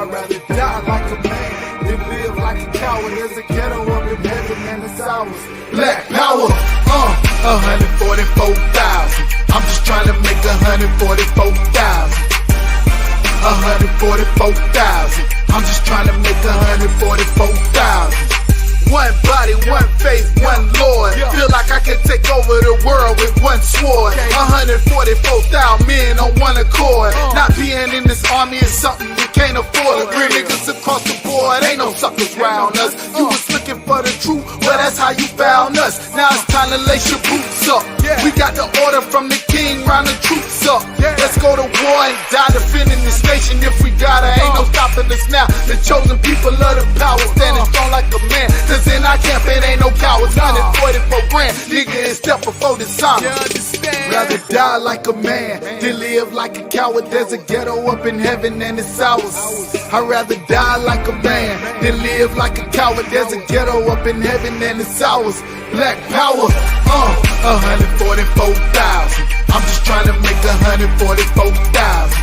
I'd rather die like a man than live like a coward. There's a ghetto up in heaven and it's ours. Black power, 144,000. I'm just trying to make 144,000. 144,000. I'm just trying to make 144,000. One body, one faith, one Lord. Feel like I can take over the world with one sword. 144,000 men on one accord. Not being in this army is something we can't afford. Real niggas across the board, ain't no suckers round us. You was looking for the truth, well that's how you found us. Now it's time to lace your boots up. We got the order from the king, round the troops up. Let's go to war and die defending this nation if we gotta. Ain't no stopping us now. The chosen people of the power, standing strong like a man. Cause in our camp it ain't no cowards. 144 grand, nigga, and step before the sun. Rather die like a man than live like a coward. There's a ghetto up in heaven and it's ours. I'd rather die like a man than live like a coward. There's a ghetto up in heaven and it's ours. Black power, 144,000. I'm just trying to make 144,000.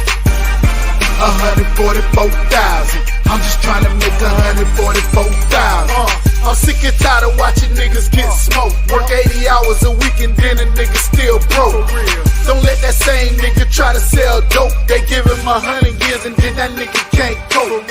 144,000. I'm just trying to make 144,000. I'm sick and tired of watching niggas get smoked. Work 80 hours a week and then a nigga still broke. Don't let that same nigga try to sell dope. They give him 100 years and then that nigga can't cope.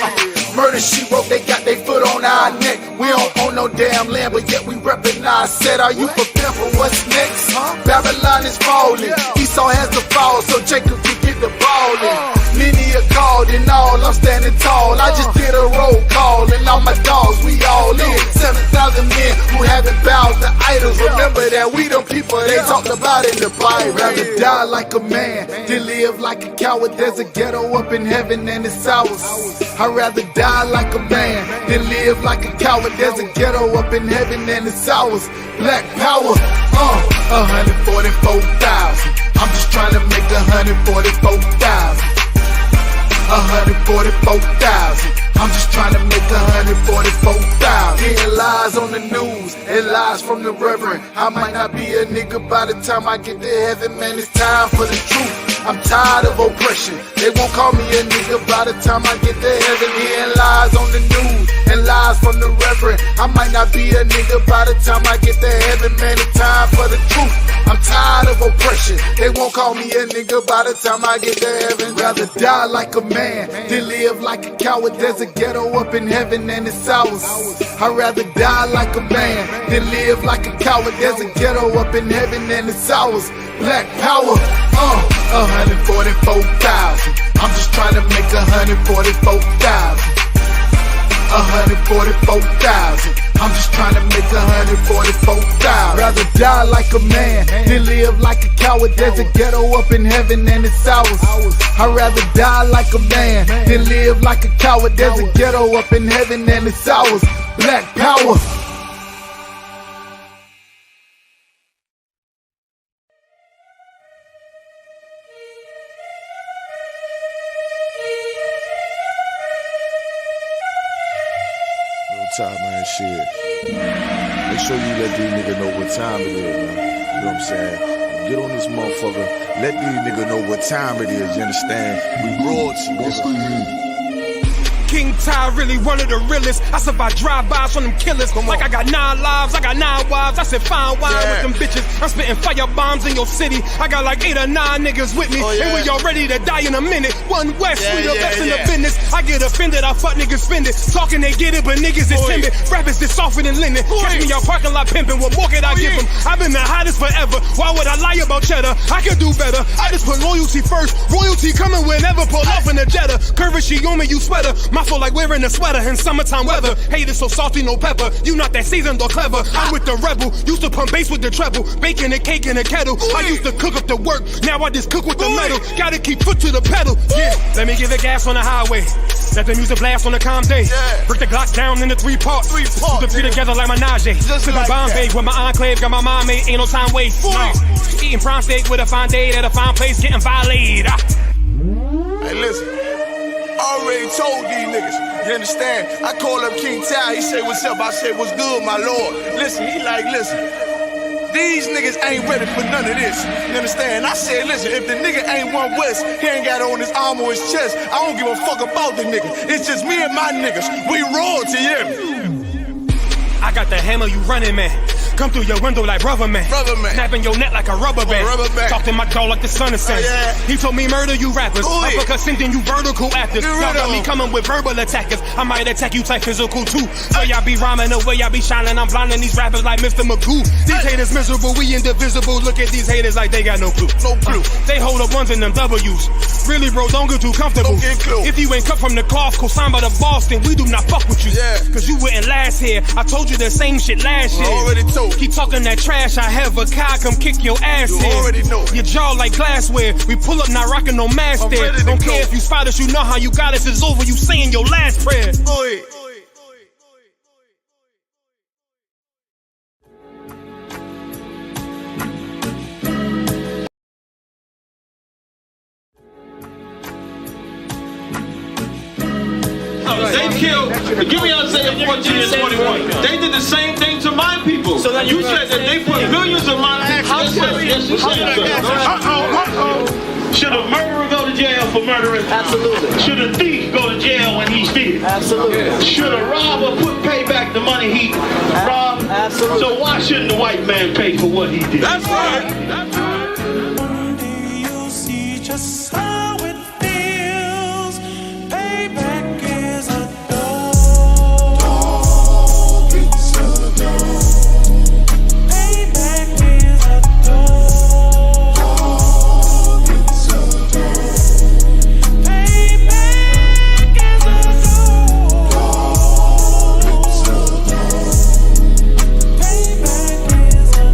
Murder she wrote, they got their foot on our neck. We don't own no damn land, but yet we reppin' our set. Are you prepared for what's next? Babylon is falling, Esau has to fall so Jacob can get the ball in. Many are called and all, I'm standing tall. I just did a roll call and all my dogs, we all in. 7,000 men who haven't bowed to idols. Remember that we them people they talked about in the Bible. Rather die like a man than live like a coward. There's a ghetto up in heaven and it's ours. I'd rather die like a man than live like a coward. There's a ghetto up in heaven and it's ours. Black power, 144,000. I'm just trying to make 144,000. 144,000. I'm just trying to make 144,000. Hearing lies on the news and lies from the reverend. I might not be a nigga by the time I get to heaven, man. It's time for the truth. I'm tired of oppression. They won't call me a nigga by the time I get to heaven. Hearing lies on the news and lies from the reverend. I might not be a nigga by the time I get to heaven, man. It's time for the truth. I'm tired of oppression. They won't call me a nigga by the time I get to heaven. Rather die like a man than live like a coward. There's a ghetto up in heaven and it's ours. I'd rather die like a man than live like a coward. There's a ghetto up in heaven and it's ours. Black power, 144,000. I'm just trying to make 144,000. 144,000. I'm just trying to make 144,000. Rather die like a man than live like a coward. There's a ghetto up in heaven and it's ours. I'd rather die like a man than live like a coward. There's a ghetto up in heaven and it's ours. Black power. Time, man, shit. Make sure you let these niggas know what time it is, man. You know what I'm saying? Get on this motherfucker. Let these niggas know what time it is, you understand? We royalty, nigga. King Ty really one of the realest. I survive drive-bys from them killers. Like I got 9 lives, I got 9 wives. I said fine wine with them bitches. I'm spitting fire bombs in your city. I got like 8 or 9 niggas with me. And we all ready to die in a minute. One West, we the best in the business. I get offended, I fuck niggas spend it. Talking they get it, but niggas is timid. Rappers is softer than linen. Catch me out parking lot pimping. What more could I give them? I've been the hottest forever. Why would I lie about cheddar? I could do better. I just put loyalty first. Royalty coming whenever. Pull off in the Jetta. Curvy, she on me, you sweater. My fault like wearing a sweater in summertime weather. Haters so salty, no pepper. You not that seasoned or clever. I'm with the rebel. Used to pump bass with the treble. Baking a cake in a kettle. I used to cook up the work. Now I just cook with the metal. Gotta keep foot to the pedal. Yeah, let me give it gas on the highway. Let the music blast on the calm day. Break the Glock down into 3 parts. Put the 3 together like my Najee. Took a Bombay with my enclave. Got my mind made. Ain't no time waste. No. Eating prime steak with a fine date at a fine place. Getting violated. Hey, listen. Already told these niggas, you understand? I call up King Ty, he say what's up, I say what's good, my lord. Listen, he like, listen, These niggas ain't ready for none of this. You understand? I said, listen, if the nigga ain't one West, he ain't got it on his arm or his chest. I don't give a fuck about the nigga. It's just me and my niggas. We royalty, yeah. I got the hammer, you running, man. Come through your window like rubber man. Snapping your neck like a rubber band. Talk to my jaw like the sun is set. He told me murder you rappers. Uppercut sending you vertical actors. Y'all got me coming with verbal attackers. I might attack you type physical too. So y'all be rhyming the way y'all be shining. I'm blinding these rappers like Mr. Magoo. These haters miserable, we indivisible. Look at these haters like they got no clue. They hold up ones in them W's. Really, bro, don't get too comfortable. If you ain't cut from the cloth, co-signed by the boss, then we do not fuck with you. Cause you wouldn't last here. I told you the same shit last year. Already told. Keep talking that trash, I have a car, come kick your ass in. Already know. Your jaw like glassware. We pull up, not rocking no mask there. Don't care if you spot us, you know how you got us. It's over, you saying your last prayer. They killed, give me Isaiah 14 and 21. They did the same thing to my people. So you said that they put millions of my Should a murderer go to jail for murdering? Absolutely. Should a thief go to jail when he steals? Absolutely. Should a robber pay back the money he robbed? Absolutely. So why shouldn't the white man pay for what he did? That's right. That's right. One day you'll see just how it feels. Payback is a dog. It's a dog. Payback is a dog. It's a dog. Payback is a dog. It's a dog. Payback is a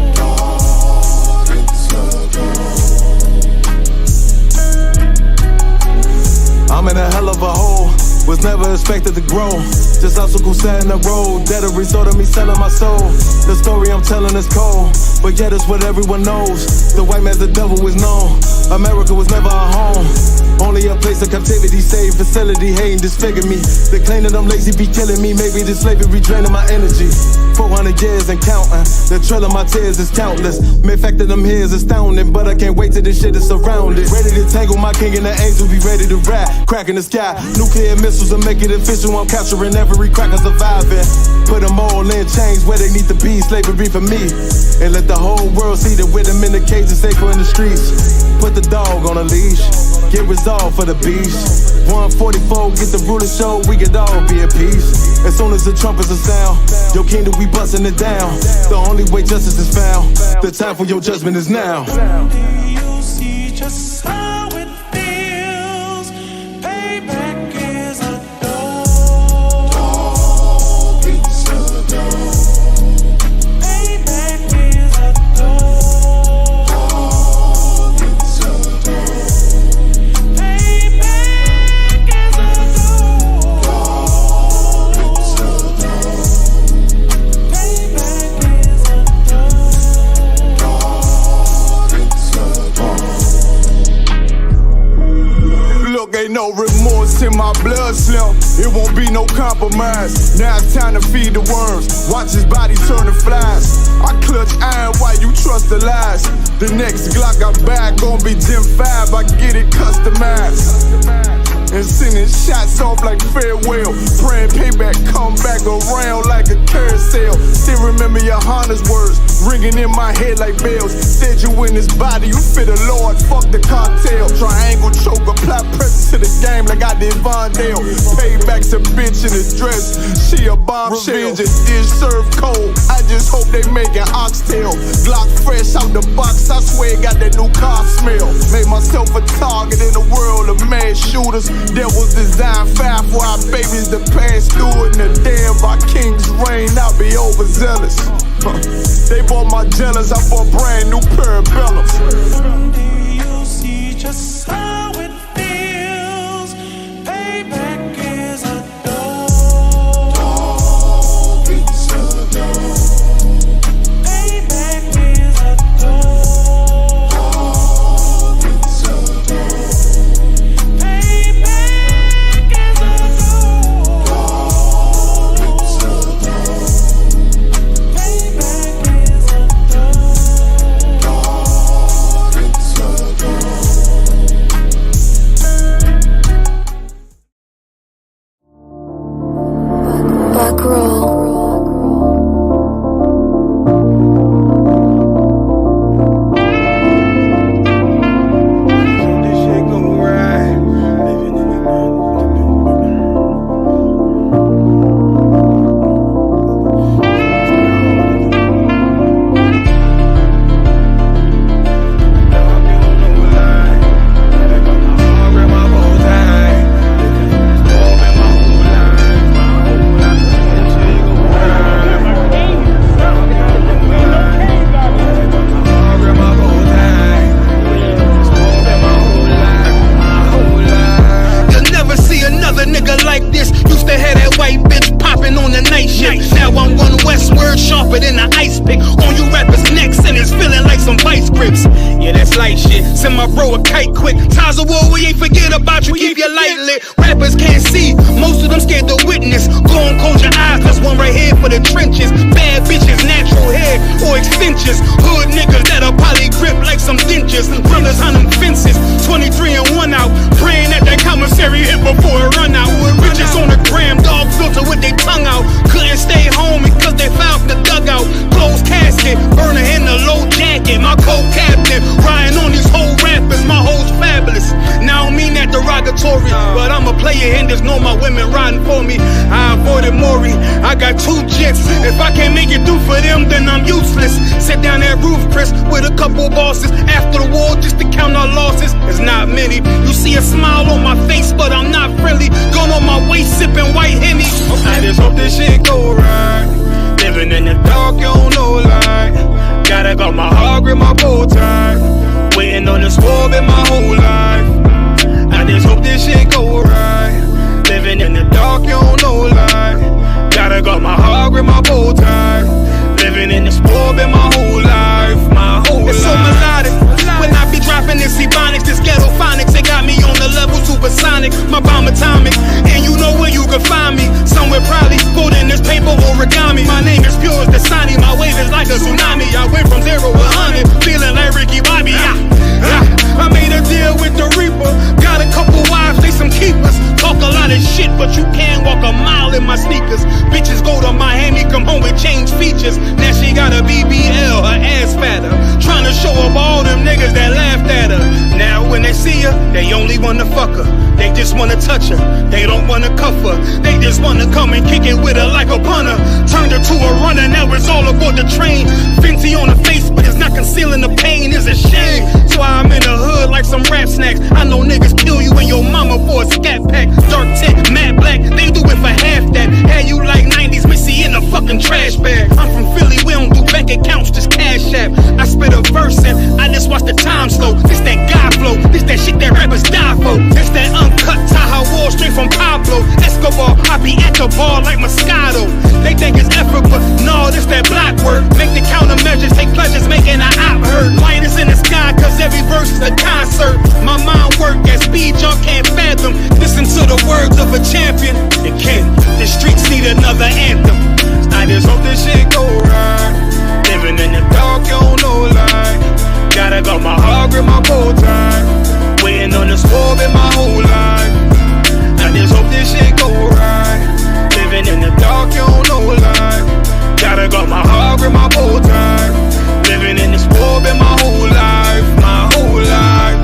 dog. It's a dog. I'm in a hell of a hole, was never expected to grow. Just obstacle set in the road, that a result of me selling my soul. The story I'm telling is cold, but yet it's what everyone knows. The white man's the devil is known. America was never a home, only a place of captivity, safe facility, hating, disfigure me. They claim that I'm lazy, be killing me. Maybe this slavery draining my energy. 400 years and counting, the trail of my tears is countless. Main fact that I'm here is astounding, but I can't wait till this shit is surrounded. Ready to tangle my king and the angel, be ready to rap. Crack in the sky, nuclear missiles and make it official. I'm capturing every cracker surviving. Put them all in chains where they need to be, slavery for me. And let the whole world see that with them in the cage and safer in the streets. Put the dog on a leash, get resolved for the beast. 144, get the ruler show, we could all be at peace. As soon as the trumpets are sound, your kingdom we busting it down. The only way justice is found, the time for your judgment is now. One day you'll see just how it feels. Payback is a dog. It's a dog. Payback is a dog. It's a dog. Payback is a dog. It's a dog. Payback is a dog. Look, ain't no remorse in my blood slim. It won't be no compromise. Now it's time to feed the worms. Watch his body turn to flies. I clutch iron while you trust the lies. The next Glock I buy gon' be Gen 5. I get it customized. And sending shots off like farewell. Praying payback come back around like a carousel. Still remember Johanna's words ringing in my head like bells. Said you in this body, you fit the Lord, fuck the cartel. Triangle choke, apply pressure to the game like I did Vondale. Payback's a bitch in a dress, she a bombshell. Revenge is served cold, I just hope they making oxtail. Glock fresh out the box, I swear it got that new car smell. Made myself a target in a world of mad shooters. That was designed fire for our babies to pass through. In the day of our king's reign, I'll be overzealous. They bought my jealous, I bought brand new parabellums. One day you'll see just how it feels. Payback is a dog. It's a dog. Payback is a dog. It's a dog. Payback is a dog. It's a dog. Payback is sharper than an ice pick on you rappers' necks, and it's feeling like some vice grips. Yeah, that's light shit. Send my bro a kite quick. Ties of war, we ain't forget about you. Keep your light lit. Rappers can't see. Most of them scared to witness. Go and close your eyes. There's one right here for the trenches. Bad bitches, natural hair or extensions. Hood niggas that'll poly grip like some dentures. Brothers on them fences. 23 and 1 out. Praying that that commissary hit before it run out. Bitches on the gram, dog filter with their tongue out. Couldn't stay home because they found the dugout. Closed casket, burner in the low jacket. My co-captain, riding on these whole rappers. My hoes fabulous. Now I don't mean that derogatory, but I'm a player and there's no my women riding for me. I avoided Maury. I got 2 jets. If I can't make it through for them, then I'm useless. Sit down that roof, Chris, with a couple bosses. After the war, just to count our losses. It's not many. You see a smile on my face, but I'm not friendly. Going on my way, sipping white Henny. I just hope this shit go right. Living in the dark, you don't know light. Gotta got my heart with my bow tie. Waiting on the swab in my whole life. I just hope this shit go right. Living in the dark, you don't know light. Gotta got my heart with my bow tie. Living in the swab in my whole life. My whole life. It's so melodic. When I be dropping this ebonics, this ghetto phonics, it got me on the level supersonic. My bomb atomic, and you know where you can find me. Somewhere probably folding this paper origami. My name is pure as the Dasani. My wave is like a tsunami. I went from 0 to 100, feeling like Ricky Bobby. I made a deal with the Reaper. Got a couple wives, they some keepers. Talk a lot of shit, but you can't walk a mile in my sneakers. Bitches go to Miami, come home with change features. Now she got a BBL, her ass fatter. Trying to show up all them niggas that laughed at her. Now when they see her, they only wanna fuck her. They just wanna touch her, they don't wanna cuff her. They just wanna come and kick it with her like a punter. Turned her to a runner, now it's all aboard the train. Fenty on her face, but it's not concealing the pain, it's a shame. So I'm in the hood like some rap snacks. I know niggas kill you and your mama for a scat pack. Dark tint, matte black, they do it for half that. Had you like 90s Missy in a fucking trash bag. I'm from Philly, we don't do bank accounts, just cash app. I spit a verse and I just watch the time slow. This that God flow, this that shit that rappers die for. This that uncut Taha Wall straight from Pablo Escobar. I be at the bar like Moscato. They think it's effort, but no, this that block work. Make the countermeasures, take pleasures, making an op hurt. Light is in the sky, cause every verse is a concert. My mind work at speed y'all can't fathom. Listen to the words of a champion. It can, the streets need another anthem. I just hope this shit go right. Living in the dark, you don't know light. Gotta got my heart with my bow tie. Waiting on the swab in my whole life. I just hope this shit go right. Living in the dark, you don't know light. Gotta got my heart with my bow tie. Living in the swab in my whole life. My whole life.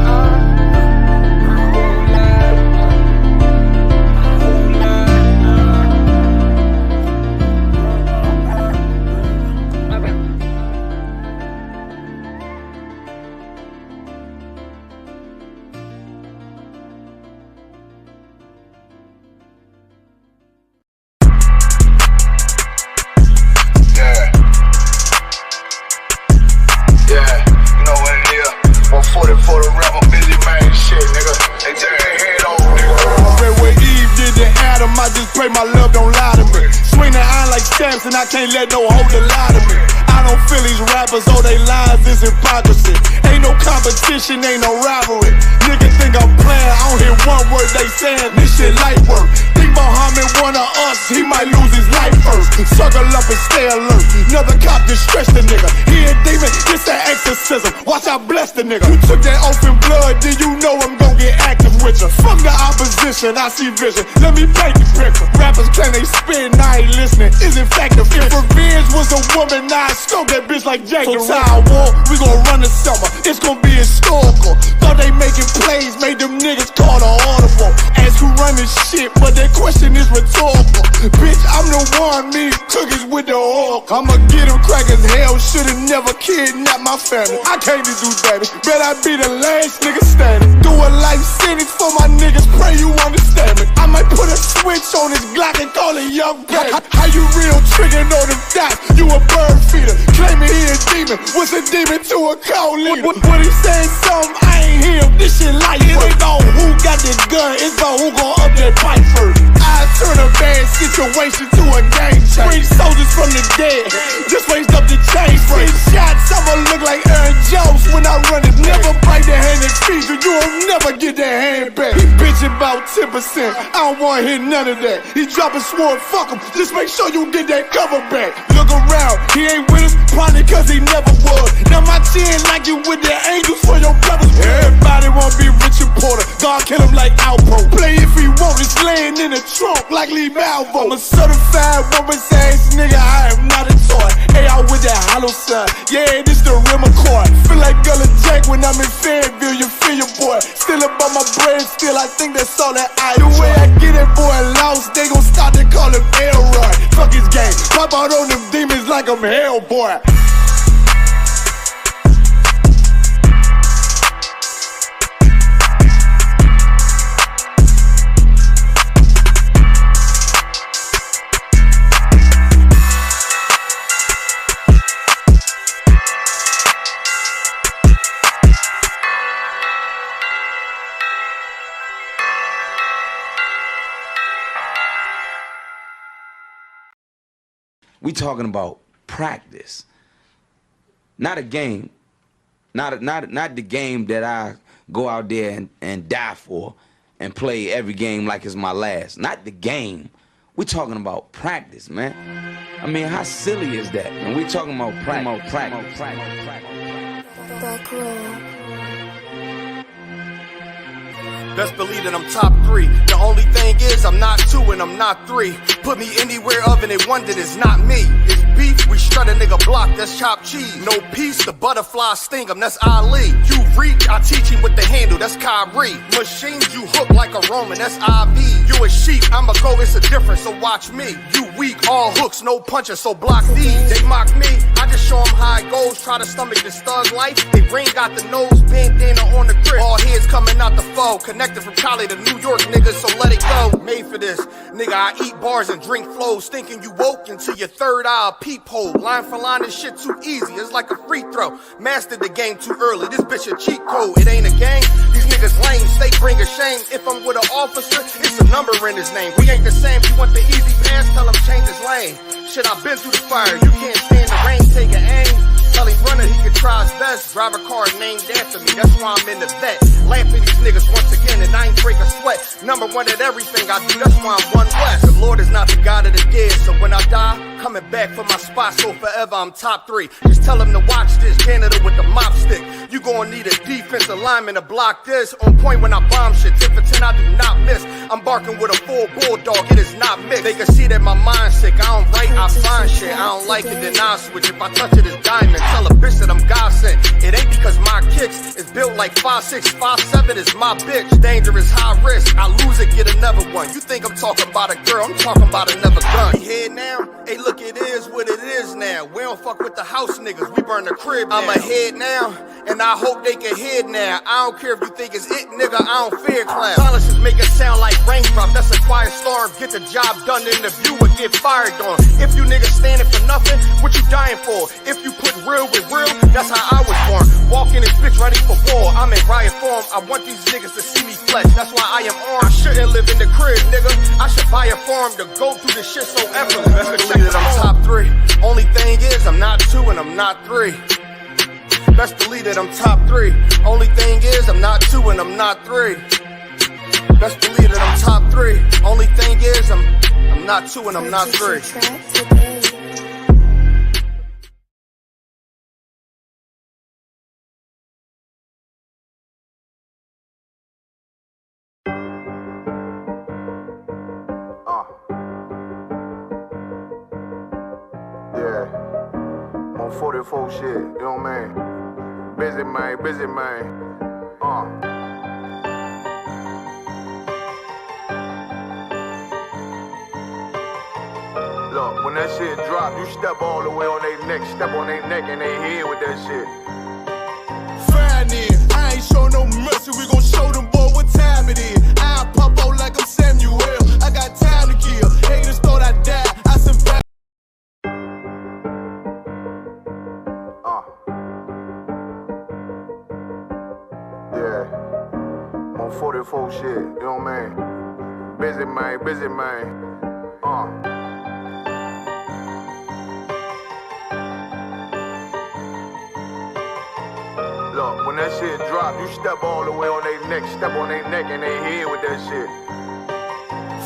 And I can't let no hoe lie to me. I don't feel these rappers, oh they lies is hypocrisy. Ain't no competition, ain't no rivalry. Niggas think I'm playing, I don't hear one word they saying. This shit light work. Think Muhammad one of us, he might lose his life first. Circle up and stay alert. Another cop just stretch the nigga. He a demon, this that exorcism. Watch I bless the nigga. You took that open blood, then you know I'm gon' get active with you. Fuck the opposition, I see vision. Let me paint the picture. Rappers claim they spit and I ain't listening. Is in fact the if revenge was a woman, now I stroke that bitch like Jackie. So Tower War, we gon' run the summer. It's gon' be historical. Thought they making plays, made them niggas call the audible. Ask who run this shit, but that question is rhetorical. Bitch, I'm the one, me cookies with the oil. I'ma get them crackers, hell, should've never kidnapped my family. I can't do that. Bet I be the last nigga standing. Do a life sentence for my niggas, pray you understand me. I might put a switch on this Glock and call it young baby. How you real trigger know them dots? You a bird feeder, claiming he a demon. What's a demon to a cold leader? What he saying something, I ain't hear. This shit light. It ain't about who got the gun, it's about who gon' up that fight first. I turn a bad situation to a game changer. Bring soldiers from the dead, just waste hand back. He bitchin' about 10%. I don't wanna hear none of that. He dropping sword, fuck him. Just make sure you get that cover back. Look around, he ain't with us, probably cause he never was. Now my chin like you with the angels for your brothers. Everybody wanna be Richard Porter. God kill him like Alpo. Play if he want, it's laying in the trunk like Lee Malvo. I'm a certified woman's ass nigga, I am not a toy. Hey, out with that hollow side. Yeah, this the real McCoy. Feel like Gullah Jack when I'm in Fayetteville, you feel your boy. Still about my brain, still I think that's all that I do. The way I get it, boy, lost, they gon' start to call him Elroy. Fuck his game, pop out on them demons like I'm Hellboy. We talking about practice, not a game, not the game that I go out there and die for and play every game like it's my last. Not the game. We talking about practice, man. I mean, how silly is that? And we talking about practice. Best believe that I'm top 3. The only thing is I'm not 2 and I'm not 3. Put me anywhere other than one that is not me. It's beef, we strut a nigga block, that's chopped cheese. No peace, the butterfly sting him, that's Ali. You reach, I teach him with the handle, that's Kyrie. Machines you hook like a Roman, that's IV. You a sheep, I'm a goat, it's a difference, so watch me. You weak, all hooks, no punches, so block these. They mock me, I just show them how it goes. Try to stomach this thug life. They ring got the nose, bandana on the grip. All heads coming out the foe. Connected from Cali to New York, niggas, so let it go. Made for this, nigga, I eat bars and drink flows. Thinking you woke into your third eye, peephole. Line for line, this shit too easy, it's like a free throw. Mastered the game too early, this bitch a cheat code. It ain't a game, these niggas lame, they bring a shame. If I'm with an officer, it's a number in his name. We ain't the same, you want the easy pass, tell him change his lane. Shit, I've been through the fire, you can't stand the rain, take an aim. Tell him runner, he can try his best. Drive a car named after me, that's why I'm in the vet. Laugh at these niggas once again, and I ain't break a sweat. Number 1 at everything I do, that's why I'm one west. The Lord is not the God of the dead, so when I die, coming back for my spot, so forever I'm top 3. Just tell him to watch this, janitor with the mop stick. You gon' need a defensive lineman to block this. On point when I bomb shit, 10 for 10 I do not miss. I'm barking with a full bulldog, it is not mixed. They can see that my mind's sick, I don't write, I find shit. I don't like it, then I switch. If I touch it, it's diamond. Tell a bitch that I'm God sent. It ain't because my kicks is built like 5'6", 5'7" is my bitch. Dangerous, high risk. I lose it, get another one. You think I'm talking about a girl? I'm talking about another gun. We here now? Hey, look, it is what it is now. We don't fuck with the house niggas. We burn the crib now. I'm ahead now, and I hope they can hear now. I don't care if you think it's it, nigga. I don't fear clown. Silences make it sound like raindrop. That's a quiet storm. Get the job done in the view or get fired on. If you niggas standing for nothing, what you dying for? If you put real with real, that's how I was born. Walking this bitch ready for war. I'm in riot form. I want these niggas to see me flex. That's why I am armed. I shouldn't live in the crib, nigga. I should buy a farm to go through this shit so effortless. Best believe that I'm top 3. Only thing is I'm not 2 and I'm not 3. Best believe that I'm top 3. Only thing is I'm not 2 and I'm not 3. Best believe that I'm top 3. Only thing is I'm not 2 and I'm not 3. Yeah, on 44 shit, you know what I mean? Busy man. Look, when that shit drop, you step all the way on their neck, step on their neck and their head with that shit. Fine then, I ain't show no mercy, we gon' show them boy what time it is. I pop out like I'm Samuel, I got time to kill. Haters thought I died, I survived. Yeah, on 44 shit, you know what I mean? Busy man. Look, when When that shit drop, you step all the way on their neck, step on their neck and they head with that shit.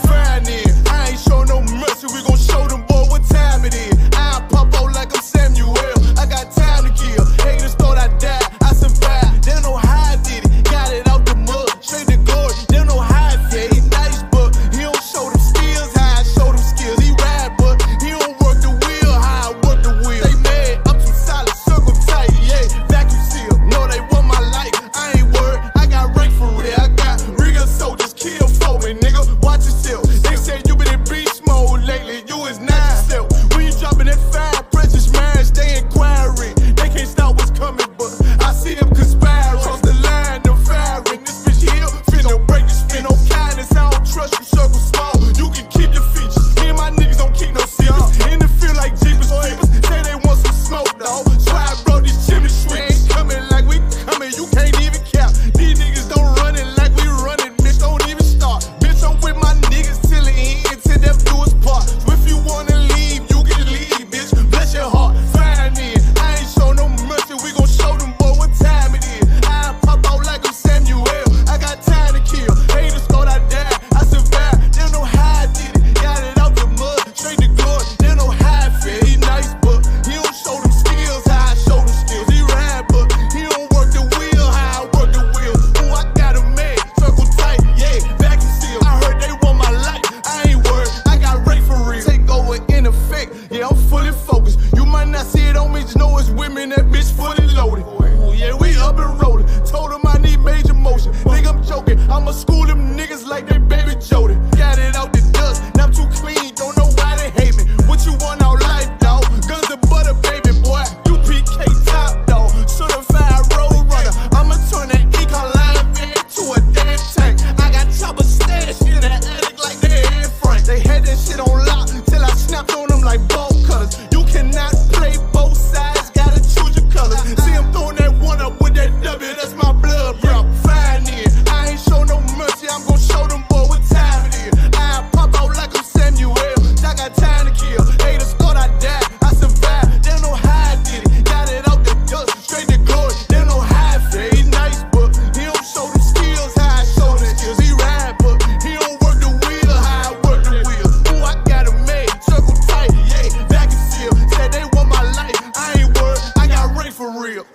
Fine in, I ain't show no mercy, we gon' show them boy what time it is. I pop out like I'm Samuel, I got time to kill. Haters thought I died, I survived. They don't know how I did it, got it out the mud, straight to glory. They don't know how I feel, he nice but he don't show them skills, how I show them skills. He ride but he don't work the wheel, how I work the wheel. They mad, I'm too solid, circle tight, yeah, vacuum seal. No, they want my life, I ain't worried, I got rank for real. I got real soldiers, kill for me, nigga, watch yourself. They say you been in beast mode lately, you is not yourself. When you dropping that fire, precious minds, they inquiring. They can't stop what's coming, but I see them conspiring. Cross the line, them firing. This bitch here, finna break the spin. No kindness, I don't trust you, circle small. You can keep your features. Me and my niggas don't keep no secrets. In the field like Jeepers Creepers, say they want some smoke, dawg. So I brought these chimney sweeps. Coming like we coming, you can't even cap. These niggas don't run it like we running, bitch, don't even start. Bitch, I'm with my niggas till the end, till death do us part. So if you wanna leave, you can leave, bitch. Bless your heart, fine in. I ain't show no mercy, we gon' show them boy what time it is. I pop out like I'm Samuel, I got time to kill. Haters thought I died, I survived. They don't know how I did it, got it out the mud, straight to glory. They don't know how I feel, he nice but he don't show them skills, how I show them skills. He ride but he don't work the wheel, how I work the wheel. Ooh, I got a man, circle tight, yeah, vacuum seal. I heard they want my life, I ain't worried, I got rate for real. Take over in effect, yeah, I'm fully focused. You might not see it on me, just know it's women, that bitch fully loaded. Ooh, yeah, we up and rolling. Told them I need major motion. Think I'm joking, I'ma school them niggas like they baby Jody. Got it out the dust, now I'm too clean, don't know why they hate me. What you want out life, dawg? Guns and butter, baby boy. U.P.K top, dawg. Certified road runner. I'ma turn that econ line van to a damn tank. I got chopper stash in the attic like they Anne Frank. They had that shit on lock till I snapped on them like bolt cutters. You cannot play both sides, gotta choose your colors. See him throwing that one up with that W, that's my blood, bro. Fine in. I ain't show no mercy, I'm gon' show them boy what time it is. I pop out like I'm Samuel, I got time to kill. Haters thought I died, I survived. They don't know how I did it, got it out the dust, straight to glory. They don't know how I feel, he nice but he don't show them skills, how I show them skills. He ride but he don't work the wheel, how I work the wheel. Ooh, I got a made, circle tight, yeah, vacuum seal. Said they want my life, I ain't worried, I got rank for real.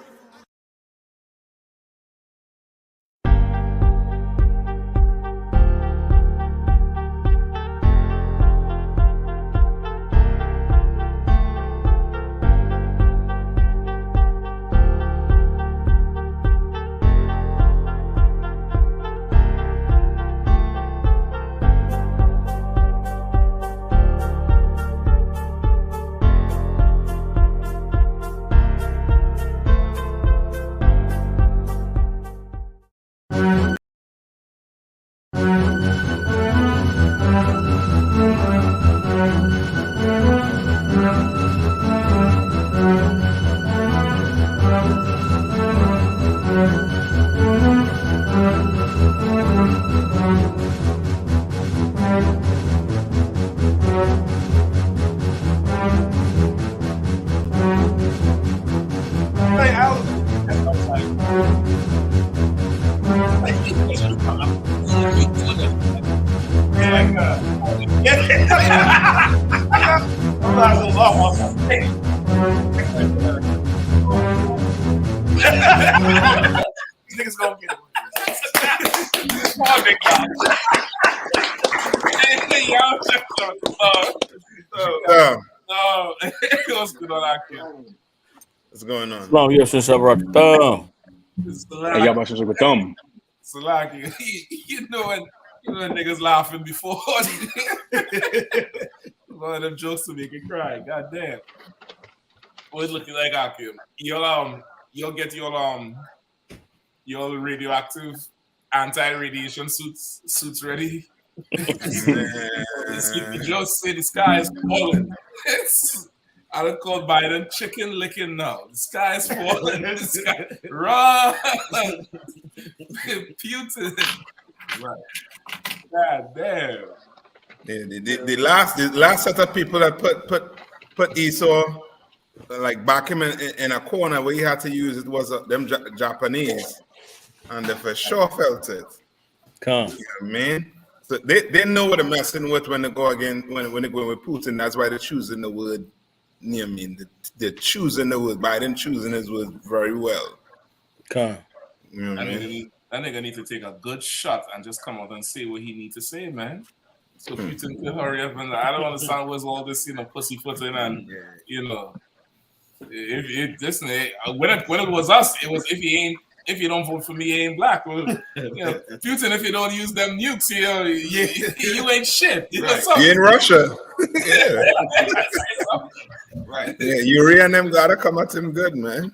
These niggas gonna get it. Come on, big guy. What's good on our kid? What's going on? Long yes, since I brought the thumb. Hey, y'all about to with thumb. Salaki, you know when niggas laughing before. One of them jokes to make you cry. God damn. Always looking like Akim. You'll get your radioactive anti-radiation suits ready. Just say the sky is falling. I don't call Biden chicken licking now. The sky is falling. The sky, run, Putin. Right. God damn. The last set of people that put Esau like back him in a corner where he had to use it was them Japanese, and they for sure felt it. Come. You know what I mean? So they know what they're messing with when they go again when they go with Putin. That's why they're choosing the word. You know what I mean? They're choosing the word. Biden choosing his word very well. Come. You know what I mean? That nigga need to take a good shot and just come out and say what he need to say, man. So Putin can hurry up, and I don't understand what's all this, pussyfooting and if listen, when it was us, it was if you don't vote for me, you ain't black. Well, Putin, if you don't use them nukes, you ain't shit. Right. You in Russia. Yeah. Right. Yeah, Yuri and them gotta come at him good, man.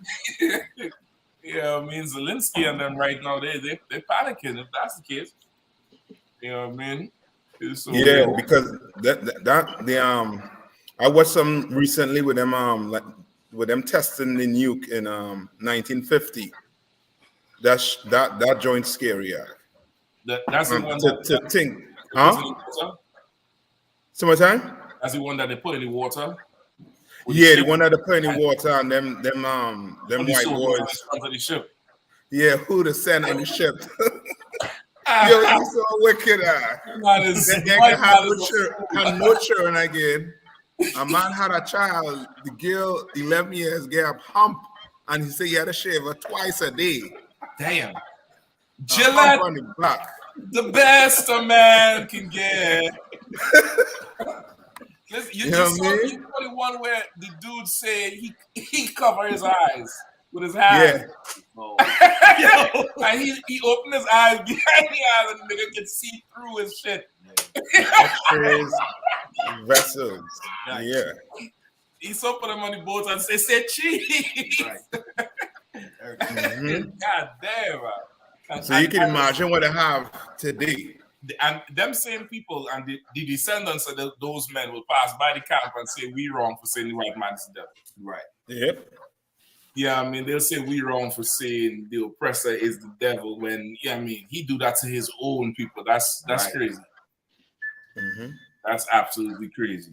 Yeah, I mean Zelensky and them right now, they're panicking if that's the case. You know what I mean? So, yeah, because I watched some recently with them with them testing the nuke in 1950. That joint scary. That's the one to think, huh? Summertime? That's the one that they put in the water. Yeah, the one that they put in the water and them white boys. Under the ship. Yeah, who the send on the ship? Yo, you so wicked. Had no children again. A man had a child. The girl, 11 years, gave hump, and he said he had to shave her twice a day. Damn. Gillette, on the back. The best a man can get. Listen, you saw the one where the dude said he covered his eyes with his hand. Yeah. And he opened his eyes behind the eyes and the nigga could see through his shit. X-rays, vessels. Yeah. He saw put them on the boat and said cheese. Right. God damn, man. So you can imagine what they have today. And them same people and the descendants of those men will pass by the camp and say we wrong for saying the white man's the devil. Right. Yep. Yeah, I mean they'll say we wrong for saying the oppressor is the devil when he do that to his own people. That's right. Crazy. Mm-hmm. That's absolutely crazy.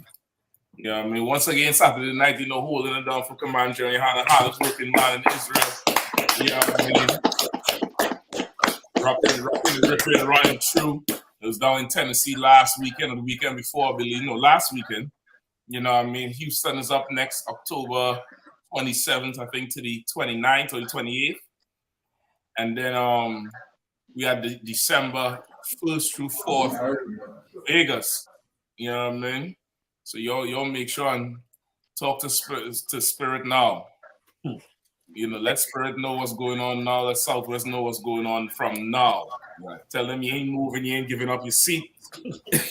Yeah, I mean once again Saturday night, holding it down for Command GEN.YAHANNA, hardest working man in Israel. Yeah, I mean. Ripping, running through. It was down in Tennessee last weekend or the weekend before, I believe. Last weekend. Houston is up next October 27th, I think, to the 29th or the 28th. And then we had the December 1st through 4th, Vegas. You know what I mean? So y'all make sure and talk to Spirit now. Let Spirit know what's going on now. Let Southwest know what's going on from now. Right. Tell them you ain't moving, you ain't giving up your seat.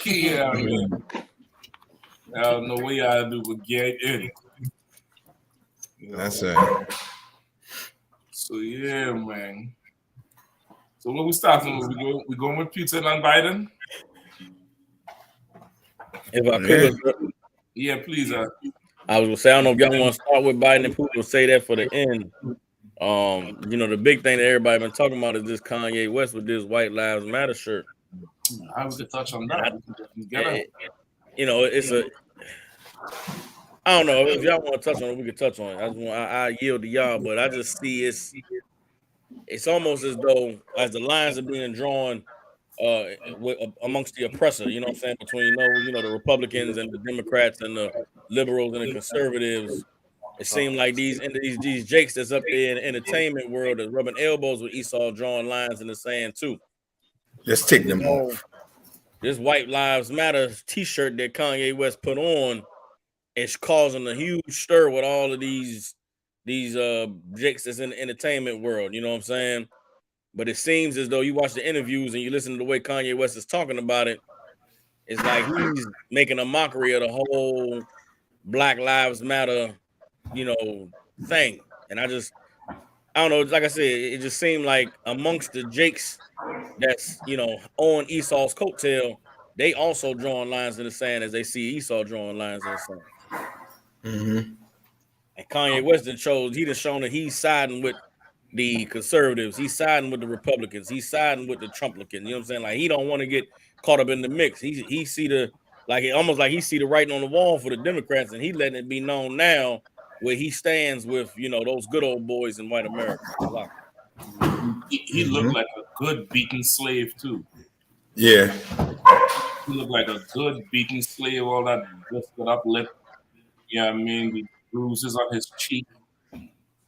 Yeah, man. I don't know what y'all do, but get in. That's it. So yeah, man. So what we starting with? We going with Putin and Biden? If I could, yeah, please. I was gonna say I don't know if y'all want to start with Biden and Putin. Say that for the end. The big thing that everybody been talking about is this Kanye West with this White Lives Matter shirt. I was to touch on that. It's a. I don't know if y'all want to touch on it. We can touch on it. I yield to y'all, but I just see it's almost as though as the lines are being drawn amongst the oppressor. You know what I'm saying? Between the Republicans and the Democrats and the liberals and the conservatives. It seemed like these jakes that's up there in the entertainment world are rubbing elbows with Esau, drawing lines in the sand too. Just take them off. This White Lives Matter T-shirt that Kanye West put on is causing a huge stir with all of these jakes that's in the entertainment world. You know what I'm saying? But it seems as though you watch the interviews and you listen to the way Kanye West is talking about it, it's like he's making a mockery of the whole Black Lives Matter thing. And I don't know, like I said, it just seemed like amongst the jakes that's, on Esau's coattail, they also drawing lines in the sand as they see Esau drawing lines in the sand. Mm-hmm. And Kanye West has shown that he's siding with the conservatives, he's siding with the Republicans, he's siding with the Trumplicans. You know what I'm saying? Like he don't want to get caught up in the mix. He see almost like he see the writing on the wall for the Democrats, and he letting it be known now where he stands with, you know, those good old boys in white America. He looked like a good beaten slave too. Yeah. He looked like a good beaten slave, all that busted up lip. You know what I mean? The bruises on his cheek.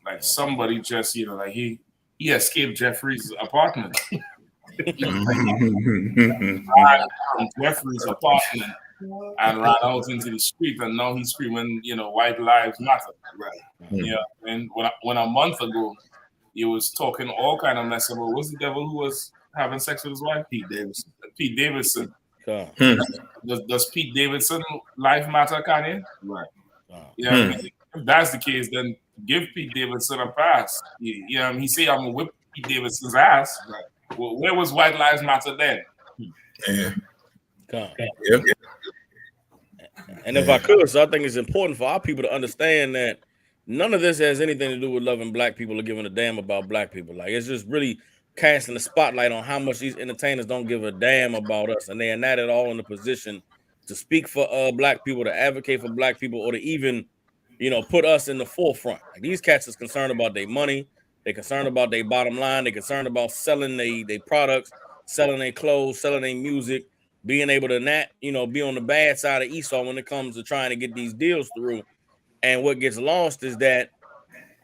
Like somebody just, you know, like he escaped Jeffrey's apartment. You know, like he ran from Jeffrey's apartment and ran out into the street, and now he's screaming, you know, white lives matter. Right. Yeah. And when a month ago he was talking all kind of mess about what's the devil who was having sex with his wife? Pete Davidson. Pete Davidson. Does Pete Davidson life matter, Kanye? Right. Yeah. I mean, if that's the case, then give Pete Davidson a pass. You know, he say I'm gonna whip Pete Davidson's ass. Right. Well, where was White Lives Matter then? Yeah. Yep. And if I could, so I think it's important for our people to understand that none of this has anything to do with loving black people or giving a damn about black people. Like, it's just really casting the spotlight on how much these entertainers don't give a damn about us, and they are not at all in a position to speak for black people, to advocate for black people, or to even, you know, put us in the forefront. Like, these cats is concerned about their money, they're concerned about their bottom line, they're concerned about selling their products, selling their clothes, selling their music, being able to not, you know, be on the bad side of Esau when it comes to trying to get these deals through. And what gets lost is that,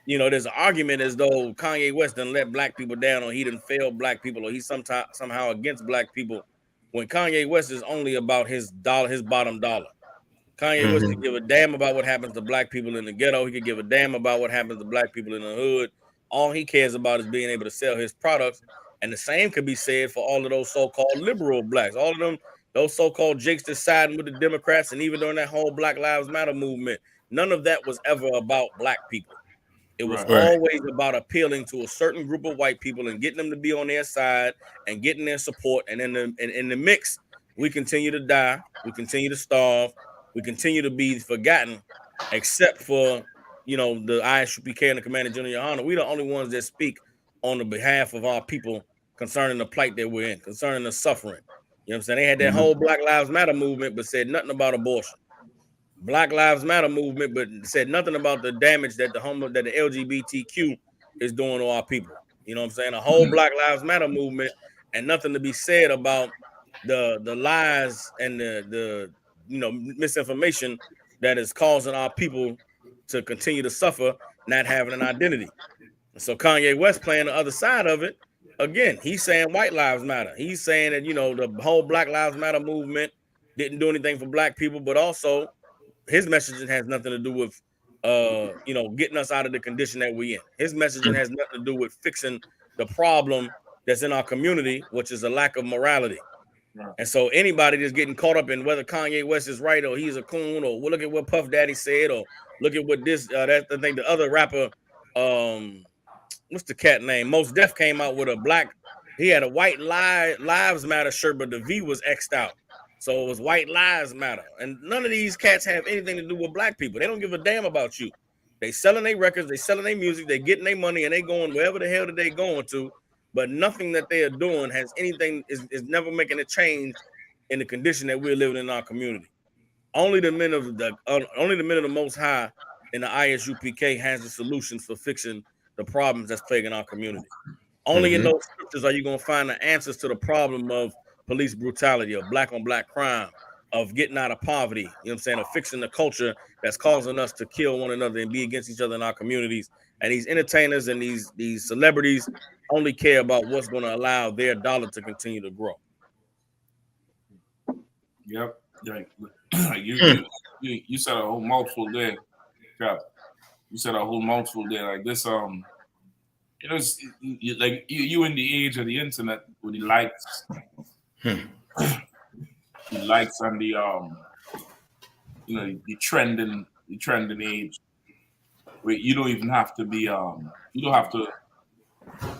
you know, there's an argument as though Kanye West done let black people down, or he done failed black people, or he's somehow against black people, when Kanye West is only about his bottom dollar. Kanye West could give a damn about what happens to black people in the ghetto. He could give a damn about what happens to black people in the hood. All he cares about is being able to sell his products. And the same could be said for all of those so-called liberal blacks, all of them, those so-called jakes that siding with the Democrats, and even during that whole Black Lives Matter movement, none of that was ever about black people. It was always about appealing to a certain group of white people and getting them to be on their side and getting their support. And in the mix, we continue to die, we continue to starve, we continue to be forgotten, except for, you know, the I.S.U.P.K and the Commander GEN.YAHANNA. We're the only ones that speak on the behalf of our people concerning the plight that we're in, concerning the suffering. You know what I'm saying? They had that whole Black Lives Matter movement, but said nothing about abortion. Black Lives Matter movement, but said nothing about the damage that the LGBTQ is doing to our people. You know what I'm saying? A whole Black Lives Matter movement, and nothing to be said about the lies and the you know, misinformation that is causing our people to continue to suffer, not having an identity. So Kanye West playing the other side of it. Again, he's saying white lives matter. He's saying that, you know, the whole Black Lives Matter movement didn't do anything for black people, but also his messaging has nothing to do with you know, getting us out of the condition that we're in. His messaging has nothing to do with fixing the problem that's in our community, which is a lack of morality. And so anybody that's getting caught up in whether Kanye West is right or he's a coon, or look at what Puff Daddy said, or look at what this that I think the other rapper, what's the cat name? Mos Def came out with a black, he had a white lives matter shirt, but the V was X'd out. So it was white lives matter. And none of these cats have anything to do with black people. They don't give a damn about you. They selling their records, they selling their music, they getting their money, and they going wherever the hell that they going to. But nothing that they are doing has anything, is never making a change in the condition that we're living in our community. Only the men of the Most High in the I.S.U.P.K has the solutions for fixing the problems that's plaguing our community. Only in those scriptures are you going to find the answers to the problem of police brutality, of black on black crime, of getting out of poverty, you know what I'm saying, of fixing the culture that's causing us to kill one another and be against each other in our communities. And these entertainers and these celebrities only care about what's going to allow their dollar to continue to grow. Yep. You said a whole mouthful there. You said a whole mouthful there. Like this, you know, like you in the age of the internet with the likes, the likes and the you know, the trending age, where you don't even have to be you don't have to.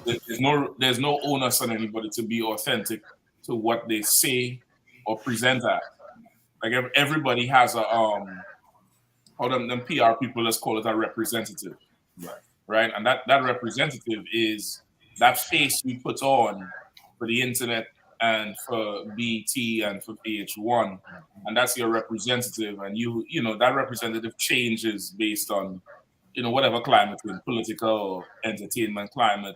There's no onus on anybody to be authentic to what they say or present at. Like everybody has a how them PR people, let's call it a representative, right? And that representative is that face you put on for the internet and for BT and for VH1, and that's your representative. And you know that representative changes based on you know, whatever climate, in political or entertainment climate,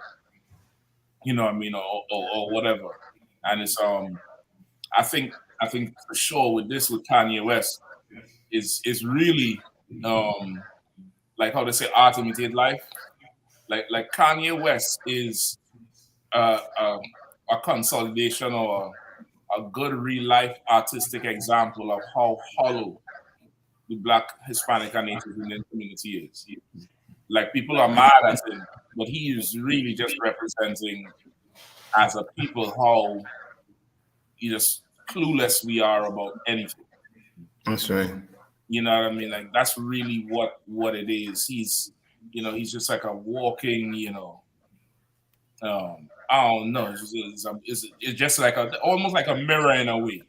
you know what I mean, or whatever. And it's I think for sure with Kanye West is really like how they say art imitate life. Like Kanye West is a consolidation or a good real life artistic example of how hollow the Black, Hispanic, and Native Indian community is. Like people are mad at him, but he is really just representing as a people how just clueless we are about anything. That's right. You know what I mean? Like that's really what it is. He's just like a walking, I don't know. It's just like almost like a mirror in a way,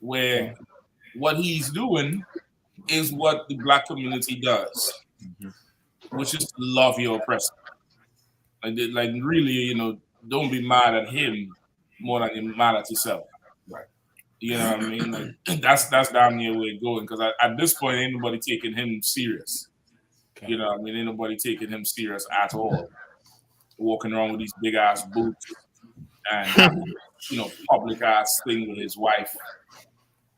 where what he's doing is what the Black community does, which is to love your oppressor. Like really, don't be mad at him more than you're mad at yourself. Right. You know what I mean? Like that's damn near where it's going. Because at this point, ain't nobody taking him serious. You know what I mean? Ain't nobody taking him serious at all. Walking around with these big ass boots and having, public ass thing with his wife.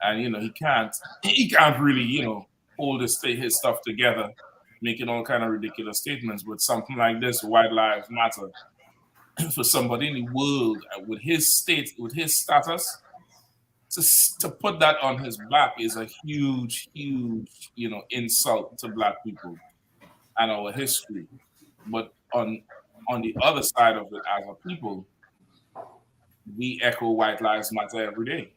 And he can't really, hold his stuff together, making all kind of ridiculous statements. But something like this, white lives matter, for somebody in the world with his status, to put that on his back is a huge, insult to Black people and our history. But on the other side of it, as a people, we echo white lives matter every day.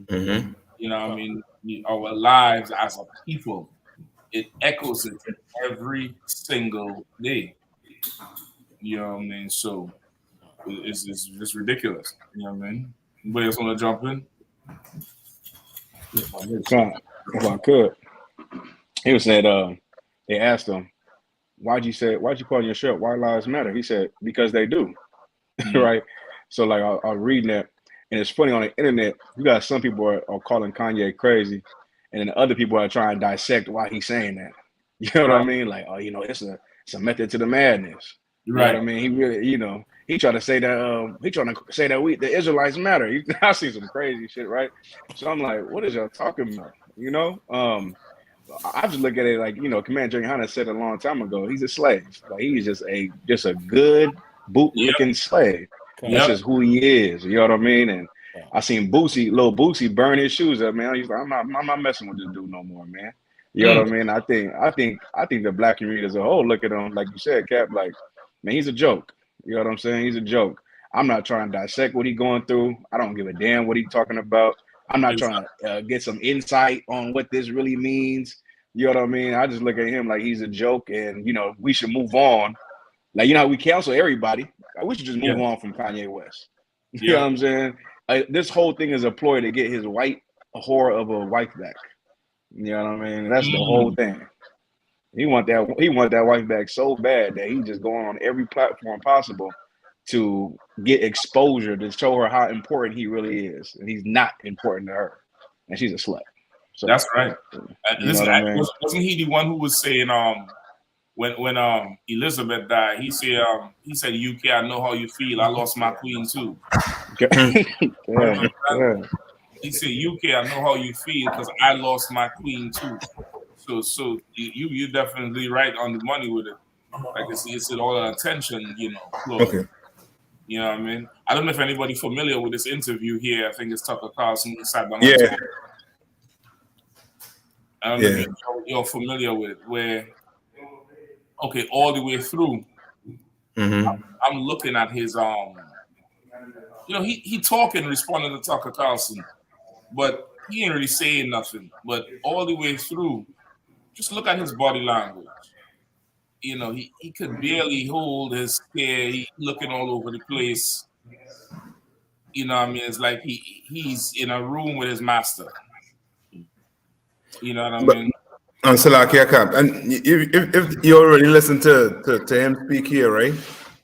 Mm-hmm. You know what I mean? Our lives as a people, it echoes it every single day. You know what I mean? So it's just ridiculous. You know what I mean? Anybody else want to jump in? If I could. He was said, they asked him, why'd you call your shirt White Lives Matter? He said, because they do. Right? So like I was reading that, and it's funny on the internet, you got some people are calling Kanye crazy, and then other people are trying to dissect why he's saying that. You know what I mean? Like, it's a method to the madness. You know what I mean? He really, he trying to say that the Israelites matter. I see some crazy shit, right? So I'm like, what is y'all talking about? I just look at it like, Commander GEN.YAHANNA said a long time ago, he's a slave. Like he's just a good boot-looking slave. That's just who he is. You know what I mean? And I seen little Boosie burn his shoes up, man. He's like, I'm not messing with this dude no more, man. You know what I mean? I think the Black community as a whole look at him, like you said, Cap, like, man, he's a joke. You know what I'm saying? He's a joke. I'm not trying to dissect what he's going through. I don't give a damn what he's talking about. I'm not trying to get some insight on what this really means. You know what I mean? I just look at him like he's a joke, and we should move on. Like, how we counsel everybody. We should just move on from Kanye West. You know what I'm saying? This whole thing is a ploy to get his white whore of a wife back. You know what I mean? That's the whole thing. He want that wife back so bad that he just going on every platform possible to get exposure to show her how important he really is, and he's not important to her, and she's a slut. So that's right. Listen, mean? wasn't he the one who was saying when Elizabeth died? He said UK, I know how you feel. I lost my queen too. He said UK, I know how you feel because I lost my queen too. So you're definitely right on the money with it. Like it's all the attention, Okay. You know what I mean? I don't know if anybody familiar with this interview here. I think it's Tucker Carlson who sat down. Yeah. I don't know if you're familiar with it, where all the way through. Mm-hmm. I'm looking at his he talking, responding to Tucker Carlson, but he ain't really saying nothing. But all the way through, just look at his body language. He could barely hold his hair. He looking all over the place. You know what I mean? It's like he's in a room with his master. You know what I mean? And so like, Cap, and if you already listened to him speak here, right?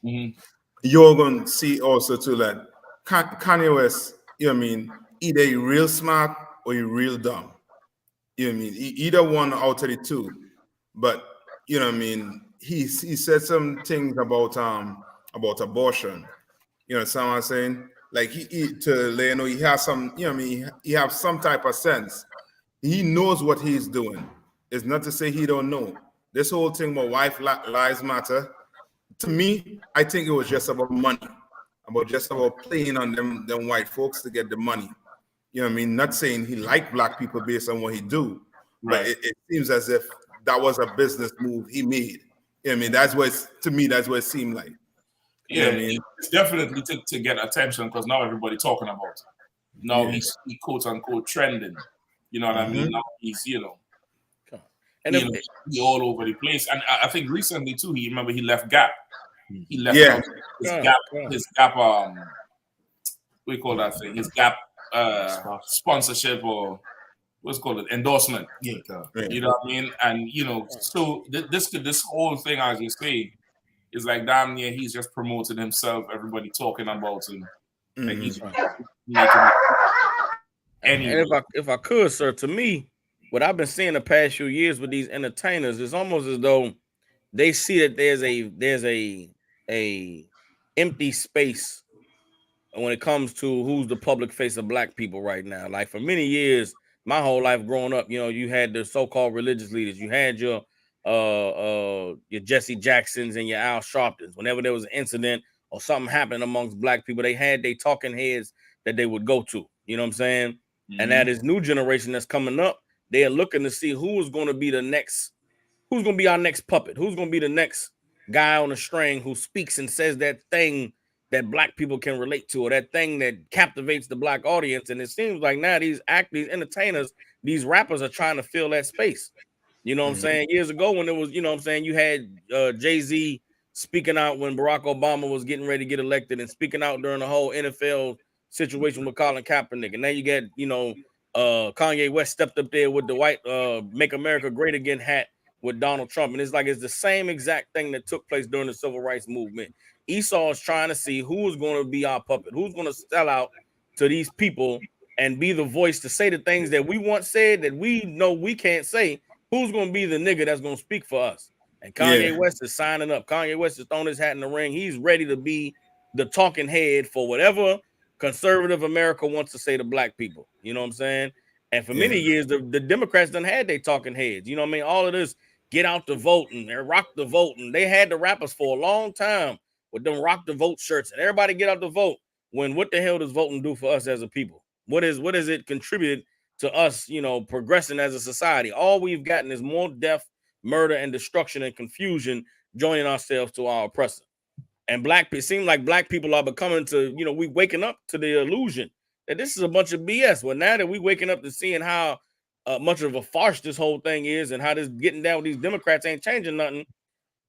Mm-hmm. You're going to see also too that Kanye West, either you real smart or you real dumb. You know what I mean? Either one out of the two. But you know what I mean, he said some things about abortion. You know what I'm saying? Like he to you know, he has some, you know what I mean, he have some type of sense. He knows what he's doing. It's not to say he don't know. This whole thing about lives matter, to me, I think it was just about money, just about playing on them white folks to get the money. You know what I mean? Not saying he liked black people based on what he do, but it seems as if that was a business move he made. You know what I mean? That's what to me, that's what it seemed like. You know what I mean? It's definitely to get attention because now everybody talking about it. Now he's quote unquote trending. You know what I mean? Now he's, you know, and he all over the place. And I think recently too, he left Gap. He left out his Gap what do you call that thing? His Gap sponsorship or what's called endorsement. You know what I mean? And you know, so this whole thing, as you say, is like damn near he's just promoting himself. Everybody talking about him. Like he's and if I could, sir, to me, what I've been seeing the past few years with these entertainers is almost as though they see that there's a empty space when it comes to who's the public face of black people right now. Like for many years, my whole life growing up, you know, you had the so-called religious leaders, you had your Jesse Jacksons and your Al Sharptons. Whenever there was an incident or something happened amongst black people, they had their talking heads that they would go to. You know what I'm saying? And that is new generation that's coming up. They are looking to see who is going to be the next, who's going to be our next puppet, who's going to be the next guy on the string who speaks and says that thing that black people can relate to, or that thing that captivates the black audience. And it seems like now these entertainers, these rappers are trying to fill that space. You know what I'm saying? Years ago when it was, you know what I'm saying, you had Jay-Z speaking out when Barack Obama was getting ready to get elected and speaking out during the whole NFL situation with Colin Kaepernick. And now you get, you know, Kanye West stepped up there with the white Make America Great Again hat with Donald Trump. And it's like it's the same exact thing that took place during the civil rights movement. Esau is trying to see who is going to be our puppet, who's going to sell out to these people and be the voice to say the things that we once said that we know we can't say. Who's going to be the nigga that's going to speak for us? And Kanye West is signing up. Kanye West is throwing his hat in the ring. He's ready to be the talking head for whatever conservative America wants to say to black people. You know what I'm saying? And for many years, the Democrats done had their talking heads. You know what I mean? All of this, get out the vote and rock the vote. And they had the rappers for a long time with them rock the vote shirts and everybody get out the vote. When what the hell does voting do for us as a people? What is it contributed to us, you know, progressing as a society? All we've gotten is more death, murder, and destruction and confusion joining ourselves to our oppressor. And it seems like black people are becoming to, you know, we waking up to the illusion that this is a bunch of BS. Well, now that we waking up to seeing how much of a farce this whole thing is and how this getting down with these Democrats ain't changing nothing.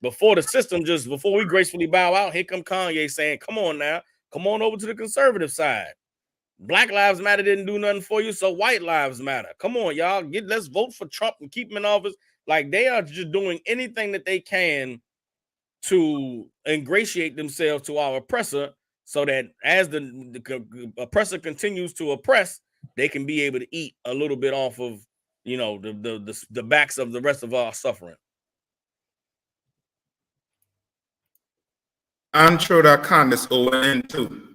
Before we gracefully bow out, here come Kanye saying, come on now, come on over to the conservative side. Black Lives Matter didn't do nothing for you, so white lives matter. Come on, y'all, let's vote for Trump and keep him in office. Like they are just doing anything that they can to ingratiate themselves to our oppressor so that as the oppressor continues to oppress, they can be able to eat a little bit off of, you know, the backs of the rest of our suffering. I'm sure that Candace Owen too.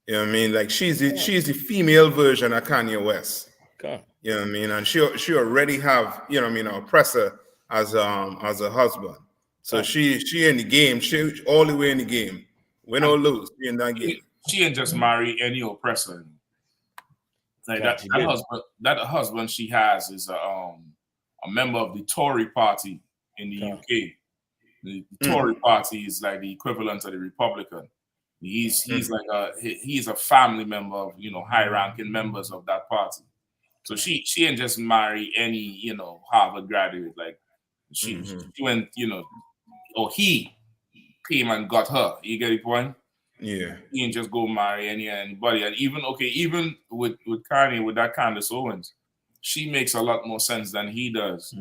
You know what I mean? Like she's the female version of Kanye West. Okay. You know what I mean? And she already have, you know what I mean, an oppressor as a husband. So she in the game, she all the way in the game. Win or lose, she in that game. She ain't just marry any oppressor. Like that husband she has is a member of the Tory party in the UK. The Tory party is like the equivalent of the Republican. He's a family member of, you know, high-ranking members of that party. So she ain't just marry any, you know, Harvard graduate. Like she went, you know, or he came and got her. You get the point? Yeah. He ain't just go marry anybody. And even with Kanye, with that Candace Owens, she makes a lot more sense than he does.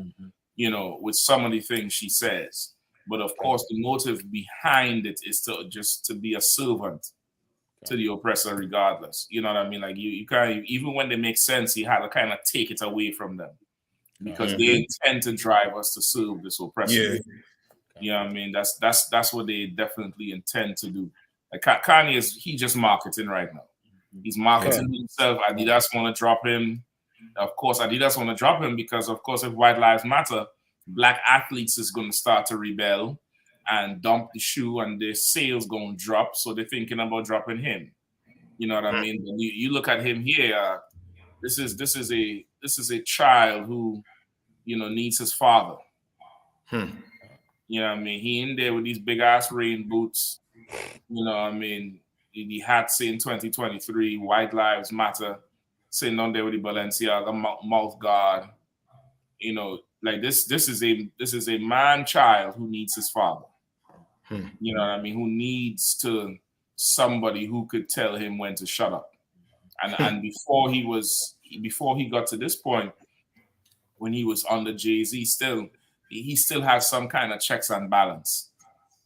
You know, with some of the things she says. But of course, the motive behind it is to be a servant to the oppressor, regardless. You know what I mean? Like you can't, even when they make sense, you have to kind of take it away from them. because they intend to drive us to serve this oppressor. Yeah. You know what I mean? That's what they definitely intend to do. Like Kanye he just marketing right now. He's marketing himself. Adidas want to drop him. Of course, Adidas want to drop him because, of course, if White Lives Matter, black athletes is going to start to rebel and dump the shoe, and their sales going to drop. So they're thinking about dropping him. You know what I mean? You look at him here. This is a child who, needs his father. You know what I mean? He in there with these big ass rain boots. You know what I mean? The hat saying 2023, White Lives Matter, sitting on there with the Balenciaga mouth guard. Like this is a man child who needs his father. You know what I mean? Who needs somebody who could tell him when to shut up. And before he got to this point, when he was under Jay-Z, he still had some kind of checks and balance.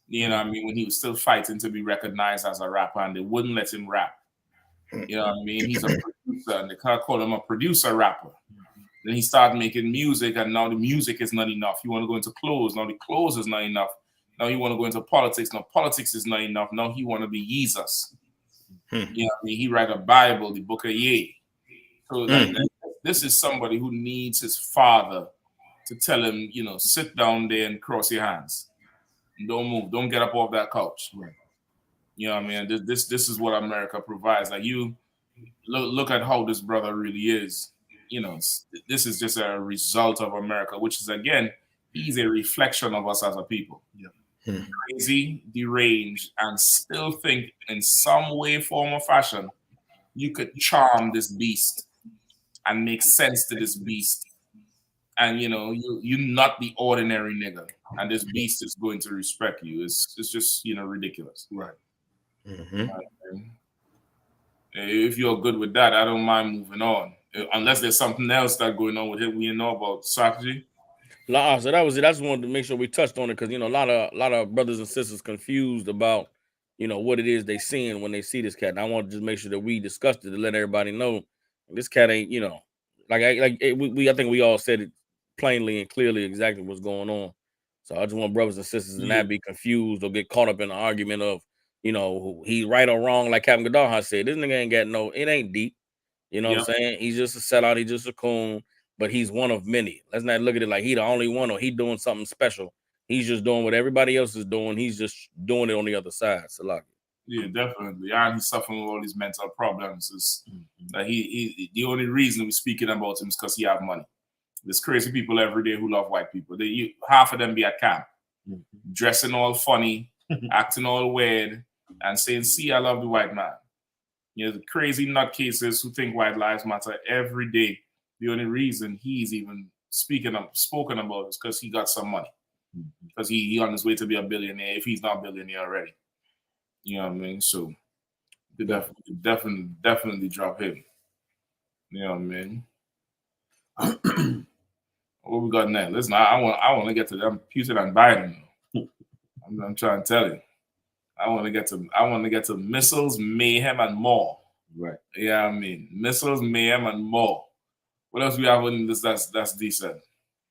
You know what I mean? When he was still fighting to be recognized as a rapper, and they wouldn't let him rap. You know what I mean? He's a producer, and they call him a producer rapper. Then he started making music, and now the music is not enough. You want to go into clothes. Now the clothes is not enough. Now you want to go into politics. Now politics is not enough. Now he want to be Jesus. You know what I mean? He write a Bible, the Book of Ye. So this is somebody who needs his father to tell him, sit down there and cross your hands. Don't move. Don't get up off that couch. Right. You know what I mean? This is what America provides. Like, you look at how this brother really is. This is just a result of America, which is, again, he's a reflection of us as a people. Yeah. Crazy, deranged, and still think in some way, form, or fashion, you could charm this beast and make sense to this beast. And you're not the ordinary nigga, and this beast is going to respect you. It's just ridiculous. Right. If you're good with that, I don't mind moving on. Unless there's something else that's going on with him we know about strategy. So that was it. I just wanted to make sure we touched on it because a lot of brothers and sisters confused about what it is they seeing when they see this cat. And I want to just make sure that we discussed it to let everybody know this cat ain't I think we all said it plainly and clearly exactly what's going on. So I just want brothers and sisters to not be confused or get caught up in the argument of he right or wrong. Like Captain Gaddafi said, this nigga ain't got it ain't deep. You know what I'm saying? He's just a sellout. He's just a coon, but he's one of many. Let's not look at it like he the only one or he doing something special. He's just doing what everybody else is doing. He's just doing it on the other side. So yeah, definitely. And he's suffering with all these mental problems. Is that he the only reason we're speaking about him is because he have money. There's crazy people every day who love white people. Half of them be at camp, dressing all funny, acting all weird, and saying, "See, I love the white man." The crazy nutcases who think white lives matter every day. The only reason he's even spoken about is because he got some money. Because he on his way to be a billionaire, if he's not a billionaire already. You know what I mean? So they definitely drop him. You know what I mean? What we got next? Listen, I want to get to them Putin and Biden. I'm trying to tell you. I want to get to missiles, mayhem, and more. Right. Yeah, I mean missiles, mayhem, and more. What else we have in this? That's decent.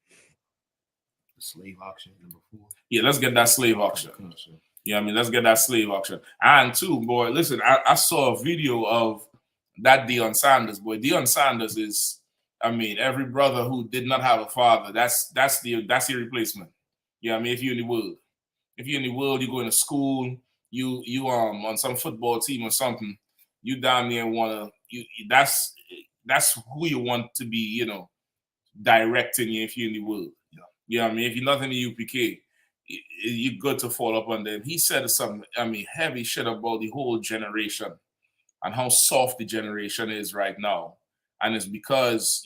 The slave auction number 4. Yeah, let's get that slave auction. Yeah, I mean let's get that slave auction. And too, boy, listen, I saw a video of that Deion Sanders. Boy, Deion Sanders is, I mean, every brother who did not have a father. That's your replacement. Yeah, I mean, if you're in the world, you go into school. You on some football team or something, you down there wanna that's who you want to be, directing you if you're in the world. Yeah, I mean, if you're not in the UPK, you're good to fall up on them. He said some, heavy shit about the whole generation and how soft the generation is right now. And it's because,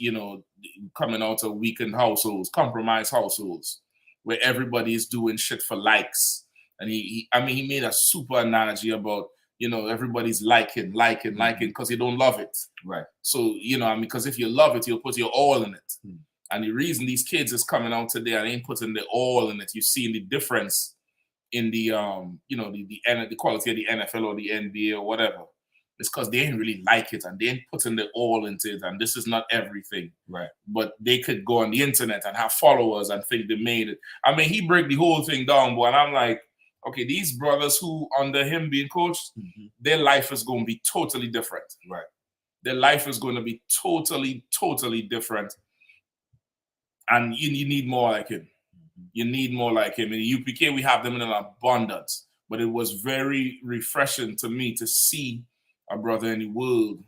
coming out of weakened households, compromised households, where everybody is doing shit for likes. And he made a super analogy about, everybody's liking because you don't love it. Right. So, because if you love it, you'll put your all in it. And the reason these kids is coming out today and ain't putting the all in it, you're seeing the difference in the, the quality of the NFL or the NBA or whatever. it's because they didn't really like it and they ain't putting the all into it. And this is not everything. Right. But they could go on the internet and have followers and think they made it. I mean, he break the whole thing down, boy. And I'm like, okay, these brothers who under him being coached, their life is going to be totally different. Right. Their life is going to be totally, totally different. And you need more like him. You need more like him. In the UPK, we have them in an abundance. But it was very refreshing to me to see a brother in the world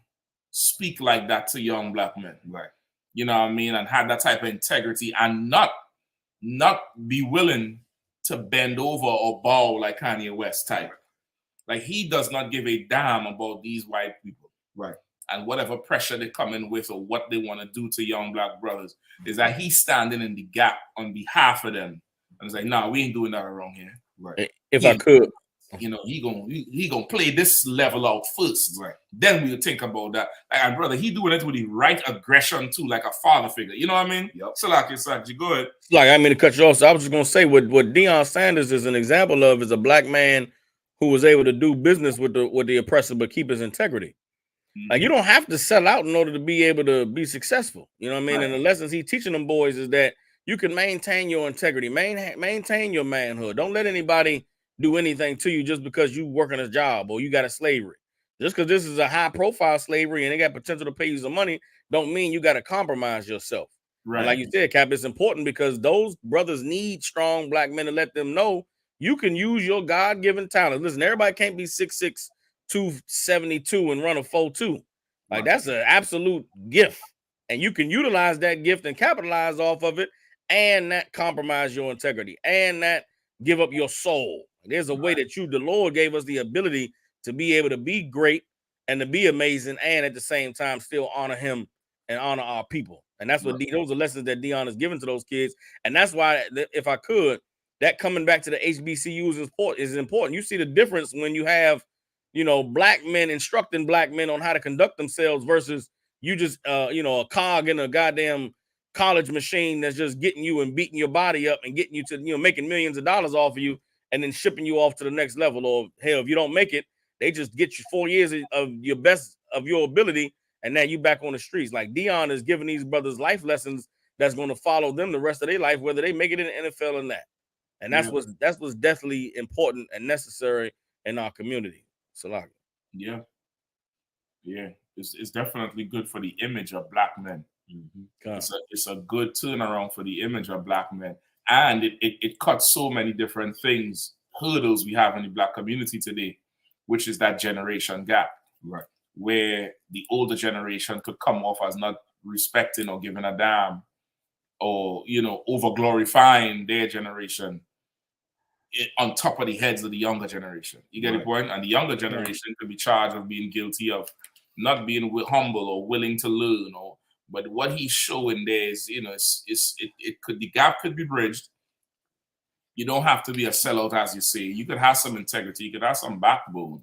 speak like that to young black men. Right. You know what I mean? And have that type of integrity and not be willing to bend over or bow like Kanye West type. Like, he does not give a damn about these white people. Right. And whatever pressure they come in with or what they want to do to young black brothers is that he's standing in the gap on behalf of them. And it's like, nah, we ain't doing that around here. Right. If I could. You know, he gonna play this level out first. Right. Then we'll think about that. Like, and brother, he doing it with the right aggression too, like a father figure. You know what I mean? Yep. So like it's like, go ahead. Like, I mean to cut you off. So I was just gonna say what Deion Sanders is an example of is a black man who was able to do business with the oppressor but keep his integrity. Like, you don't have to sell out in order to be able to be successful. You know what I mean? Right. And the lessons he's teaching them boys is that you can maintain your integrity, maintain your manhood. Don't let anybody do anything to you just because you working a job or you got a slavery. Just because this is a high profile slavery and they got potential to pay you some money, don't mean you got to compromise yourself. Right. And like you said, Cap, it's important because those brothers need strong black men to let them know you can use your God-given talent. Listen, everybody can't be 6'6", 272 and run a 4.2. Like, that's an absolute gift. And you can utilize that gift and capitalize off of it and not compromise your integrity and not give up your soul. There's a way that the Lord gave us the ability to be able to be great and to be amazing and at the same time still honor him and honor our people. And that's what those are lessons that Deion is giving to those kids. And that's why, if I could, that coming back to the HBCUs is important. You see the difference when you have, you know, black men instructing black men on how to conduct themselves versus you just, you know, a cog in a goddamn college machine that's just getting you and beating your body up and getting you to, you know, making millions of dollars off of you and then shipping you off to the next level. Or hell, if you don't make it, they just get you 4 years of your best of your ability, and now you back on the streets. Like, Deion is giving these brothers life lessons that's going to follow them the rest of their life, whether they make it in the NFL or not. And that's what's definitely important and necessary in our community. Salaki. Yeah. It's definitely good for the image of black men. It's a good turnaround for the image of black men. And it cuts so many different hurdles we have in the black community today, which is that generation gap. Right. Where the older generation could come off as not respecting or giving a damn or, you know, over glorifying their generation on top of the heads of the younger generation. You get the point? And the younger generation could be charged of being guilty of not being humble or willing to learn. But what he's showing there is, you know, the gap could be bridged. You don't have to be a sellout, as you say. You could have some integrity. You could have some backbone.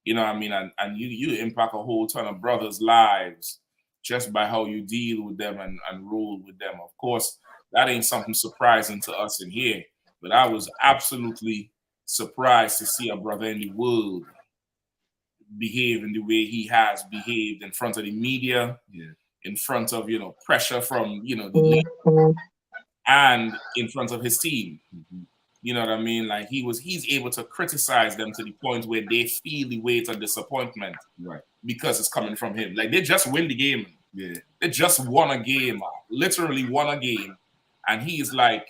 You know what I mean? And you impact a whole ton of brothers' lives just by how you deal with them and roll with them. Of course, that ain't something surprising to us in here. But I was absolutely surprised to see a brother in the world behave in the way he has behaved in front of the media, in front of, you know, pressure from, you know, the league, and in front of his team. You know what I mean? Like, he's able to criticize them to the point where they feel the weight of disappointment, because it's coming from him. Like, they just win the game. They just won a game, literally won a game, and he's like,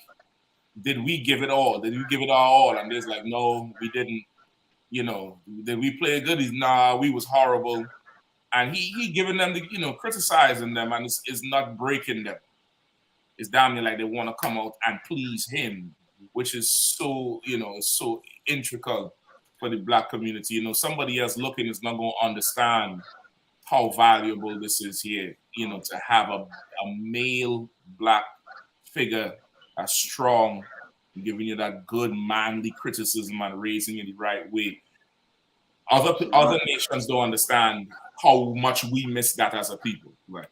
did we give it all? Did we give it our all? And there's like, no, we didn't. You know, did we play good? He's, nah, we was horrible. And he giving them the, you know, criticizing them, and it's not breaking them. It's damn near like they want to come out and please him, which is so, you know, so integral for the black community. You know, somebody else looking is not going to understand how valuable this is here, you know, to have a male black figure as strong, giving you that good manly criticism and raising you the right way. Other nations don't understand how much we miss that as a people. Right.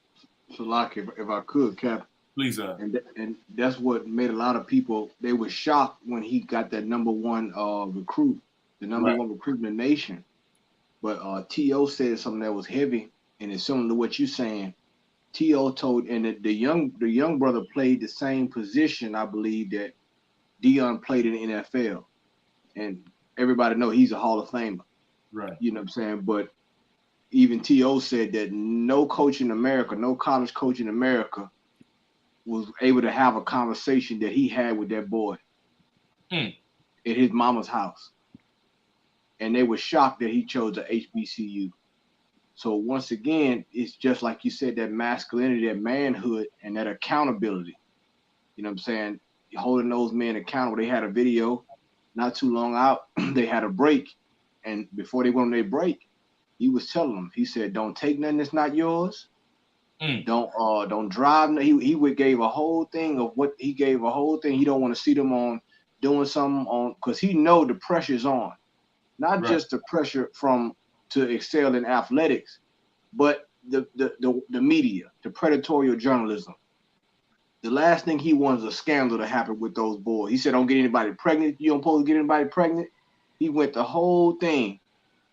So, like, if I could, Cap. Please, and that's what made a lot of people, they were shocked when he got that number one recruit, the number one recruit in the nation. But T.O. said something that was heavy, and it's similar to what you're saying. T.O. told, and the young brother played the same position, I believe, that Deion played in the NFL. And everybody know he's a Hall of Famer. Right. You know what I'm saying? But even T.O. said that no coach in America, no college coach in America was able to have a conversation that he had with that boy at his mama's house. And they were shocked that he chose a HBCU. So once again, it's just like you said, that masculinity, that manhood, and that accountability. You know what I'm saying? Holding those men accountable. They had a video not too long out. They had a break. And before they went on their break, he was telling them, he said, don't take nothing that's not yours. Don't drive. He gave a whole thing of what he gave a whole thing. He don't want to see them on doing something on, because he know the pressure's on. Not just the pressure to excel in athletics, but the media, the predatorial journalism. The last thing he wants is a scandal to happen with those boys. He said, don't get anybody pregnant. You don't supposed to get anybody pregnant. He went the whole thing.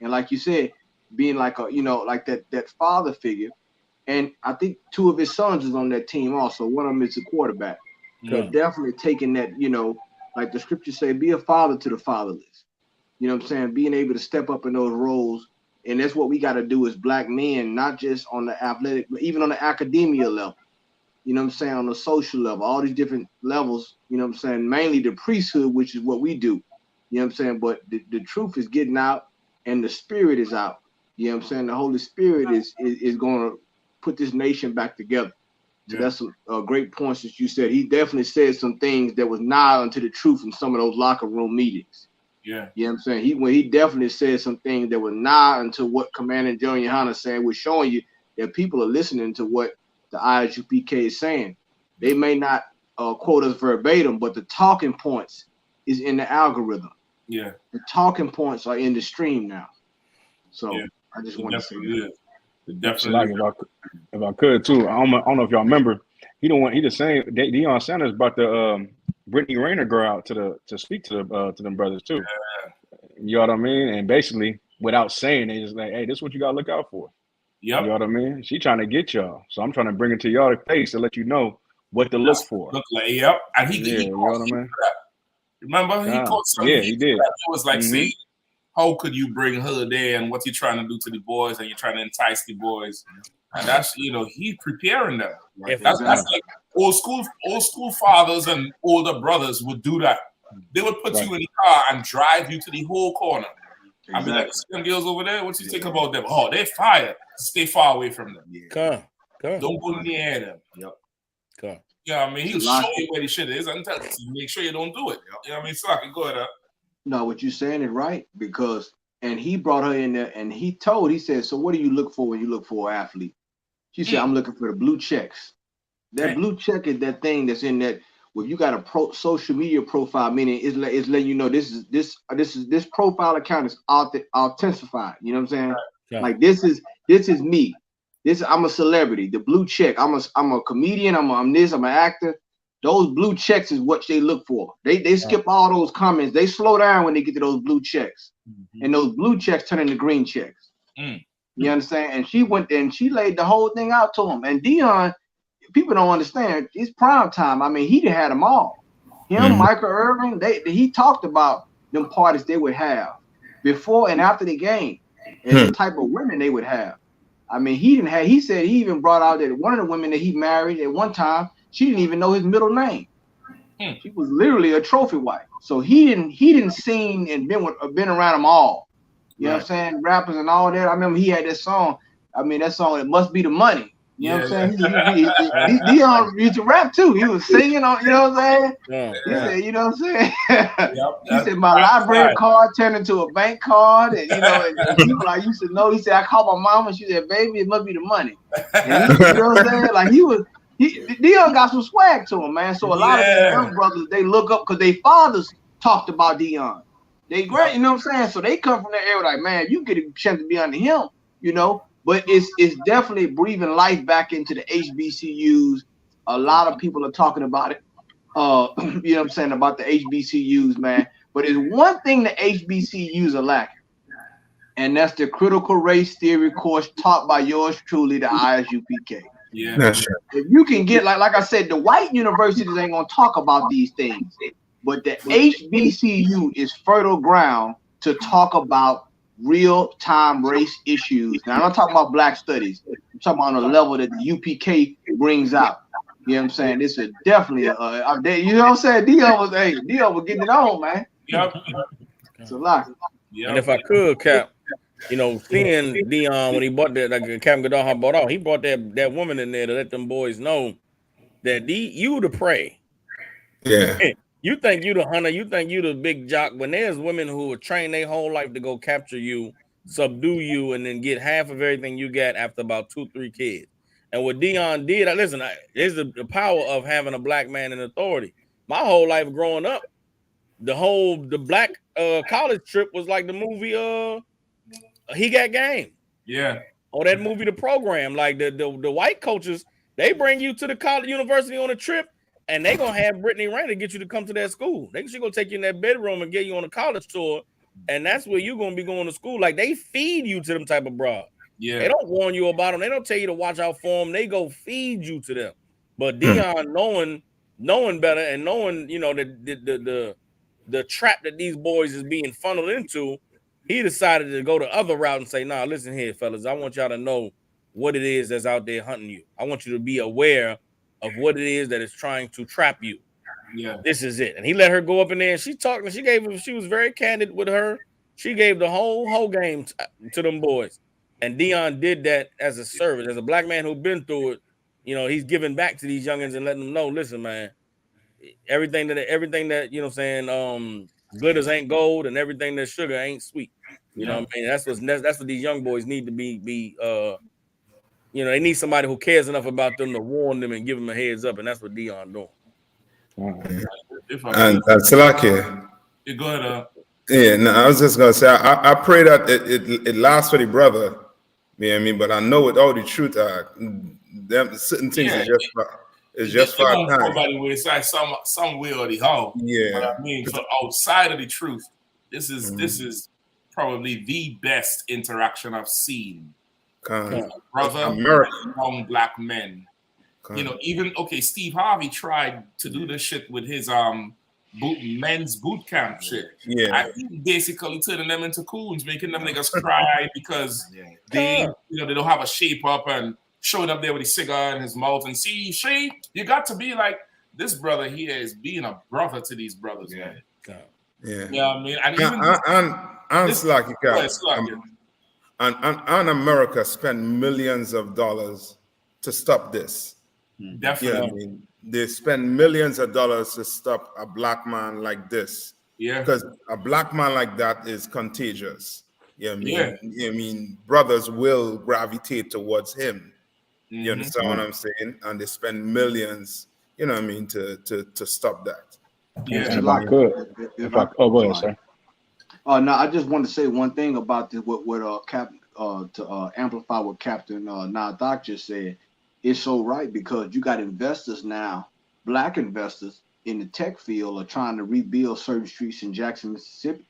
And like you said, being like like that father figure. And I think 2 of his sons is on that team also. One of them is a quarterback. But definitely taking that, like the scriptures say, be a father to the fatherless. You know what I'm saying? Being able to step up in those roles. And that's what we got to do as black men, not just on the athletic, but even on the academia level. You know what I'm saying? On the social level, all these different levels, you know what I'm saying? Mainly the priesthood, which is what we do. You know what I'm saying? But the truth is getting out and the spirit is out. You know what I'm saying? The Holy Spirit is going to put this nation back together. So that's some great points that you said. He definitely said some things that was nigh unto the truth in some of those locker room meetings. Yeah. You know what I'm saying? He definitely said some things that were nigh unto what Commander GEN.YAHANNA said, was showing you that people are listening to what the I.S.U.P.K is saying. They may not quote us verbatim, but the talking points is in the algorithm. Yeah. The talking points are in the stream now. So I just want to say that. Definitely. If I could too, I don't know if y'all remember, he the same. Deion Sanders brought the Brittany Rayner girl out to speak to them brothers too. You know what I mean? And basically, without saying it, it's like, hey, this is what you gotta look out for. Yep. You know what I mean? She trying to get y'all, so I'm trying to bring it to y'all face to let you know what to look for. Yep. And he you know what I mean? Remember, he called some heat. He did. It was like, see, how could you bring her there, and what you trying to do to the boys, and you're trying to entice the boys, and that's he preparing them. That's like old school fathers and older brothers would do that. They would put you in the car and drive you to the whole corner. I mean, like, them girls over there, what you think about them? Oh, they're fire. Stay far away from them. Come. Don't go near them. Yep. Come. Yeah, I mean, he'll show you where the shit is and tell you, make sure you don't do it. You know what I mean? So I can go ahead. No, what you're saying is right, because, and he brought her in there and he said, so what do you look for when you look for an athlete? She said, I'm looking for the blue checks. That blue check is that thing that's in that. If you got a social media profile, meaning it's letting you know this profile account is authentified. You know what I'm saying? Yeah. Like this is me. I'm a celebrity. The blue check. I'm a comedian. I'm this. I'm an actor. Those blue checks is what they look for. They skip all those comments. They slow down when they get to those blue checks, and those blue checks turn into green checks. You understand? And she went there and she laid the whole thing out to him. And Deion, people don't understand. It's prime time. I mean, he done had them all. Him, Michael Irvin. He talked about them parties they would have before and after the game, and the type of women they would have. I mean, he said he even brought out that one of the women that he married at one time, she didn't even know his middle name. She was literally a trophy wife. So he didn't seen and been around them all. You know what I'm saying? Rappers and all that. I remember he had that song. I mean, that song, It Must Be the Money. You know what I'm saying? Deion used to rap too. He was singing on, you know what I'm saying? He said, you know what I'm saying? He said, my library card turned into a bank card. And, and people I used to know, he said, I called my mom and she said, baby, it must be the money. And you know what I'm saying? Like Deion got some swag to him, man. So a lot of the young brothers, they look up because their fathers talked about Deion. They great, you know what I'm saying? So they come from that area like, man, you get a chance to be under him, But it's definitely breathing life back into the HBCUs. A lot of people are talking about it. You know what I'm saying, about the HBCUs, man. But it's one thing the HBCUs are lacking. And that's the critical race theory course taught by yours truly, the ISUPK. Yeah. That's right. If you can get like I said, the white universities ain't gonna talk about these things, but the HBCU is fertile ground to talk about real-time race issues. Now I'm not talking about black studies. I'm talking about on a level that the UPK brings out. You know what I'm saying? This is definitely you know what I'm saying? Deion was getting it on, man. Yep. It's a lot. Yep. And if I could, Cap, you know, seeing Deion when he bought that, like Captain Goodall bought out, he brought that woman in there to let them boys know that you the prey. Yeah. You think you the hunter, you think you the big jock, when there's women who are trained their whole life to go capture you, subdue you, and then get half of everything you got after about 2-3 kids. And what Deion did, listen, is the power of having a black man in authority. My whole life growing up, the black college trip was like the movie He Got Game. Yeah. Or that movie The Program. Like the white coaches, they bring you to the college university on a trip, and they gonna have Brittany Rayner to get you to come to that school. She gonna take you in that bedroom and get you on a college tour, and that's where you gonna be going to school. Like they feed you to them type of broad. Yeah. They don't warn you about them. They don't tell you to watch out for them. They go feed you to them. But Deion knowing better and knowing, you know, the trap that these boys is being funneled into, he decided to go the other route and say, nah, listen here, fellas, I want y'all to know what it is that's out there hunting you. I want you to be aware of what it is that is trying to trap you. Yeah. This is it. And he let her go up in there and she talked and she was very candid with her. She gave the whole game to them boys. And Deion did that as a service. As a black man who's been through it, you know, he's giving back to these youngins and letting them know, listen, man, everything that you know what I'm saying, glitters ain't gold and everything that's sugar ain't sweet. You know what I mean? That's what these young boys need to be you know, they need somebody who cares enough about them to warn them and give them a heads up, and that's what Deion doing. And Salaki. You go ahead. Yeah, no, I was just gonna say I pray that it lasts for the brother. You know what I mean? But I know with all the truth, them certain things is just for time. Somebody will say some will or the how. Yeah. But I mean, for outside of the truth, this is probably the best interaction I've seen. Brother, young black men. You know, even Steve Harvey tried to do this shit with his men's boot camp shit. Yeah, I think basically turning them into coons, making them niggas cry because they don't have a shape up and showing up there with his cigar in his mouth and see, you got to be like this brother here is being a brother to these brothers, man. Yeah. You know what I mean? And and America spent millions of dollars to stop this. Definitely. You know what I mean? They spend millions of dollars to stop a black man like this. Yeah. Because a black man like that is contagious. You know what I mean? Yeah. You know what I mean? Brothers will gravitate towards him. You understand what I'm saying? And they spend millions, you know what I mean, to stop that. Yeah. And if I go ahead, sir. No, I just want to say one thing about this. What Captain to amplify what Captain Nadak just said. It's so right because you got investors now, black investors in the tech field are trying to rebuild certain streets in Jackson, Mississippi.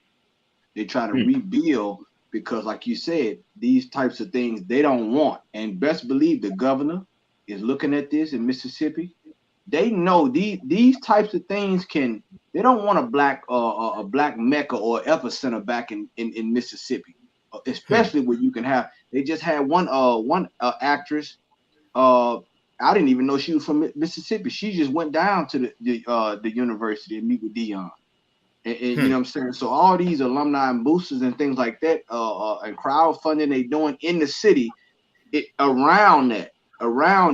They're trying to rebuild because, like you said, these types of things they don't want. And best believe the governor is looking at this in Mississippi. They know these types of things they don't want a black Mecca or epicenter back in Mississippi, especially where you can have. They just had one actress. I didn't even know she was from Mississippi. She just went down to the university and meet with Deion. And you know what I'm saying? So all these alumni and boosters and things like that, and crowdfunding they doing in the city, around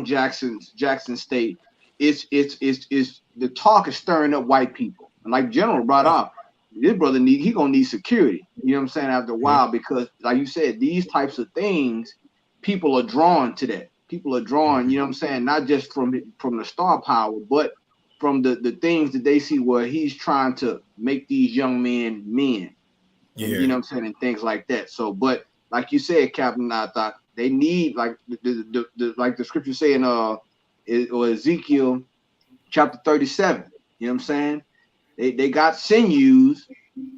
Jackson State, it's the talk is stirring up white people. And like General brought up, this brother gonna need security. You know what I'm saying? After a while, because like you said, these types of things, people are drawn to that. People are drawn, you know what I'm saying, not just from the star power, but from the things that they see where he's trying to make these young men. Yeah. You know what I'm saying, and things like that. So, but like you said, Captain, I thought they need like the scripture saying or Ezekiel chapter 37. You know what I'm saying? They got sinews,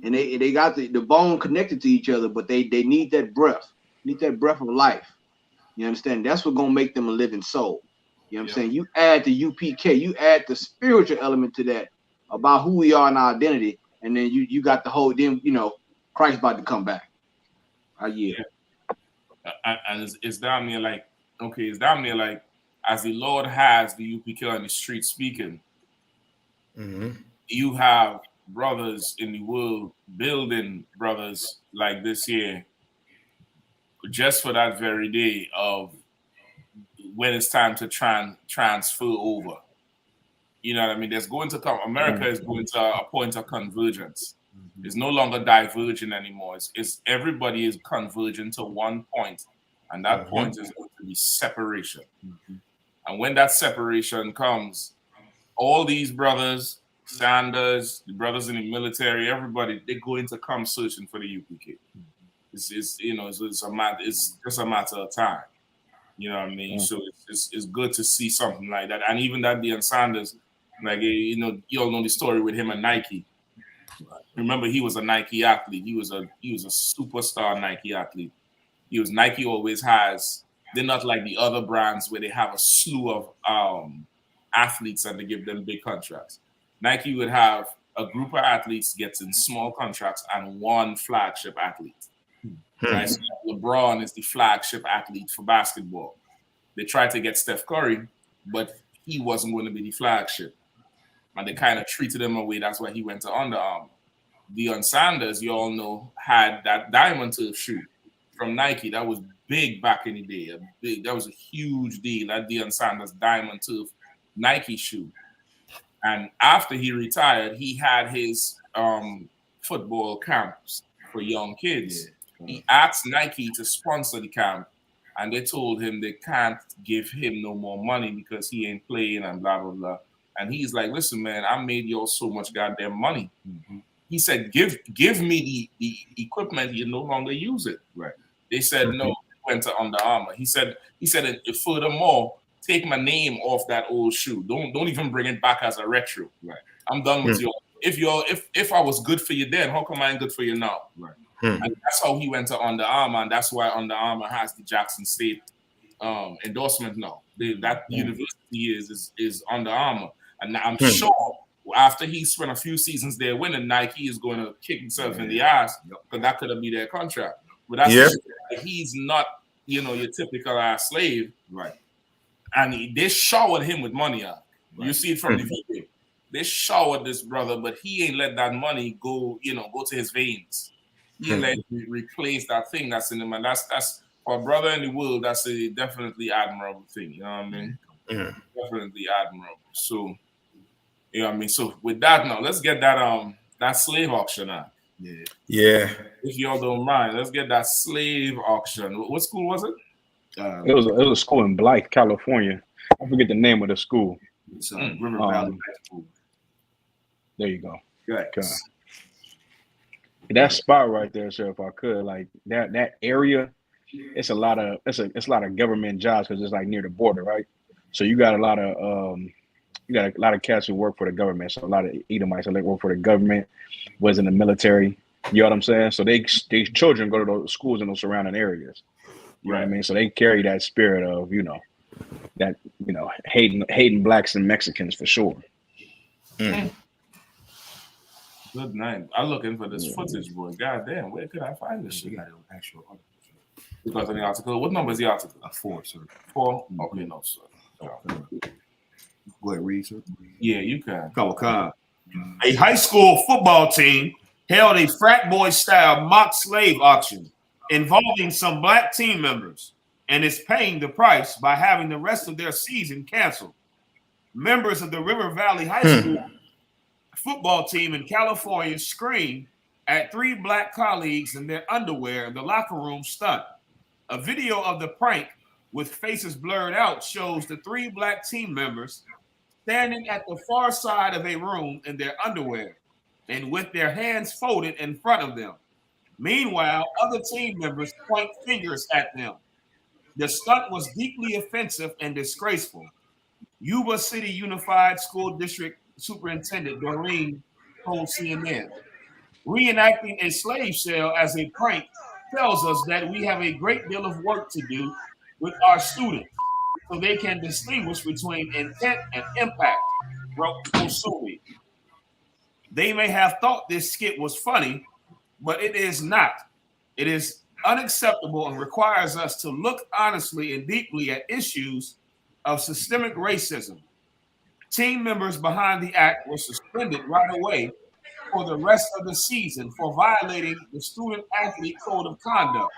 and they got the bone connected to each other, but they need that breath, of life. You understand? That's what's gonna make them a living soul. You know what I'm saying? You add the UPK, you add the spiritual element to that about who we are and our identity, and then you got the whole then Christ about to come back. And it's damn near like, okay, it's damn near like as the Lord has the UPK on the street speaking, you have brothers in the world building brothers like this here just for that very day of when it's time to transfer over. You know what I mean? There's going to come, America is going to a point of convergence. It's no longer diverging anymore. It's everybody is converging to one point, and that point is going to be separation. And when that separation comes, all these brothers, Sanders, the brothers in the military, everybody, they're going to come searching for the UPK. It's just a matter of time. You know what I mean? So it's good to see something like that. And even that Deion Sanders, like, you all know the story with him and Nike. Remember, he was a Nike athlete. He was a superstar Nike athlete. Nike always has. They're not like the other brands where they have a slew of athletes and they give them big contracts. Nike would have a group of athletes getting small contracts and one flagship athlete. Right? So LeBron is the flagship athlete for basketball. They tried to get Steph Curry, but he wasn't going to be the flagship. And they kind of treated him away. That's why he went to Under Armour. Deion Sanders, you all know, had that diamond turf shoe from Nike. That was big back in the day. That was a huge deal. That Deion Sanders diamond turf Nike shoe. And after he retired, he had his football camps for young kids. He asked Nike to sponsor the camp, and they told him they can't give him no more money because he ain't playing and blah, blah, blah. And he's like, listen, man, I made y'all so much goddamn money. He said, give me the equipment, you no longer use it. Right. They said, no, he went to Under Armour. He said, furthermore, take my name off that old shoe. Don't even bring it back as a retro. Right. I'm done with you. If I was good for you then, how come I ain't good for you now? Right. And that's how he went to Under Armour, and that's why Under Armour has the Jackson State endorsement now. That university is Under Armour. And I'm sure after he spent a few seasons there winning, Nike is going to kick himself in the ass because that could have been their contract. But that's he's not, your typical ass slave. Right. And they showered him with money. Right. You see it from the video. They showered this brother, but he ain't let that money go to his veins. He let me replace that thing that's in him. And that's for a brother in the world, that's a definitely admirable thing. You know what I mean? Definitely admirable. So, you know what I mean? So with that now, let's get that slave auction out. Yeah. If y'all don't mind, let's get that slave auction. What school was it? It was a school in Blythe, California. I forget the name of the school. It's River Valley High School. There you go. Good. That spot right there, sir, if I could, like that area, it's a lot of government jobs because it's like near the border, right? So you got a lot of cats who work for the government. So a lot of Edomites that work for the government, was in the military. You know what I'm saying? So they children go to those schools in those surrounding areas. You know what I mean? So they carry that spirit of, hating blacks and Mexicans for sure. Good night. I'm looking for this footage, boy. God damn, where could I find this shit? Actual article. Because of the article. What number is the article? 4, sir. 4? Okay, no, sir. Go ahead, read, sir. Yeah, you can. A high school football team held a frat boy style mock slave auction involving some black team members and is paying the price by having the rest of their season canceled. Members of the River Valley High School football team in California screamed at 3 black colleagues in their underwear in the locker room stunt. A video of the prank with faces blurred out shows the 3 black team members standing at the far side of a room in their underwear and with their hands folded in front of them. Meanwhile, other team members point fingers at them. The stunt was deeply offensive and disgraceful. Yuba City Unified School District Superintendent Doreen told CNN, Reenacting a slave sale as a prank tells us that we have a great deal of work to do with our students so they can distinguish between intent and impact, wrote Osumi. They may have thought this skit was funny, but it is not. It is unacceptable and requires us to look honestly and deeply at issues of systemic racism. Team members behind the act were suspended right away for the rest of the season for violating the student-athlete code of conduct.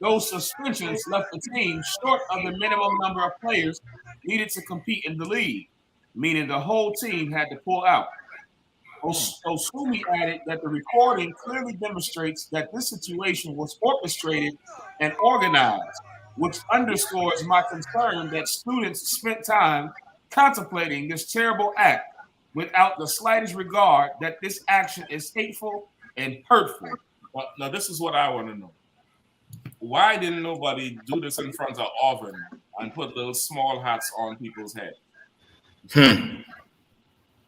Those suspensions left the team short of the minimum number of players needed to compete in the league, meaning the whole team had to pull out. Osumi added that the recording clearly demonstrates that this situation was orchestrated and organized, which underscores my concern that students spent time contemplating this terrible act without the slightest regard that this action is hateful and hurtful. Well, now, this is what I want to know. Why didn't nobody do this in front of oven and put those small hats on people's head?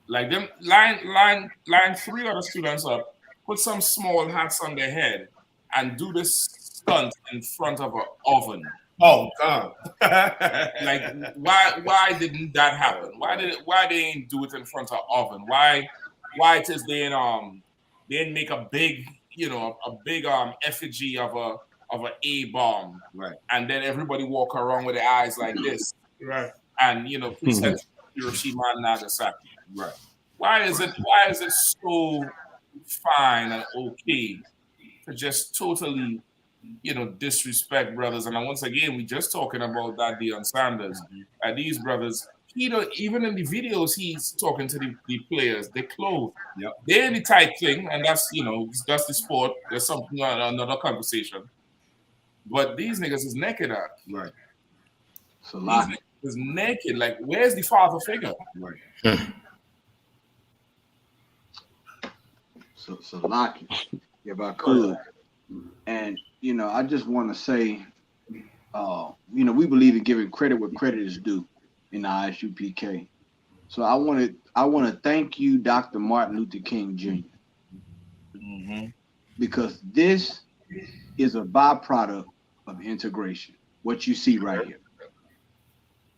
Like them line 3 other students up, put some small hats on their head and do this stunt in front of an oven. Oh God! Like why didn't that happen? Why they didn't do it in front of oven? Why it is they didn't make a big effigy of a A-bomb, right? And then everybody walk around with their eyes like this, right? And present Hiroshima and Nagasaki. Right. Why is it so fine and okay to just totally, disrespect brothers? And once again, we just talking about that Deion Sanders. And these brothers, even in the videos, he's talking to the players. They clothed. Yep. They're in the tight thing, and that's that's the sport. There's something another conversation. But these niggas is naked out. Right. So these niggas is naked. Like, where's the father figure? Right. So Lockie, if I could, and I just want to say, we believe in giving credit where credit is due in the I.S.U.P.K. So I want to thank you, Dr. Martin Luther King Jr. Because this is a byproduct of integration. What you see right here.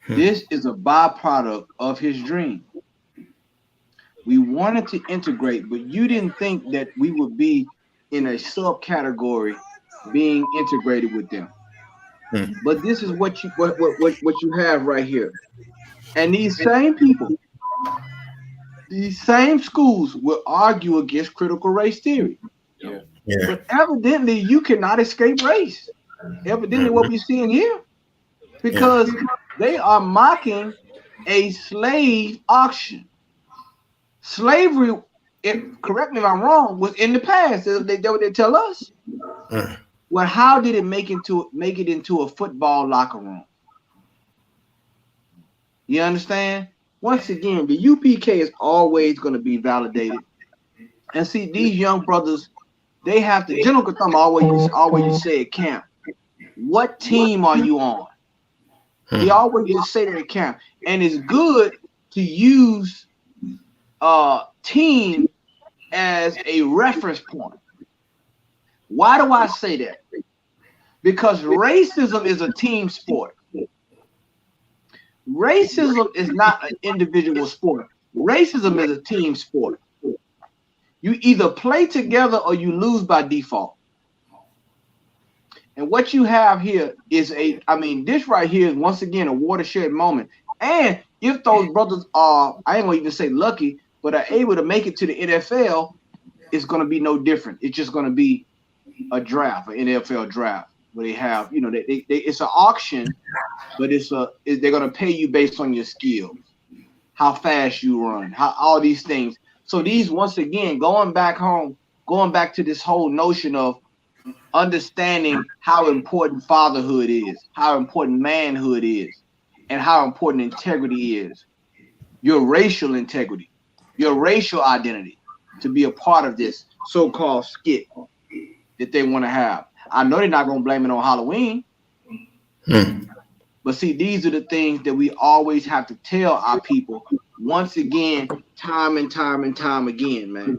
This is a byproduct of his dream. We wanted to integrate, but you didn't think that we would be in a subcategory being integrated with them. But this is what you have right here. And these same people, these same schools will argue against critical race theory. Yeah. But evidently you cannot escape race. Evidently what we're seeing here. Because they are mocking a slave auction. Slavery, correct me if I'm wrong, was in the past. They tell us. Well, how did it make it into a football locker room? You understand? Once again, the UPK is always going to be validated. And see, these young brothers, they have to. General Kathama always say at camp, what team are you on? He always just say that at camp. And it's good to use team as a reference point. Why do I say that? Because racism is a team sport. Racism is not an individual sport. Racism is a team sport. You either play together or you lose by default. And what you have here is this right here is once again a watershed moment. And if those brothers are, I ain't gonna even say lucky, but are able to make it to the NFL, it's gonna be no different. It's just gonna be a draft, an NFL draft, where they have, it's an auction, but they're gonna pay you based on your skills, how fast you run, how all these things. So these, once again, going back to this whole notion of understanding how important fatherhood is, how important manhood is, and how important integrity is. Your racial integrity, your racial identity, to be a part of this so-called skit that they want to have. I know they're not going to blame it on Halloween. But see, these are the things that we always have to tell our people once again, time and time and time again, man.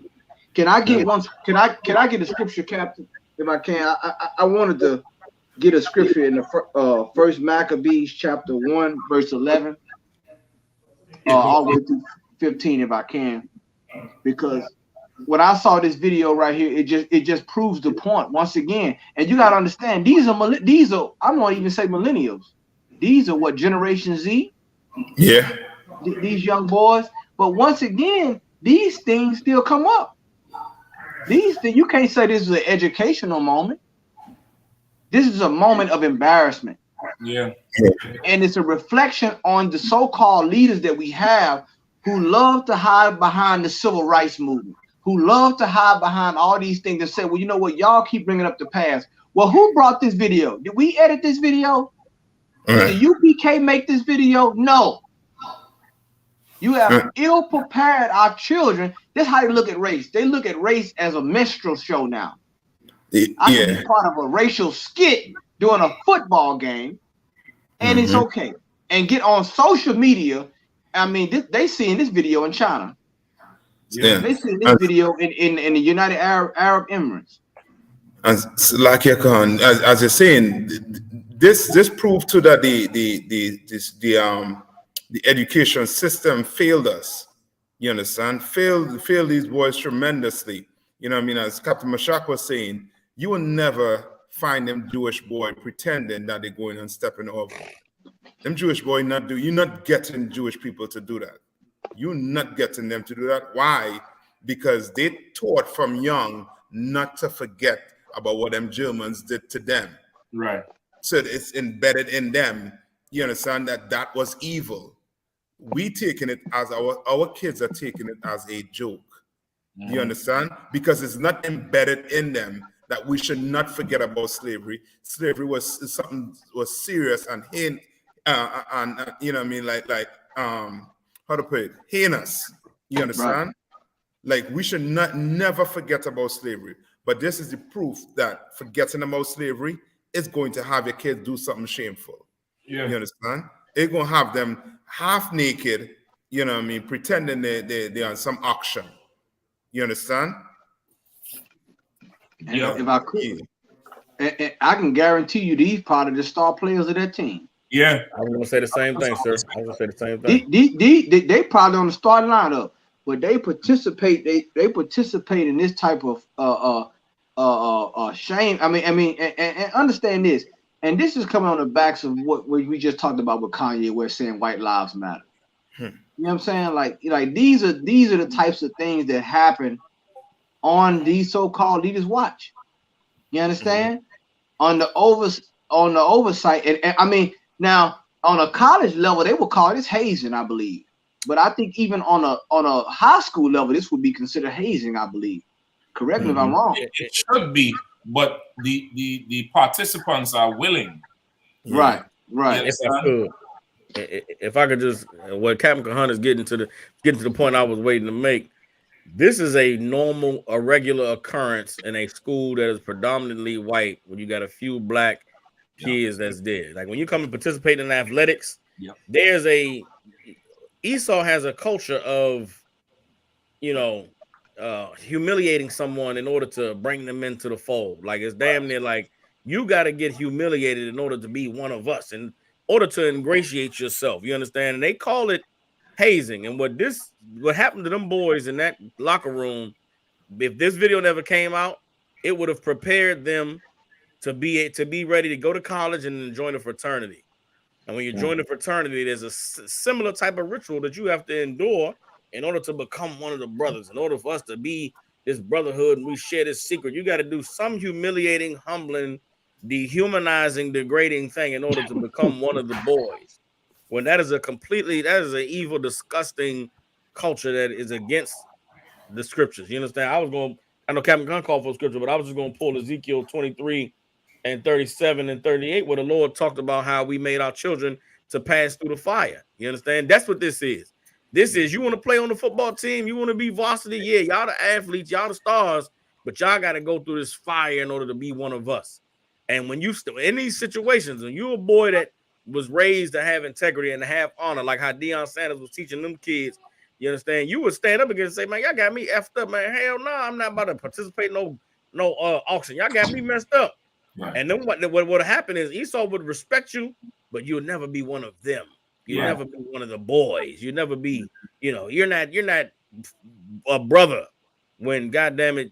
Can I get one? Can I get a scripture, Captain? If I can, I wanted to get a scripture in the First Maccabees chapter 1 verse 11, all the way through 15, if I can, because when I saw this video right here, it just proves the point once again. And you gotta understand, these are I'm not even say millennials. These are what, Generation Z? Yeah. These young boys. But once again, these things still come up. These things, you can't say this is an educational moment. This is a moment of embarrassment. Yeah. And it's a reflection on the so-called leaders that we have who love to hide behind the civil rights movement, who love to hide behind all these things and say, well, you know what, y'all keep bringing up the past. Well, who brought this video? Did we edit this video? Did the UPK make this video? No. You have ill-prepared our children. That's how they look at race. They look at race as a minstrel show now. I can be part of a racial skit during a football game, and it's okay. And get on social media. I mean, they seeing this video in China. Yeah. They seeing this video in the United Arab Emirates. As like you're as you're saying, this proved to that the education system failed us. You understand? Failed these boys tremendously. You know what I mean? As Captain Mashak was saying, you will never find them Jewish boy pretending that they're going and stepping over. Them Jewish boy you're not getting Jewish people to do that. You're not getting them to do that. Why? Because they taught from young not to forget about what them Germans did to them. Right. So it's embedded in them. You understand that was evil. We taking it as our kids are taking it as a joke. You understand? Because it's not embedded in them that we should not forget about slavery. Slavery was serious and you know what I mean, like how to put it, heinous. You understand? Right. Like we should never forget about slavery. But this is the proof that forgetting about slavery is going to have your kids do something shameful. Yeah. You understand? It's going to have them half naked, you know what I mean, pretending they're on some auction. You understand? And if I could, and I can guarantee you these probably the star players of that team. Yeah. I was going to say the same thing, sir. I was going to say the same thing. They probably on the starting lineup, but they participate. They participate in this type of shame. I mean, and understand this. And this is coming on the backs of what we just talked about with Kanye, where saying white lives matter. You know what I'm saying? Like these are the types of things that happen on these so-called leaders' watch. You understand? On the oversight, and I mean, now on a college level, they will call this hazing, I believe. But I think even on a high school level, this would be considered hazing, I believe. Correct me if I'm wrong. It should be, but the participants are willing. Right. If I could just, what Captain Kahan is getting to the point I was waiting to make. This is a regular occurrence in a school that is predominantly white, when you got a few black kids that's there. Like when you come and participate in athletics, there's Esau has a culture of, humiliating someone in order to bring them into the fold. Like it's damn near like you got to get humiliated in order to be one of us, in order to ingratiate yourself. You understand? And they call it hazing. And what happened to them boys in that locker room, if this video never came out, it would have prepared them to be ready to go to college and join a fraternity. And when you join a fraternity, there's a similar type of ritual that you have to endure in order to become one of the brothers. In order for us to be this brotherhood and we share this secret, you got to do some humiliating, humbling, dehumanizing, degrading thing in order to become one of the boys. When that is an evil, disgusting culture that is against the scriptures. You understand? I know Captain Gunn called for scripture, but I was just going to pull Ezekiel 23 and 37 and 38, where the Lord talked about how we made our children to pass through the fire. You understand? That's what this is. This is, you want to play on the football team, you want to be varsity, yeah, y'all the athletes, y'all the stars, but y'all got to go through this fire in order to be one of us. And when you in these situations, when you're a boy that was raised to have integrity and to have honor, like how Deion Sanders was teaching them kids You understand? You would stand up again and say, man, y'all got me effed up, man. Hell no, I'm not about to participate in no auction. Y'all got me messed up. Right. And then what would happen is Esau would respect you, but you'll never be one of them. You'll never be one of the boys. You'll never be, you're not a brother when, goddamn it,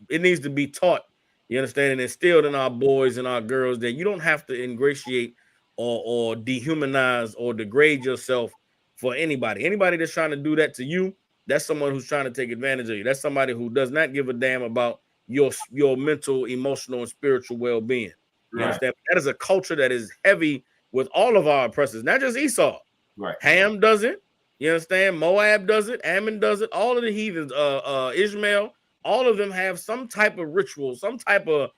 it needs to be taught, you understand, and instilled in our boys and our girls that you don't have to ingratiate or dehumanize or degrade yourself for anybody. Anybody that's trying to do that to you, that's someone who's trying to take advantage of you. That's somebody who does not give a damn about your mental, emotional, and spiritual well-being. You understand? That is a culture that is heavy with all of our oppressors, not just Esau. Right. Ham does it. You understand? Moab does it. Ammon does it. All of the heathens, Ishmael, all of them have some type of ritual, some type of,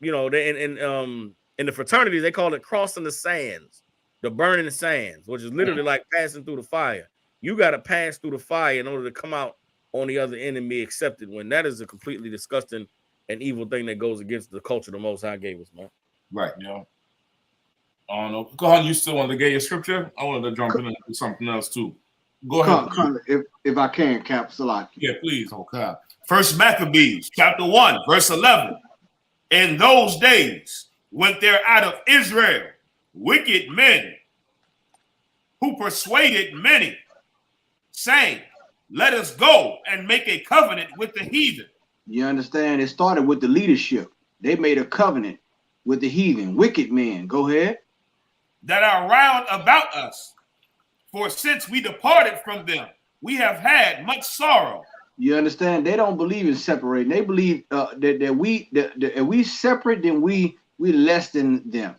in the fraternities, they call it crossing the sands, the burning sands, which is literally like passing through the fire. You got to pass through the fire in order to come out on the other end and be accepted, when that is a completely disgusting and evil thing that goes against the culture the Most High gave us, man. Right. Yeah. I don't know. Go on. You still want to get your scripture? I wanted to jump in and do something else too. Go ahead. If I can, Cap Salaki. Yeah, please. Okay. First Maccabees, chapter 1, verse 11. In those days went there out of Israel wicked men who persuaded many, saying, let us go and make a covenant with the heathen. You understand? It started with the leadership. They made a covenant with the heathen, wicked men. Go ahead. That are round about us. For since we departed from them, we have had much sorrow. You understand? They don't believe in separating. They believe that if we separate, then we less than them.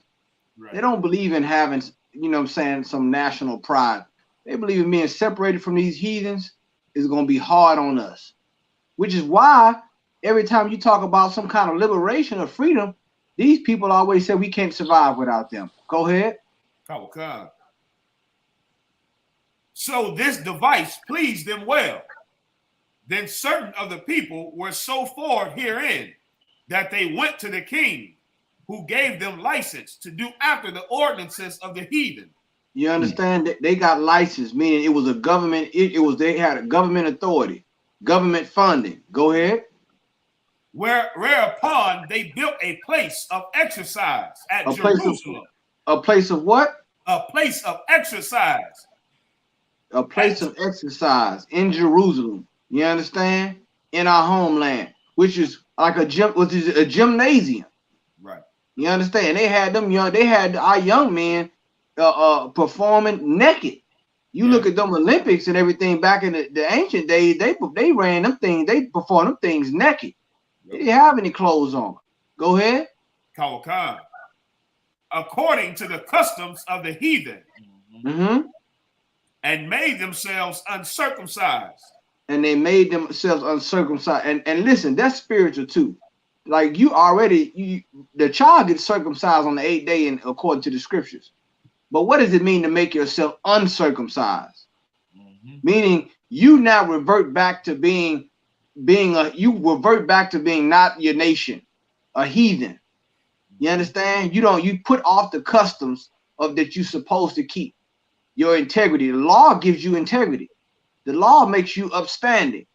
Right. They don't believe in having, some national pride. They believe in being separated from these heathens is going to be hard on us, which is why every time you talk about some kind of liberation or freedom, these people always say we can't survive without them. Go ahead. Okay. So this device pleased them well. Then certain of the people were so forward herein that they went to the king, who gave them license to do after the ordinances of the heathen. You understand? They got license, meaning it was a government. They had a government authority, government funding. Go ahead. Whereupon they built a place of exercise at Jerusalem. A place of what? A place of exercise. A place of exercise in Jerusalem. You understand? In our homeland, which is like a gymnasium. Right. You understand? They had our young men performing naked. You look at them Olympics and everything back in the ancient days, they ran them things, they performed them things naked. They didn't have any clothes on. Go ahead. Kawakan. According to the customs of the heathen. Mm-hmm. And made themselves uncircumcised. And they made themselves uncircumcised. And listen, that's spiritual too. Like the child gets circumcised on the 8th day, and according to the scriptures. But what does it mean to make yourself uncircumcised? Mm-hmm. Meaning you now revert back to being not your nation, a heathen. You understand? You put off the customs that you're supposed to keep. Your integrity. The law gives you integrity. The law makes you upstanding.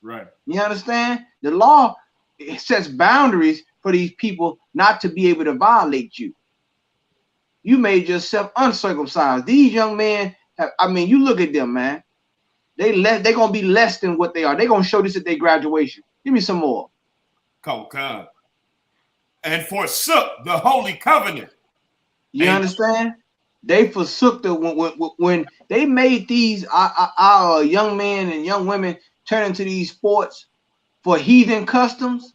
Right. You understand? The law sets boundaries for these people not to be able to violate you. You made yourself uncircumcised. These young men you look at them, man. They're gonna be less than what they are. They're gonna show this at their graduation. Give me some more. Come. And forsook the holy covenant. You understand? They forsook when they made these our young men and young women turn into these sports for heathen customs.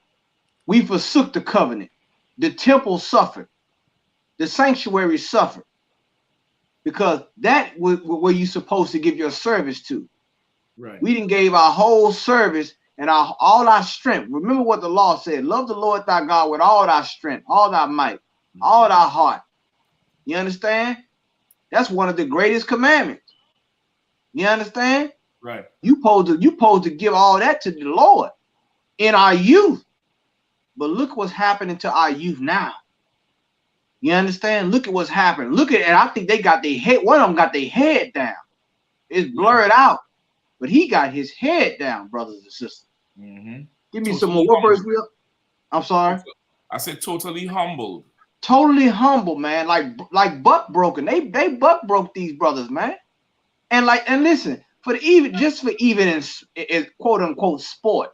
We forsook the covenant. The temple suffered. The sanctuary suffered, because that was where you're supposed to give your service to. Right. We didn't gave our whole service and all our strength. Remember what the law said: love the Lord thy God with all thy strength, all thy might, all thy heart. You understand? That's one of the greatest commandments. You understand? Right. You supposed to give all that to the Lord in our youth. But look what's happening to our youth now. You understand? Look at what's happening. And I think they got their head. One of them got their head down. It's blurred out, but he got his head down, brothers and sisters. Give me some more. What verse we up? I'm sorry. I said totally humbled. Totally humble, man. Like buck broken. They buck broke these brothers, man. And listen, for even in quote unquote sport,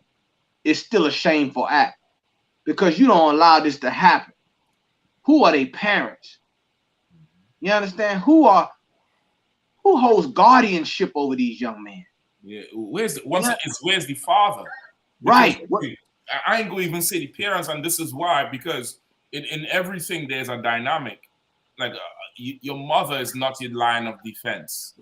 it's still a shameful act because you don't allow this to happen. Who are they parents? You understand? Who holds guardianship over these young men? Yeah, where's the father? Right. I ain't gonna even say the parents, and this is why, because in everything there's a dynamic. Like your mother is not your line of defense.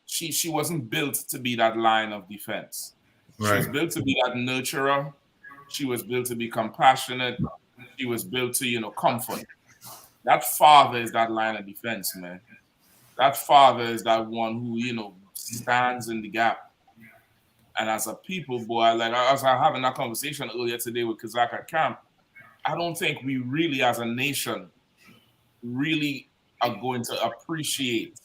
She wasn't built to be that line of defense. She was built to be that nurturer. She was built to be compassionate. She was built to, comfort. That father is that line of defense, man. That father is that one who, stands in the gap. And as a people, boy, like I was having that conversation earlier today with Kazak at camp, I don't think we really, as a nation, really are going to appreciate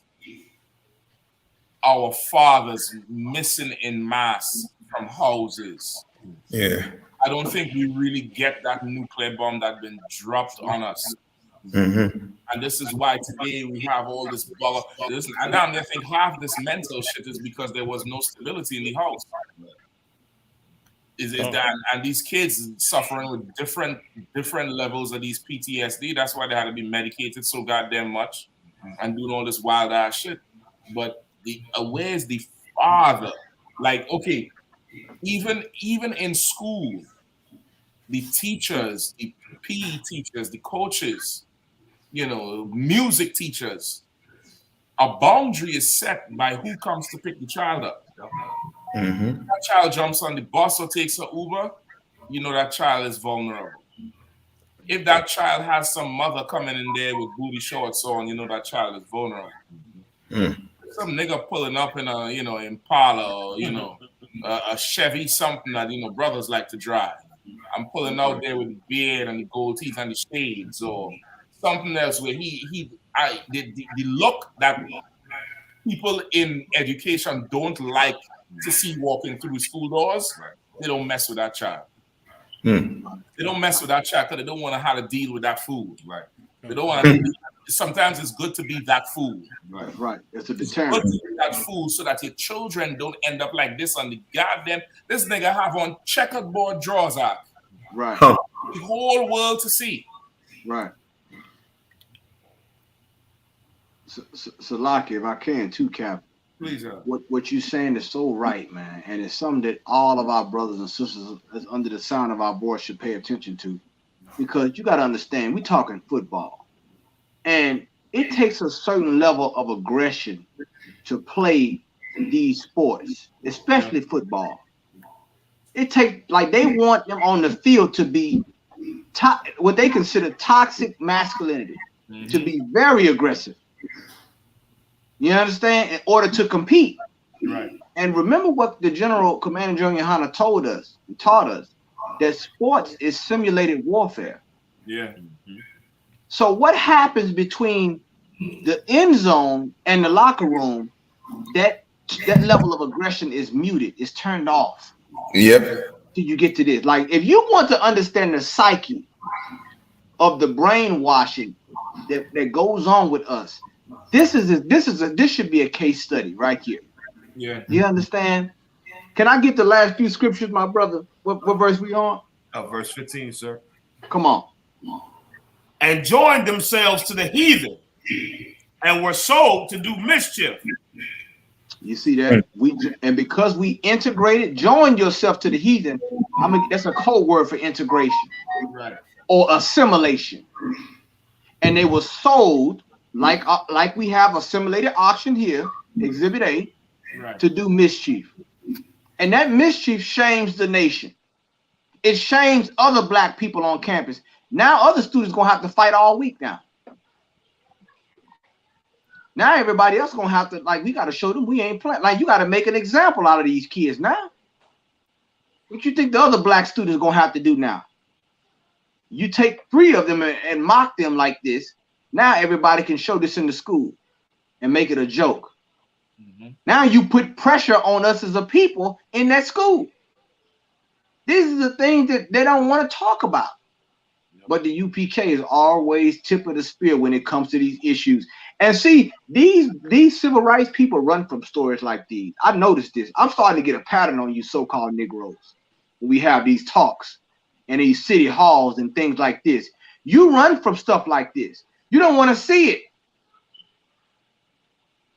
our fathers missing in mass from houses. Yeah. I don't think we really get that nuclear bomb that's been dropped on us. Mm-hmm. And this is why today we have all this bother. I think half this mental shit is because there was no stability in the house. That, and these kids suffering with different levels of these PTSD. That's why they had to be medicated so goddamn much and doing all this wild ass shit. But where's the father? Like, okay, even in school, the teachers, the PE teachers, the coaches, music teachers, a boundary is set by who comes to pick the child up. Mm-hmm. That child jumps on the bus or takes an Uber, that child is vulnerable. If that child has some mother coming in there with booty shorts on, that child is vulnerable. Some nigga pulling up in a, Impala or, a Chevy, something that, brothers like to drive. I'm pulling out there with the beard and the gold teeth and the shades or something else where the look that people in education don't like to see walking through school doors, they don't mess with that child. They don't mess with that child because they don't want to have to deal with that food. Right. They don't want to. Sometimes it's good to be that food. Right. It's a deterrent. It's good to be that food so that your children don't end up like this on the goddamn. This nigga have on checkerboard drawers out. Right. The whole world to see. Right. So Lockie, if I can too, Cap. Please, what you're saying is so right, man, and it's something that all of our brothers and sisters that's under the sound of our voice should pay attention to, because you got to understand, we're talking football, and it takes a certain level of aggression to play these sports, especially football. It takes, like, they want them on the field to be what they consider toxic masculinity, to be very aggressive. You understand? In order to compete. Right. And remember what the General Commander Gen.YAHANNA taught us, that sports is simulated warfare. Yeah. So what happens between the end zone and the locker room, that level of aggression is muted, is turned off. Yep. Till you get to this. Like, if you want to understand the psyche of the brainwashing that goes on with us, this should be a case study right here. Yeah. You understand? Can I get the last few scriptures, my brother? What verse we on? Verse 15, sir. Come on. And joined themselves to the heathen, and were sold to do mischief. You see that? Because we integrated, join yourself to the heathen. That's a code word for integration, right? Or assimilation. And they were sold. Like we have a simulated auction here, Exhibit A, right, to do mischief. And that mischief shames the nation. It shames other black people on campus. Now other students going to have to fight all week now. Now everybody else going to have to, we got to show them we ain't playing. Like, you got to make an example out of these kids now. What you think the other black students going to have to do now? You take 3 of them and mock them like this. Now everybody can show this in the school and make it a joke. Now you put pressure on us as a people in that school. These are the things that they don't want to talk about. But the UPK is always tip of the spear when it comes to these issues. And see, these civil rights people run from stories like these. I noticed this. I'm starting to get a pattern on you so-called Negroes. When we have these talks and these city halls and things like this. You run from stuff like this. You don't want to see it.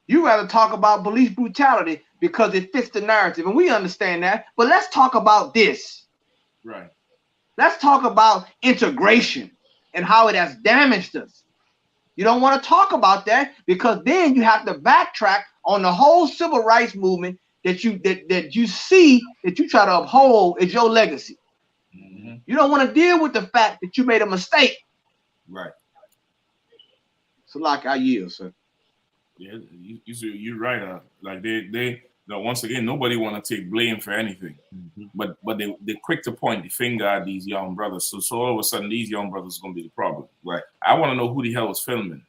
You rather talk about police brutality because it fits the narrative. And we understand that. But let's talk about this. Right. Let's talk about integration and how it has damaged us. You don't want to talk about that because then you have to backtrack on the whole civil rights movement that you see that you try to uphold as your legacy. You don't want to deal with the fact that you made a mistake. Right. So like I yield, sir. Yeah, you're right. Like they once again, nobody want to take blame for anything, but they're quick to point the finger at these young brothers. So all of a sudden, these young brothers are gonna be the problem, right? I want to know who the hell was filming,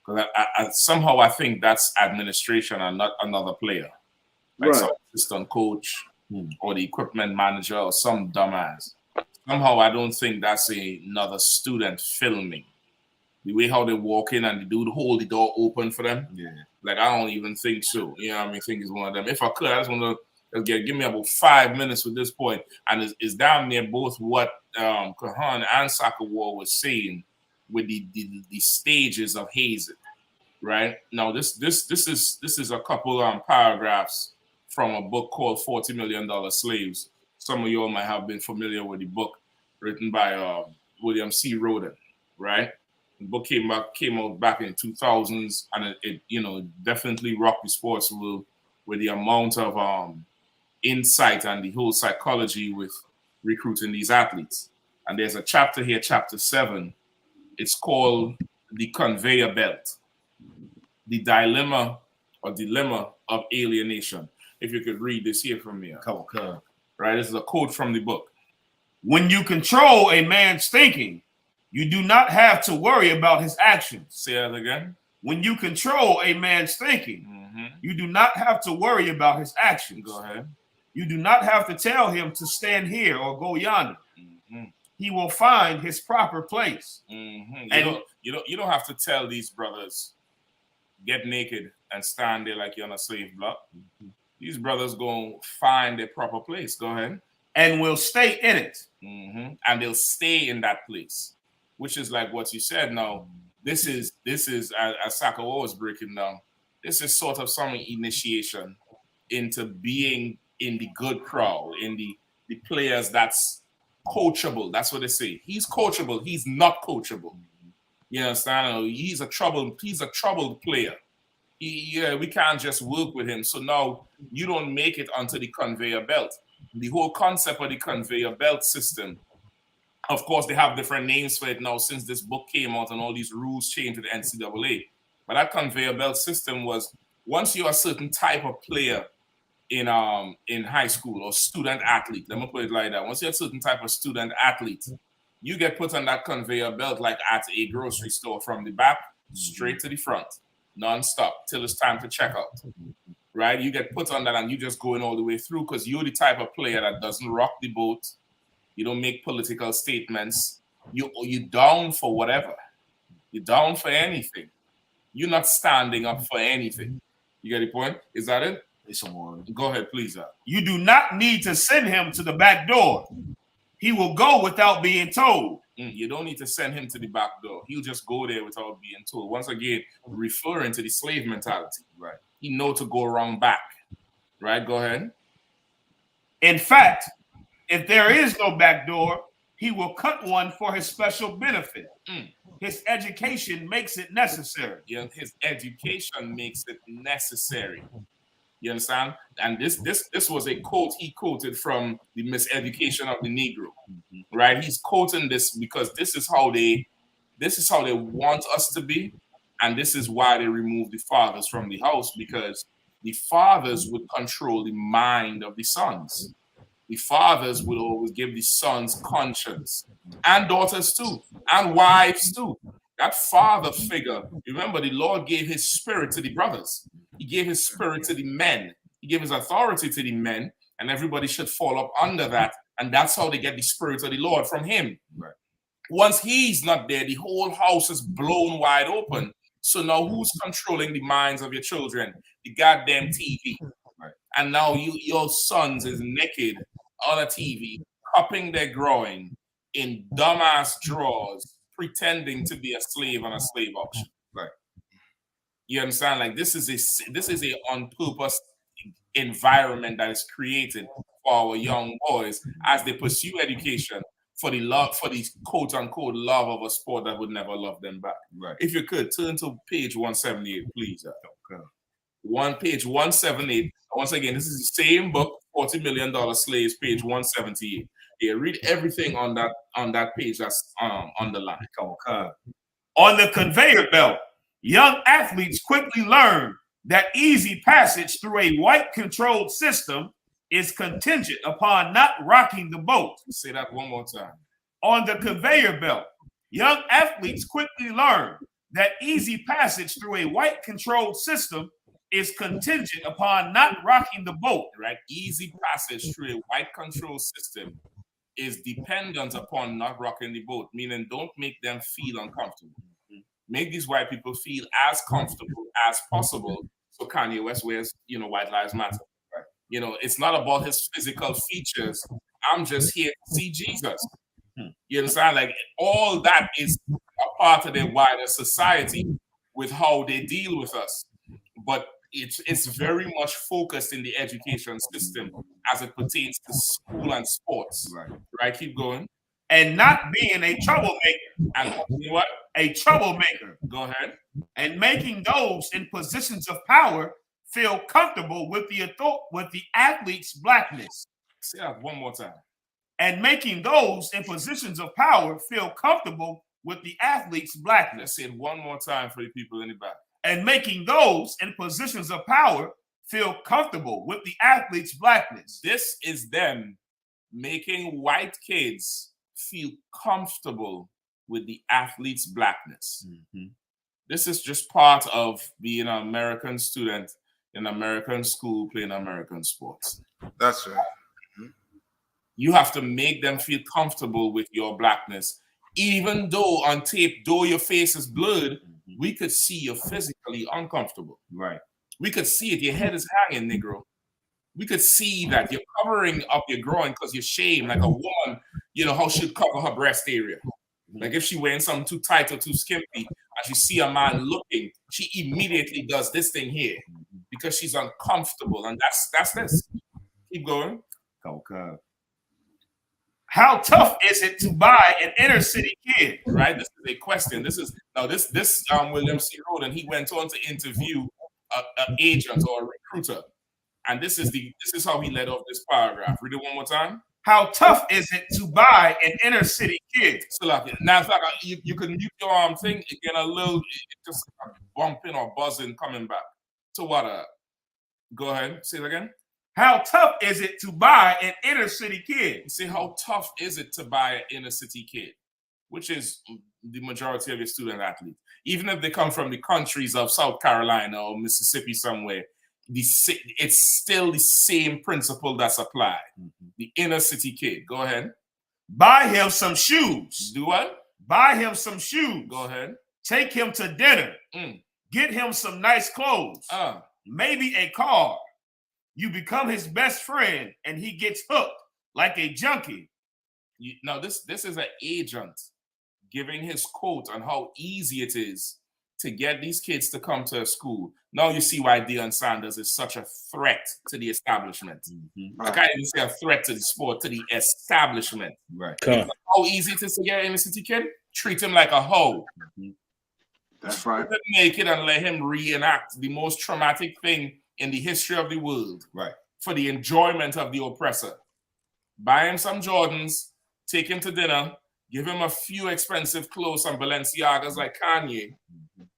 because I somehow I think that's administration and not another player, like some assistant coach or the equipment manager or some dumbass. Somehow I don't think that's another student filming. The way how they walk in and the dude hold the door open for them. Yeah. Like, I don't even think so. You know what I mean? I think it's one of them. If I could, I just want to give me about 5 minutes with this point. And it's down there both what Kahan and Sakawar was saying with the stages of hazing. Right? Now, this is a couple paragraphs from a book called $40 Million Slaves. Some of you all might have been familiar with the book written by William C. Roden, right? The book came out back in 2000s, and it definitely rocked the sports world with the amount of insight and the whole psychology with recruiting these athletes. And there's a chapter here, chapter 7. It's called The Conveyor Belt, the dilemma of alienation. If you could read this here from me. Right, this is a quote from the book. When you control a man's thinking, you do not have to worry about his actions. Say that again. When you control a man's thinking, you do not have to worry about his actions. Go ahead. You do not have to tell him to stand here or go yonder. He will find his proper place. And you don't have to tell these brothers, get naked and stand there like you're on a slave block. These brothers gonna find their proper place. Go ahead. And will stay in it. And they'll stay in that place. Which is like what you said. Now, this is as Sakawa was breaking down. This is sort of some initiation into being in the good crowd, in the players that's coachable. That's what they say. He's coachable. He's not coachable. You understand? He's a troubled player. We can't just work with him. So now you don't make it onto the conveyor belt. The whole concept of the conveyor belt system. Of course, they have different names for it now since this book came out and all these rules changed with the NCAA. But that conveyor belt system was once you're a certain type of player in high school or student athlete, let me put it like that. Once you're a certain type of student athlete, you get put on that conveyor belt like at a grocery store from the back straight to the front, non-stop till it's time to check out. Right? You get put on that and you just going all the way through because you're the type of player that doesn't rock the boat. You don't make political statements. You're down for whatever. You're down for anything. You're not standing up for anything. You get the point? Is that it? Go ahead, please. You do not need to send him to the back door. He will go without being told. You don't need to send him to the back door. He'll just go there without being told. Once again, referring to the slave mentality. Right. He know to go around back. Right? Go ahead. In fact, if there is no back door, he will cut one for his special benefit. His education makes it necessary. Yeah, his education makes it necessary. You understand? And this was a quote he quoted from the Miseducation of the Negro. Right? He's quoting this because this is how they want us to be, and this is why they removed the fathers from the house, because the fathers would control the mind of the sons. The fathers will always give the sons conscience, and daughters too, and wives too. That father figure, remember the Lord gave his spirit to the brothers. He gave his spirit to the men. He gave his authority to the men, and everybody should fall up under that. And that's how they get the spirit of the Lord from him. Right. Once he's not there, the whole house is blown wide open. So now who's controlling the minds of your children? The goddamn TV. Right. And now your sons is naked on a TV, cupping their groin in dumbass drawers, pretending to be a slave on a slave auction. Right. You understand? Like this is a on purpose environment that is created for our young boys as they pursue education for the quote unquote love of a sport that would never love them back. Right. If you could turn to page 178, please. Okay. Page 178. Once again, this is the same book, $40 Million Slaves, page 178. Yeah, read everything on that page that's underlined. Okay. On the conveyor belt, young athletes quickly learn that easy passage through a white-controlled system is contingent upon not rocking the boat. Say that one more time. On the conveyor belt, young athletes quickly learn that easy passage through a white-controlled system is contingent upon not rocking the boat. Right? Easy passage through a white-controlled system is dependent upon not rocking the boat, meaning don't make them feel uncomfortable. Make these white people feel as comfortable as possible. So Kanye West wears, White Lives Matter. Right? It's not about his physical features. I'm just here to see Jesus. You understand? Like all that is a part of their wider society with how they deal with us. But it's very much focused in the education system as it pertains to school and sports. Right? Keep going. And not being a troublemaker. And you know what? A troublemaker. Go ahead. And making those in positions of power feel comfortable with the athlete's blackness. Say that one more time. And making those in positions of power feel comfortable with the athlete's blackness. Say it one more time for the people in the back. And making those in positions of power feel comfortable with the athlete's blackness. This is them making white kids feel comfortable with the athlete's blackness. Mm-hmm. This is just part of being an American student in American school playing American sports. That's right. You have to make them feel comfortable with your blackness. Even though on tape, though your face is blurred, we could see you're physically uncomfortable. Right. We could see it. Your head is hanging, Negro. We could see that you're covering up your groin because you're shamed, like a woman, how she'd cover her breast area. Like if she wearing something too tight or too skimpy, and you see a man looking, she immediately does this thing here because she's uncomfortable. And that's this. Keep going. Okay. How tough is it to buy an inner city kid? Right? This is a question. This William C. Rhoden, he went on to interview an agent or a recruiter. And this is how he led off this paragraph. Read it one more time. How tough is it to buy an inner city kid? So now, in fact, you can mute your thing again a little, just bumping or buzzing coming back. So what? Go ahead. Say it again. How tough is it to buy an inner city kid? See, how tough is it to buy an inner city kid, which is the majority of your student athletes. Even if they come from the countries of South Carolina or Mississippi somewhere, it's still the same principle that's applied. The inner city kid. Go ahead. Buy him some shoes. Do what? Buy him some shoes. Go ahead. Take him to dinner. Get him some nice clothes. Maybe a car. You become his best friend and he gets hooked like a junkie. Now, this is an agent giving his quote on how easy it is to get these kids to come to a school. Now you see why Deion Sanders is such a threat to the establishment. I can't even say a threat to the sport, to the establishment. Right. How easy it is to get an inner city kid? Treat him like a hoe. That's right. Put him naked and let him reenact the most traumatic thing in the history of the world. Right. For the enjoyment of the oppressor. Buy him some Jordans, take him to dinner, give him a few expensive clothes, some Balenciagas like Kanye,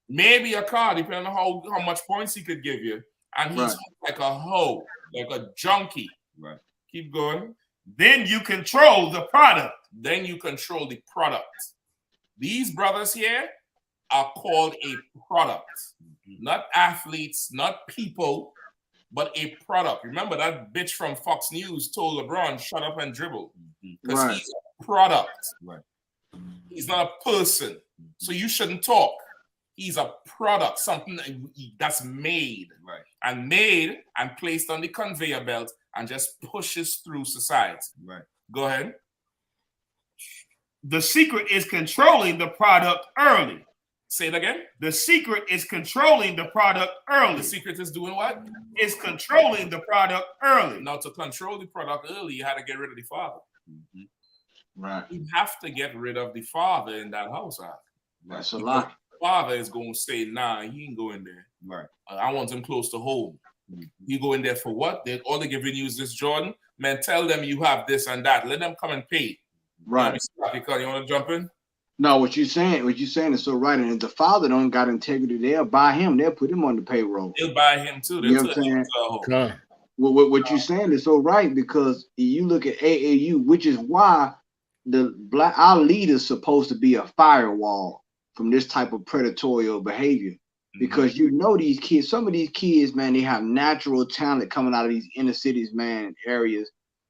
maybe a car, depending on how much points he could give you. And he's like a hoe, like a junkie. Right. Keep going. Then you control the product. Then you control the product. These brothers here are called a product. not athletes, not people, but a product. Remember that bitch from Fox News told LeBron, shut up and dribble. Because Right. he's a product. Right. He's not a person. So you shouldn't talk. He's a product, something that's made. Right. And made and placed on the conveyor belt and just pushes through society. Right. Go ahead. The secret is controlling the product early. Say it again. The secret is controlling the product early. The secret is doing what? It's controlling the product early. Now, to control the product early, you had to get rid of the father. Right. You have to get rid of the father in that house. That's a lot. The father is going to say, nah, he ain't going there. Right. I want him close to home. You go in there for what? All they're giving you is this, Jordan. Man, tell them you have this and that. Let them come and pay. Right. You want to jump in? No, what you're saying is so right. And if the father don't got integrity, they'll buy him. They'll put him on the payroll. They'll buy him too. You know what I'm saying? What you're saying is so right, because you look at AAU, which is why our leaders supposed to be a firewall from this type of predatory behavior. Because you know these kids, some of these kids, man, they have natural talent coming out of these inner cities, man, areas.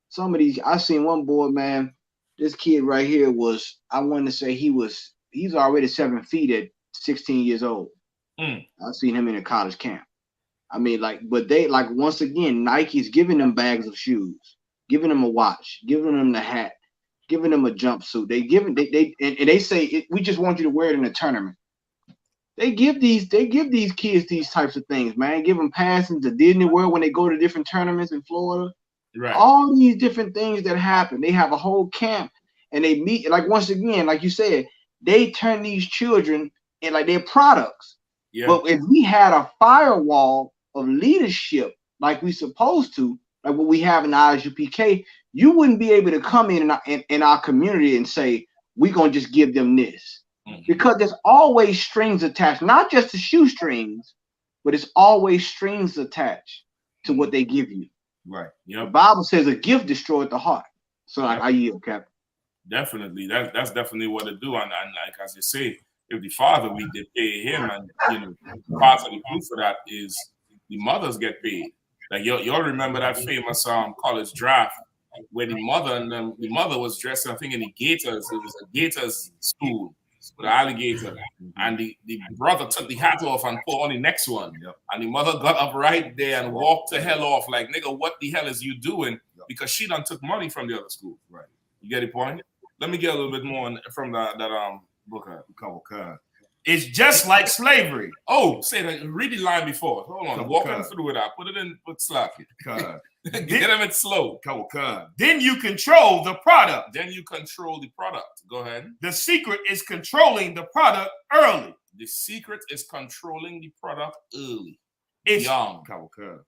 Some of these, I seen one boy, man. This kid right here was, I want to say he's already 7 feet at 16 years old. I've seen him in a college camp. I mean, but they, once again, Nike's giving them bags of shoes, giving them a watch, giving them the hat, giving them a jumpsuit. They say, we just want you to wear it in a tournament. They give these kids these types of things, man. Give them passes to Disney World when they go to different tournaments in Florida. Right. All these different things that happen. They have a whole camp and they meet, once again, like you said, they turn these children in they're products. Yeah. But if we had a firewall of leadership like we supposed to, like what we have in the I.S.U.P.K, you wouldn't be able to come in our community and say, we're going to just give them this. Because there's always strings attached, not just the shoestrings, but it's always strings attached to what they give you. Right. The Bible says a gift destroyed the heart. So I yield, Captain. Definitely. That's definitely what it do. And like as you say, if the father, we did pay him, and part of the proof for that is the mothers get paid. Like y'all remember that famous college draft where the mother was dressed, I think, in the Gators. It was a Gators school with an alligator, and the brother took the hat off and put on the next one. And the mother got up right there and walked the hell off, like, nigga, what the hell is you doing? Because she done took money from the other school. Right. You get the point? Let me get a little bit more from that book. It's just like slavery. Oh, say that. Read the line before. Hold on. Walking through it. I put it in. Put slack it. Get them it slow. Then you control the product. Then you control the product. Go ahead. The secret is controlling the product early. The secret is controlling the product early. It's young.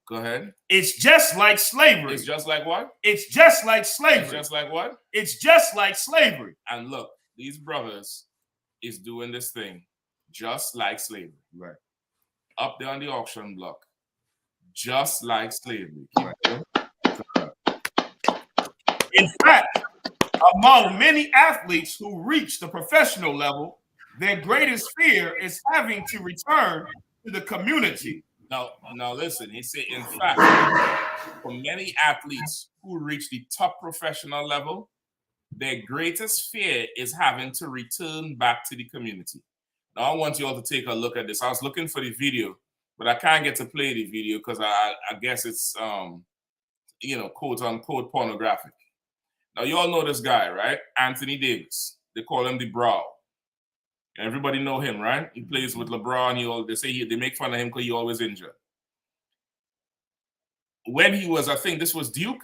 Go ahead. It's just like slavery. It's just like what? It's just like slavery. It's just like what? It's just like slavery. And look, these brothers is doing this thing just like slavery. Right. Up there on the auction block. Just like slavery. Right. In fact, among many athletes who reach the professional level, their greatest fear is having to return to the community. Now listen, he said, in fact, for many athletes who reach the top professional level, their greatest fear is having to return back to the community. Now I want you all to take a look at this. I was looking for the video, but I can't get to play the video because I guess it's quote unquote pornographic. Now you all know this guy, right? Anthony Davis. They call him the Brow. Everybody know him, right? He plays with LeBron. They make fun of him because he always injured. When he was, I think this was Duke,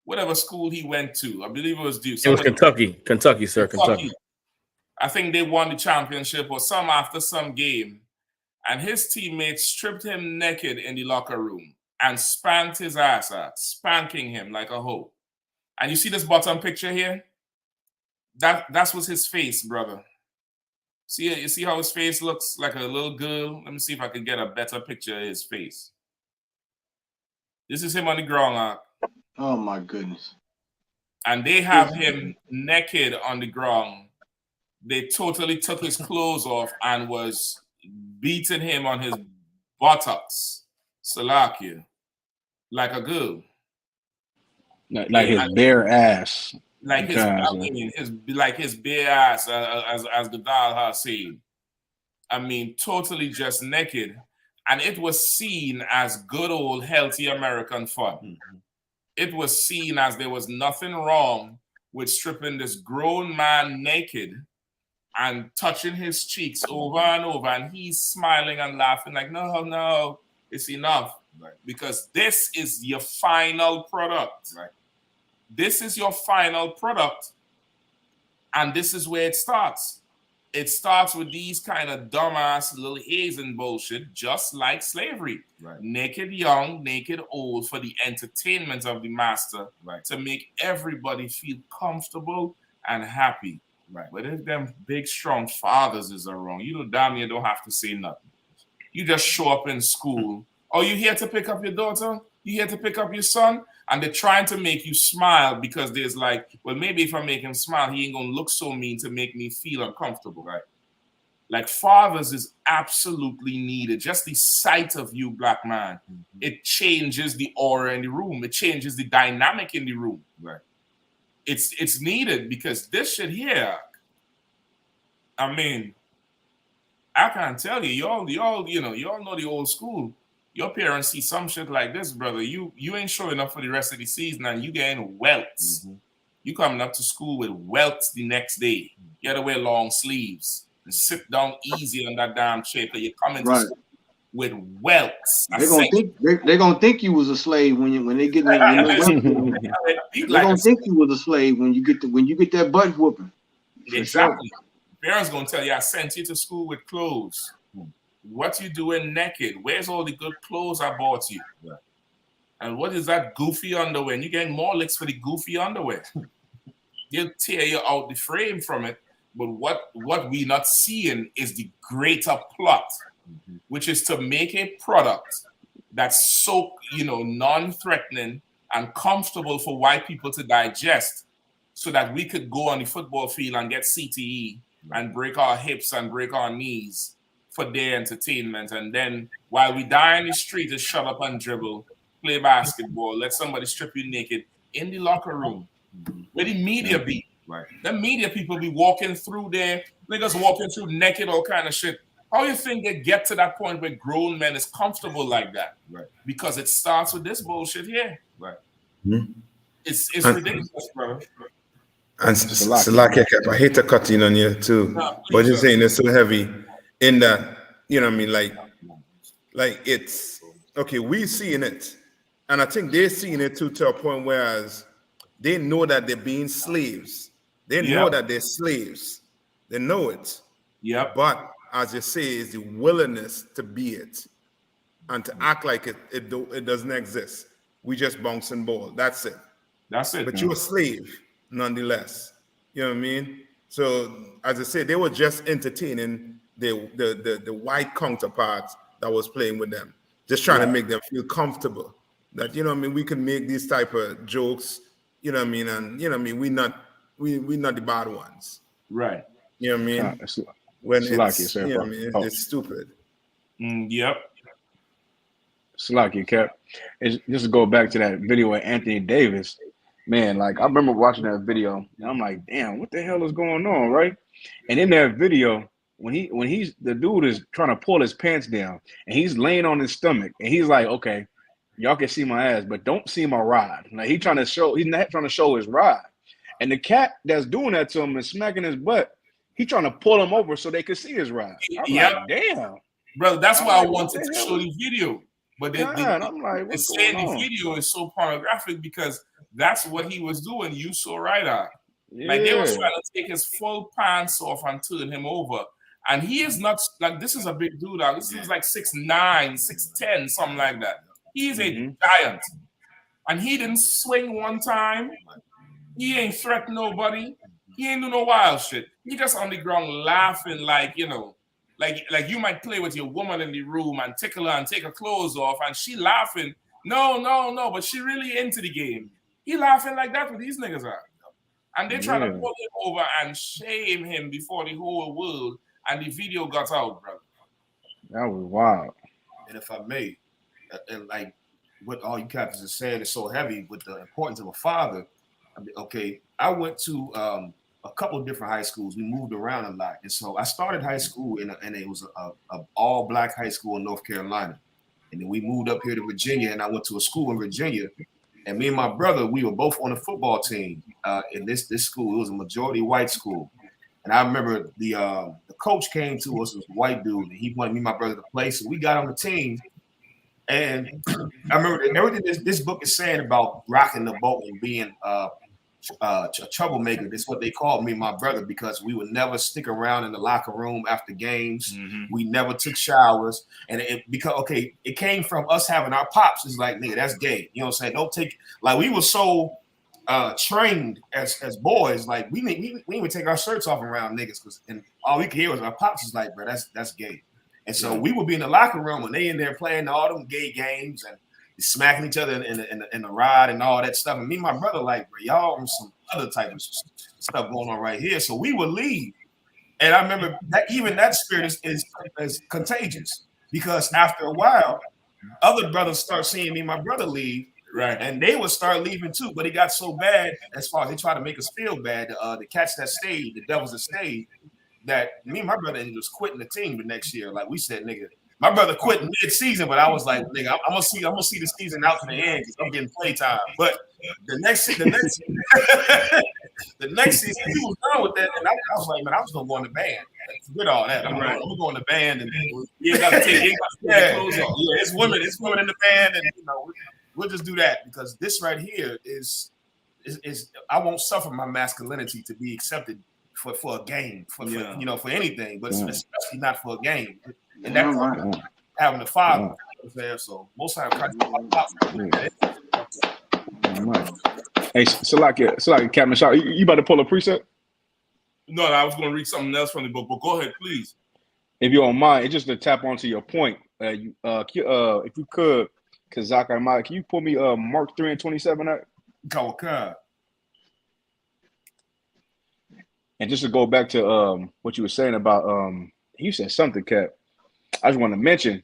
whatever school he went to. I believe it was Duke. It was Kentucky, sir. Kentucky. I think they won the championship or some after some game, and his teammates stripped him naked in the locker room and spanked his ass out, spanking him like a hoe. And you see this bottom picture here? That was his face, brother. You see how his face looks like a little girl? Let me see if I can get a better picture of his face. This is him on the ground. Oh, my goodness. And they have him naked on the ground. They totally took his clothes off and was beating him on his buttocks, Salakia, like a girl. Like his bare ass. Like his, his bare ass, as the doll has said. I mean, totally just naked. And it was seen as good old healthy American fun. It was seen as there was nothing wrong with stripping this grown man naked and touching his cheeks over and over. And he's smiling and laughing like, no, it's enough. Right. Because this is your final product. Right. This is your final product. And this is where it starts. It starts with these kind of dumbass little Asian bullshit, just like slavery. Right. Naked young, naked old for the entertainment of the master, right, to make everybody feel comfortable and happy. Right. But if them big, strong fathers is wrong, you know damn near don't have to say nothing. You just show up in school. Oh, you here to pick up your daughter? You here to pick up your son? And they're trying to make you smile because there's like, well, maybe if I make him smile, he ain't gonna look so mean to make me feel uncomfortable, right? Like fathers is absolutely needed. Just the sight of you, black man, it changes the aura in the room. It changes the dynamic in the room, right? It's needed because this shit here, I mean, I can't tell you, y'all know the old school. Your parents see some shit like this, brother. You ain't showing up for the rest of the season and you getting welts. You coming up to school with welts the next day. You had to wear long sleeves and sit down easy on that damn chair because you're coming to school with welts. They're gonna think you was a slave when they get they're gonna think you was a slave when you get that butt whooping. Exactly. Parents gonna tell you, I sent you to school with clothes. What you doing naked? Where's all the good clothes I bought you? Yeah. And what is that goofy underwear? And you're getting more licks for the goofy underwear. They'll tear you out the frame from it. But what we not seeing is the greater plot, which is to make a product that's so, non-threatening and comfortable for white people to digest so that we could go on the football field and get CTE and break our hips and break our knees for their entertainment, and then while we die in the street, just shut up and dribble, play basketball, let somebody strip you naked in the locker room, where the media be. Right. The media people be walking through there, niggas walking through naked, all kind of shit. How you think they get to that point where grown men is comfortable like that? Right. Because it starts with this bullshit here. Right. It's ridiculous, bro. And Salakia, I hate to cut in on you too, but you're saying it's so heavy. In that, like it's okay, we seeing it, and I think they're seeing it too, to a point whereas they know that they're being slaves. They know that they're slaves. They know it. Yeah. But as you say, is the willingness to be it and to act like it doesn't exist. We just bouncing ball. That's it. That's it. But you're a slave, nonetheless. You know what I mean? So as I said, they were just entertaining the white counterparts that was playing with them, just trying to make them feel comfortable that, we can make these type of jokes, and we not the bad ones, right? You know what I mean? When it's, it's stupid. Yep. Slacky, Cap. Just to go back to that video of Anthony Davis, man, like I remember watching that video and I'm like, damn, what the hell is going on, right? And in that video, when the dude is trying to pull his pants down and he's laying on his stomach and he's like, okay, y'all can see my ass, but don't see my rod. Like he's not trying to show his rod. And the cat that's doing that to him and smacking his butt, he's trying to pull him over so they could see his rod. I'm like, damn. Brother, that's why I wanted to show the video. But I'm like, the video is so pornographic because that's what he was doing. You so right on. Like they was trying to take his full pants off and turn him over. And he is not like, this is a big dude. This is like 6'9", 6'10", something like that. He is a giant. And he didn't swing one time. He ain't threatened nobody. He ain't do no wild shit. He just on the ground laughing like, like you might play with your woman in the room and tickle her and take her clothes off and she laughing. No, but she really into the game. He laughing like that with these niggas are. And they're trying to pull him over and shame him before the whole world. And the video got out, bro. That was wild. And if I may, and like what all you captains are saying is so heavy with the importance of a father. I mean, okay, I went to a couple of different high schools. We moved around a lot, and so I started high school and it was a all black high school in North Carolina, and then we moved up here to Virginia, and I went to a school in Virginia. And me and my brother, we were both on the football team in this school. It was a majority white school. And I remember the coach came to us, was a white dude, and he wanted me and my brother to play. So we got on the team. And I remember everything this book is saying about rocking the boat and being a troublemaker. That's what they called me and my brother, because we would never stick around in the locker room after games. Mm-hmm. We never took showers. And it came from us having our pops. It's like, nigga, that's gay. You know what I'm saying? Don't take, like, we were so trained as boys, like we didn't even take our shirts off around niggas, because and all we could hear was our pops is like, bro, that's gay. And so we would be in the locker room when they in there playing all them gay games and smacking each other in the rod and all that stuff. And me and my brother like, bro, y'all on some other type of stuff going on right here. So we would leave. And I remember that even that spirit is contagious, because after a while, other brothers start seeing me and my brother leave. Right, and they would start leaving too, but it got so bad as far as they tried to make us feel bad. The cats that stayed, the devils that stayed, that me and my brother ended up quitting the team the next year. Like we said, nigga, my brother quit mid-season, but I was like, nigga, I'm gonna see the season out to the end because I'm getting playtime. But the next season, he was done with that, and I was like, man, I was gonna go in the band. Forget all that. I'm gonna go in the band, and you ain't gotta take clothes off. Yeah, it's women in the band, and you know. We'll just do that, because this right here is I won't suffer my masculinity to be accepted for a game, for anything, but especially not for a game. And that's having a father there. So most times, hey, Salaki, Captain Shaw, you about to pull a preset? No, I was going to read something else from the book, but go ahead, please. If you don't mind, it's just to tap onto your point. If you could. Kazak, can you pull me Mark 3:27 out? Okay. And just to go back to what you were saying about you said something, Cap. I just want to mention,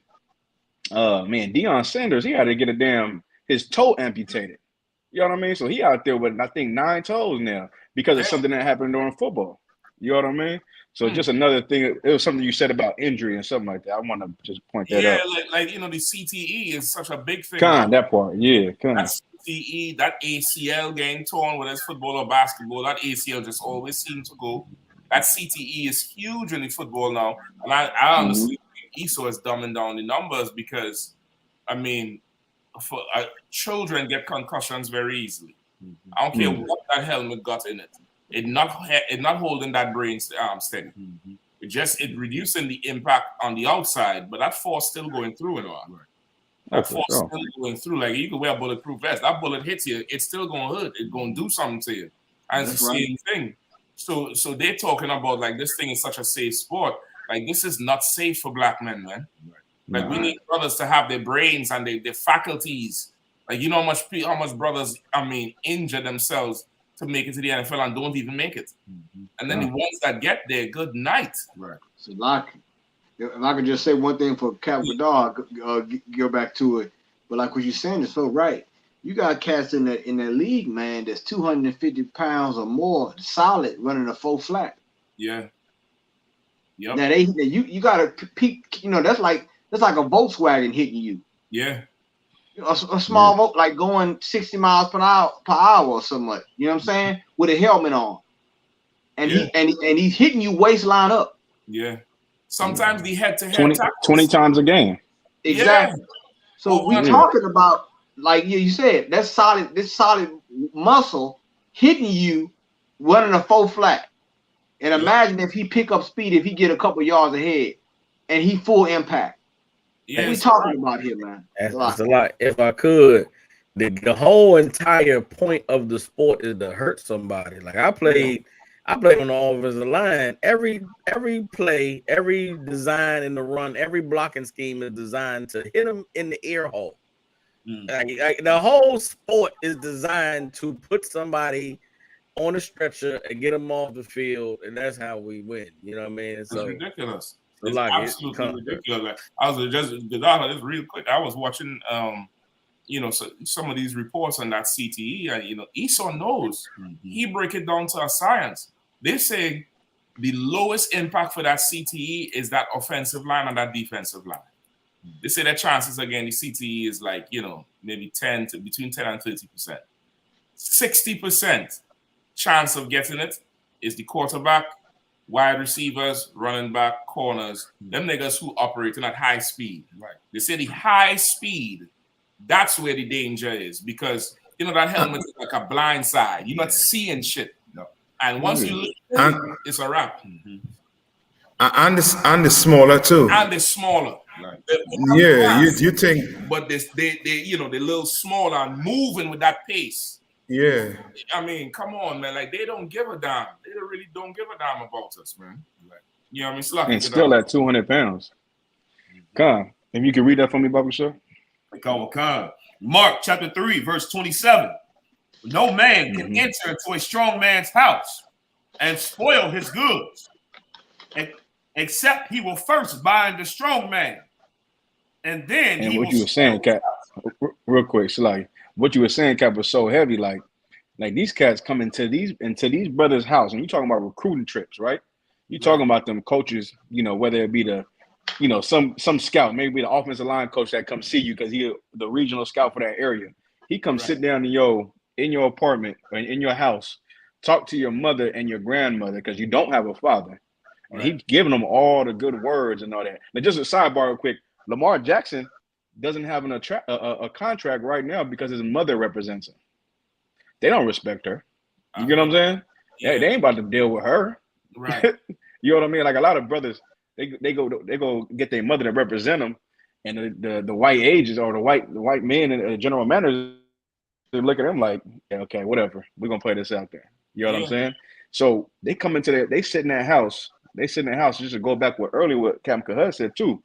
man, Deion Sanders, he had to get his toe amputated. You know what I mean? So he out there with I think 9 toes now because of something that happened during football. You know what I mean? So just another thing, it was something you said about injury and something like that. I want to just point that out. Yeah, like the CTE is such a big thing. That part, yeah. That CTE, that ACL getting torn, whether it's football or basketball, that ACL just always seems to go. That CTE is huge in the football now. And I honestly think ESO is dumbing down the numbers, because, I mean, for children get concussions very easily. I don't care what that helmet got in it. It not holding that brain steady. It reducing the impact on the outside, but that force still going through and all. Right. That force still going through. Like you can wear a bulletproof vest. That bullet hits you, it's still gonna hurt. It's gonna do something to you. And it's the same thing. So they're talking about like this thing is such a safe sport. Like this is not safe for black men, man. Right. Like we need brothers to have their brains and their faculties. Like you know how much brothers injure themselves to make it to the NFL and don't even make it. And then the ones that get there, good night. Right. So if I could just say one thing for Cap Gadar, go back to it. But like what you're saying is so right. You got cats in the league, man, that's 250 pounds or more solid running a 4 flat. Yeah. Yep. Now you gotta peak, that's like a Volkswagen hitting you. Yeah. A small boat, like going 60 miles per hour or something like, you know what I'm saying, with a helmet on, and he's hitting you waistline up. Yeah, sometimes the head-to-head 20 times a game. Exactly. So we talking about, like you said, this solid muscle hitting you running a 4 flat, and imagine if he pick up speed, if he get a couple yards ahead, and he full impact. What we talking about here, man? That's a lot. If I could, the whole entire point of the sport is to hurt somebody. Like I played on the offensive line. Every play, every design in the run, every blocking scheme is designed to hit them in the ear hole. Like the whole sport is designed to put somebody on a stretcher and get them off the field, and that's how we win. You know what I mean? So ridiculous. It's absolutely ridiculous. Like, I was just real quick. I was watching, some of these reports on that CTE, and Esau knows. He break it down to a science. They say the lowest impact for that CTE is that offensive line and that defensive line. They say that chances again, the CTE is like maybe between 10 and 30%. 60% chance of getting it is the quarterback, wide receivers, running back, corners, them niggas who operating at high speed. Right. They say the high speed, that's where the danger is, because that helmet is like a blind side. You're not seeing shit. No. And once you lose it, it's a wrap. And the smaller too. And the smaller. Right. Yeah, you think, but they they're a little smaller and moving with that pace. Yeah. I mean, come on, man. Like, they don't give a damn. They really don't give a damn about us, man. Like, you know what I mean? Slucky, and still at 200 pounds. Come, if you can read that for me, Baba Sir. Come. Mark chapter 3, verse 27. No man can enter into a strong man's house and spoil his goods, except he will first bind the strong man. And then and what you were saying, Cap, real quick, so like what you were saying, Cap, was so heavy. Like these cats come into these brothers' house, and you talking about recruiting trips, right? You talking about them coaches, whether it be the, some scout, maybe the offensive line coach that comes see you because he the regional scout for that area. He comes sit down in your apartment or in your house, talk to your mother and your grandmother because you don't have a father, and he's giving them all the good words and all that. Now, just a sidebar, real quick. Lamar Jackson doesn't have a contract right now because his mother represents him. They don't respect her. You get what I'm saying? Yeah. They ain't about to deal with her. Right. You know what I mean? Like a lot of brothers, they go get their mother to represent them, and the white agents or the white men and the general managers, they look at them like, yeah, okay, whatever. We're gonna play this out there. You know what I'm saying? So they come into they sit in that house. They sit in that house just to go back what Captain Kahud said too,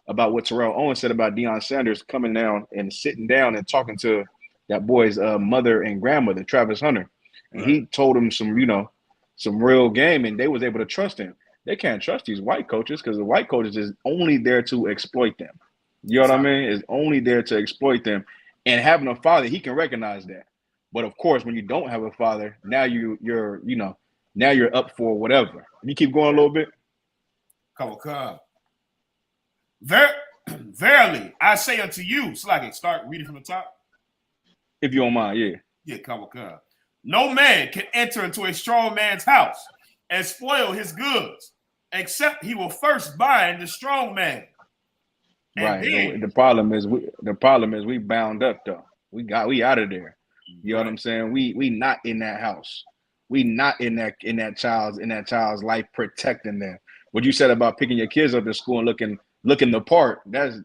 about what Terrell Owens said about Deion Sanders coming down and sitting down and talking to that boy's mother and grandmother, Travis Hunter. And he told him some real game, and they was able to trust him. They can't trust these white coaches because the white coaches is only there to exploit them. You know what I mean? Is only there to exploit them. And having a father, he can recognize that. But of course, when you don't have a father, now you're up for whatever. You keep going a little bit. Come. Verily, I say unto you, Slacky, start reading from the top. If you don't mind, yeah. Yeah, come. No man can enter into a strong man's house and spoil his goods, except he will first bind the strong man. And then, the problem is we bound up though. We out of there. You know what I'm saying? We not in that house. We not in that child's life protecting them. What you said about picking your kids up in school and looking the part, that's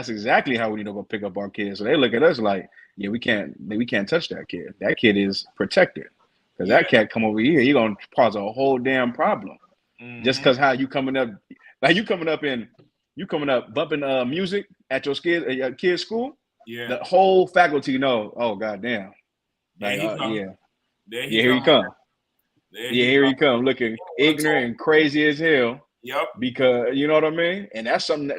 exactly how we need to go pick up our kids. So they look at us like, yeah, we can't touch that kid. That kid is protected. Because that cat come over here, he gonna cause a whole damn problem. Just because how you coming up bumping music at your kid's school. Yeah. The whole faculty know, oh goddamn. Like, here he come. Here he come looking ignorant and crazy as hell. Yep. Because you know what I mean? And that's something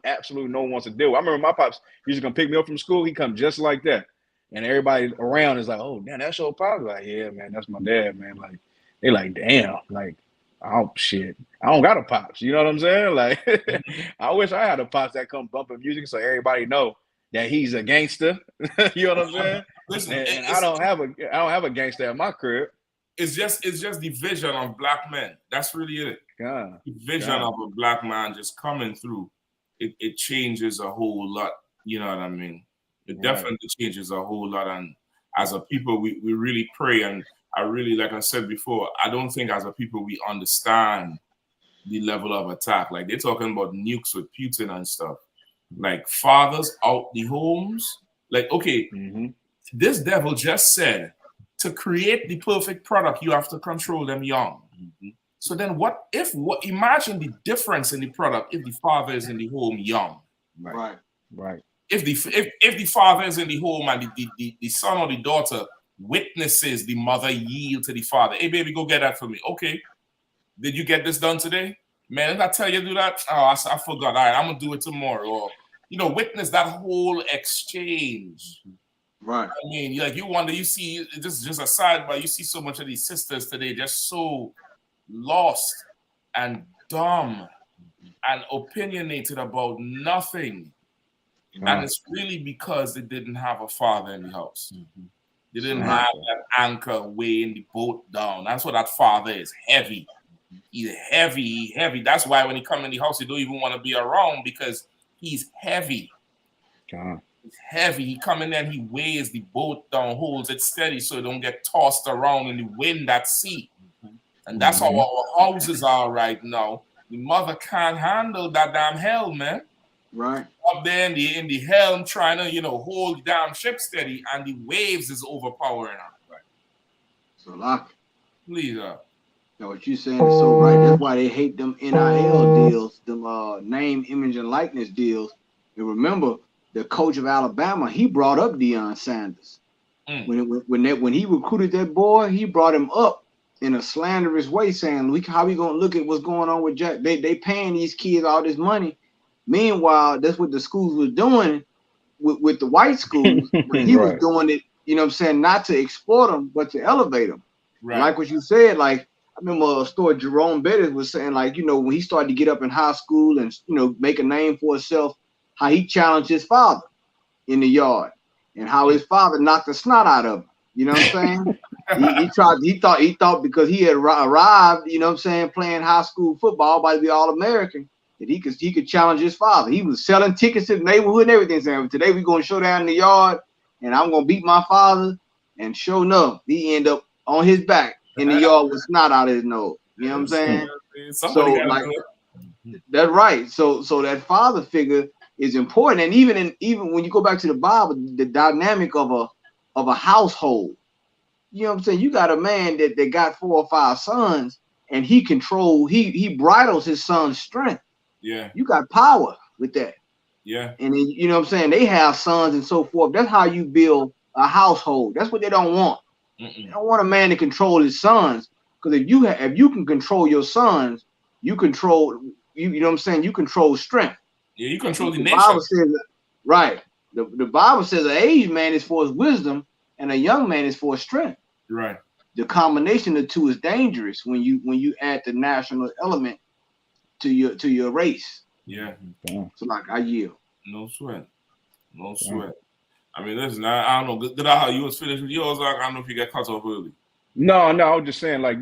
absolutely no one wants to do. I remember my pops used to come pick me up from school. He come just like that. And everybody around is like, oh, damn, that's your pops. Like, yeah, man, that's my dad, man. Like, they like, damn, like, oh, shit. I don't got a pops. You know what I'm saying? Like, I wish I had a pops that come bumping music so everybody know that he's a gangster. You know what I'm saying? Listen, and I don't have a gangster at my crib. It's just the vision of black men. That's really it. The vision of a black man just coming through. It changes a whole lot. You know what I mean? It definitely changes a whole lot. And as a people, we really pray. And I really, like I said before, I don't think as a people we understand the level of attack. Like they're talking about nukes with Putin and stuff. Like fathers out the homes. Like, okay, this devil just said to create the perfect product, you have to control them young. So then imagine the difference in the product if the father is in the home young. Right. If the father is in the home and the son or the daughter witnesses the mother yield to the father. Hey, baby, go get that for me. Okay. Did you get this done today? Man, if I tell you to do that, I forgot. All right, I'm gonna do it tomorrow. Or, witness that whole exchange. Right. I mean, like you wonder, you see, just a sidebar, you see so much of these sisters today just so lost and dumb and opinionated about nothing. And it's really because they didn't have a father in the house. They didn't have that anchor weighing the boat down. That's what that father is, heavy. He's heavy. That's why when he come in the house, you don't even want to be around because he's heavy. He's heavy. He come in there and he weighs the boat down, holds it steady so it don't get tossed around in the wind at sea. And that's how our houses are right now. The mother can't handle that damn hell, man. Right. Up there in the helm trying to, hold the damn ship steady, and the waves is overpowering her. Right. So like, please, now what you saying is so right. That's why they hate them NIL deals, them name, image, and likeness deals. And remember, the coach of Alabama, he brought up Deion Sanders. When he recruited that boy, he brought him up in a slanderous way, saying, how we gonna look at what's going on with Jack? They paying these kids all this money. Meanwhile, that's what the schools was doing with the white schools. But he was doing it, not to exploit them, but to elevate them. Right. Like what you said, like I remember a story Jerome Bettis was saying, like, when he started to get up in high school and make a name for himself, how he challenged his father in the yard and how his father knocked the snot out of him. You know what I'm saying? he thought because he had arrived, playing high school football by to be All-American, that he could challenge his father. He was selling tickets to the neighborhood and everything, saying, today we're going to show down in the yard and I'm going to beat my father. And sure enough, he ended up on his back in the yard with snot out of his nose. You know what I'm saying? So like, that's right. So that father figure is important. And even when you go back to the Bible, the dynamic of a household, you know what I'm saying? You got a man that got 4 or 5 sons and he bridles his son's strength. Yeah. You got power with that. Yeah. And then, you know what I'm saying? They have sons and so forth. That's how you build a household. That's what they don't want. They don't want a man to control his sons. Because if you can control your sons, you control, you know what I'm saying? You control strength. Yeah, you control the nation. Bible says, right. The Bible says an aged man is for his wisdom and a young man is for his strength. Right. The combination of the two is dangerous when you add the national element to your race. Yeah. So like, I yield. No sweat. I mean, listen, I don't know. Did how you was finished with yours? I don't know if you got cut off early. No, I was just saying, like,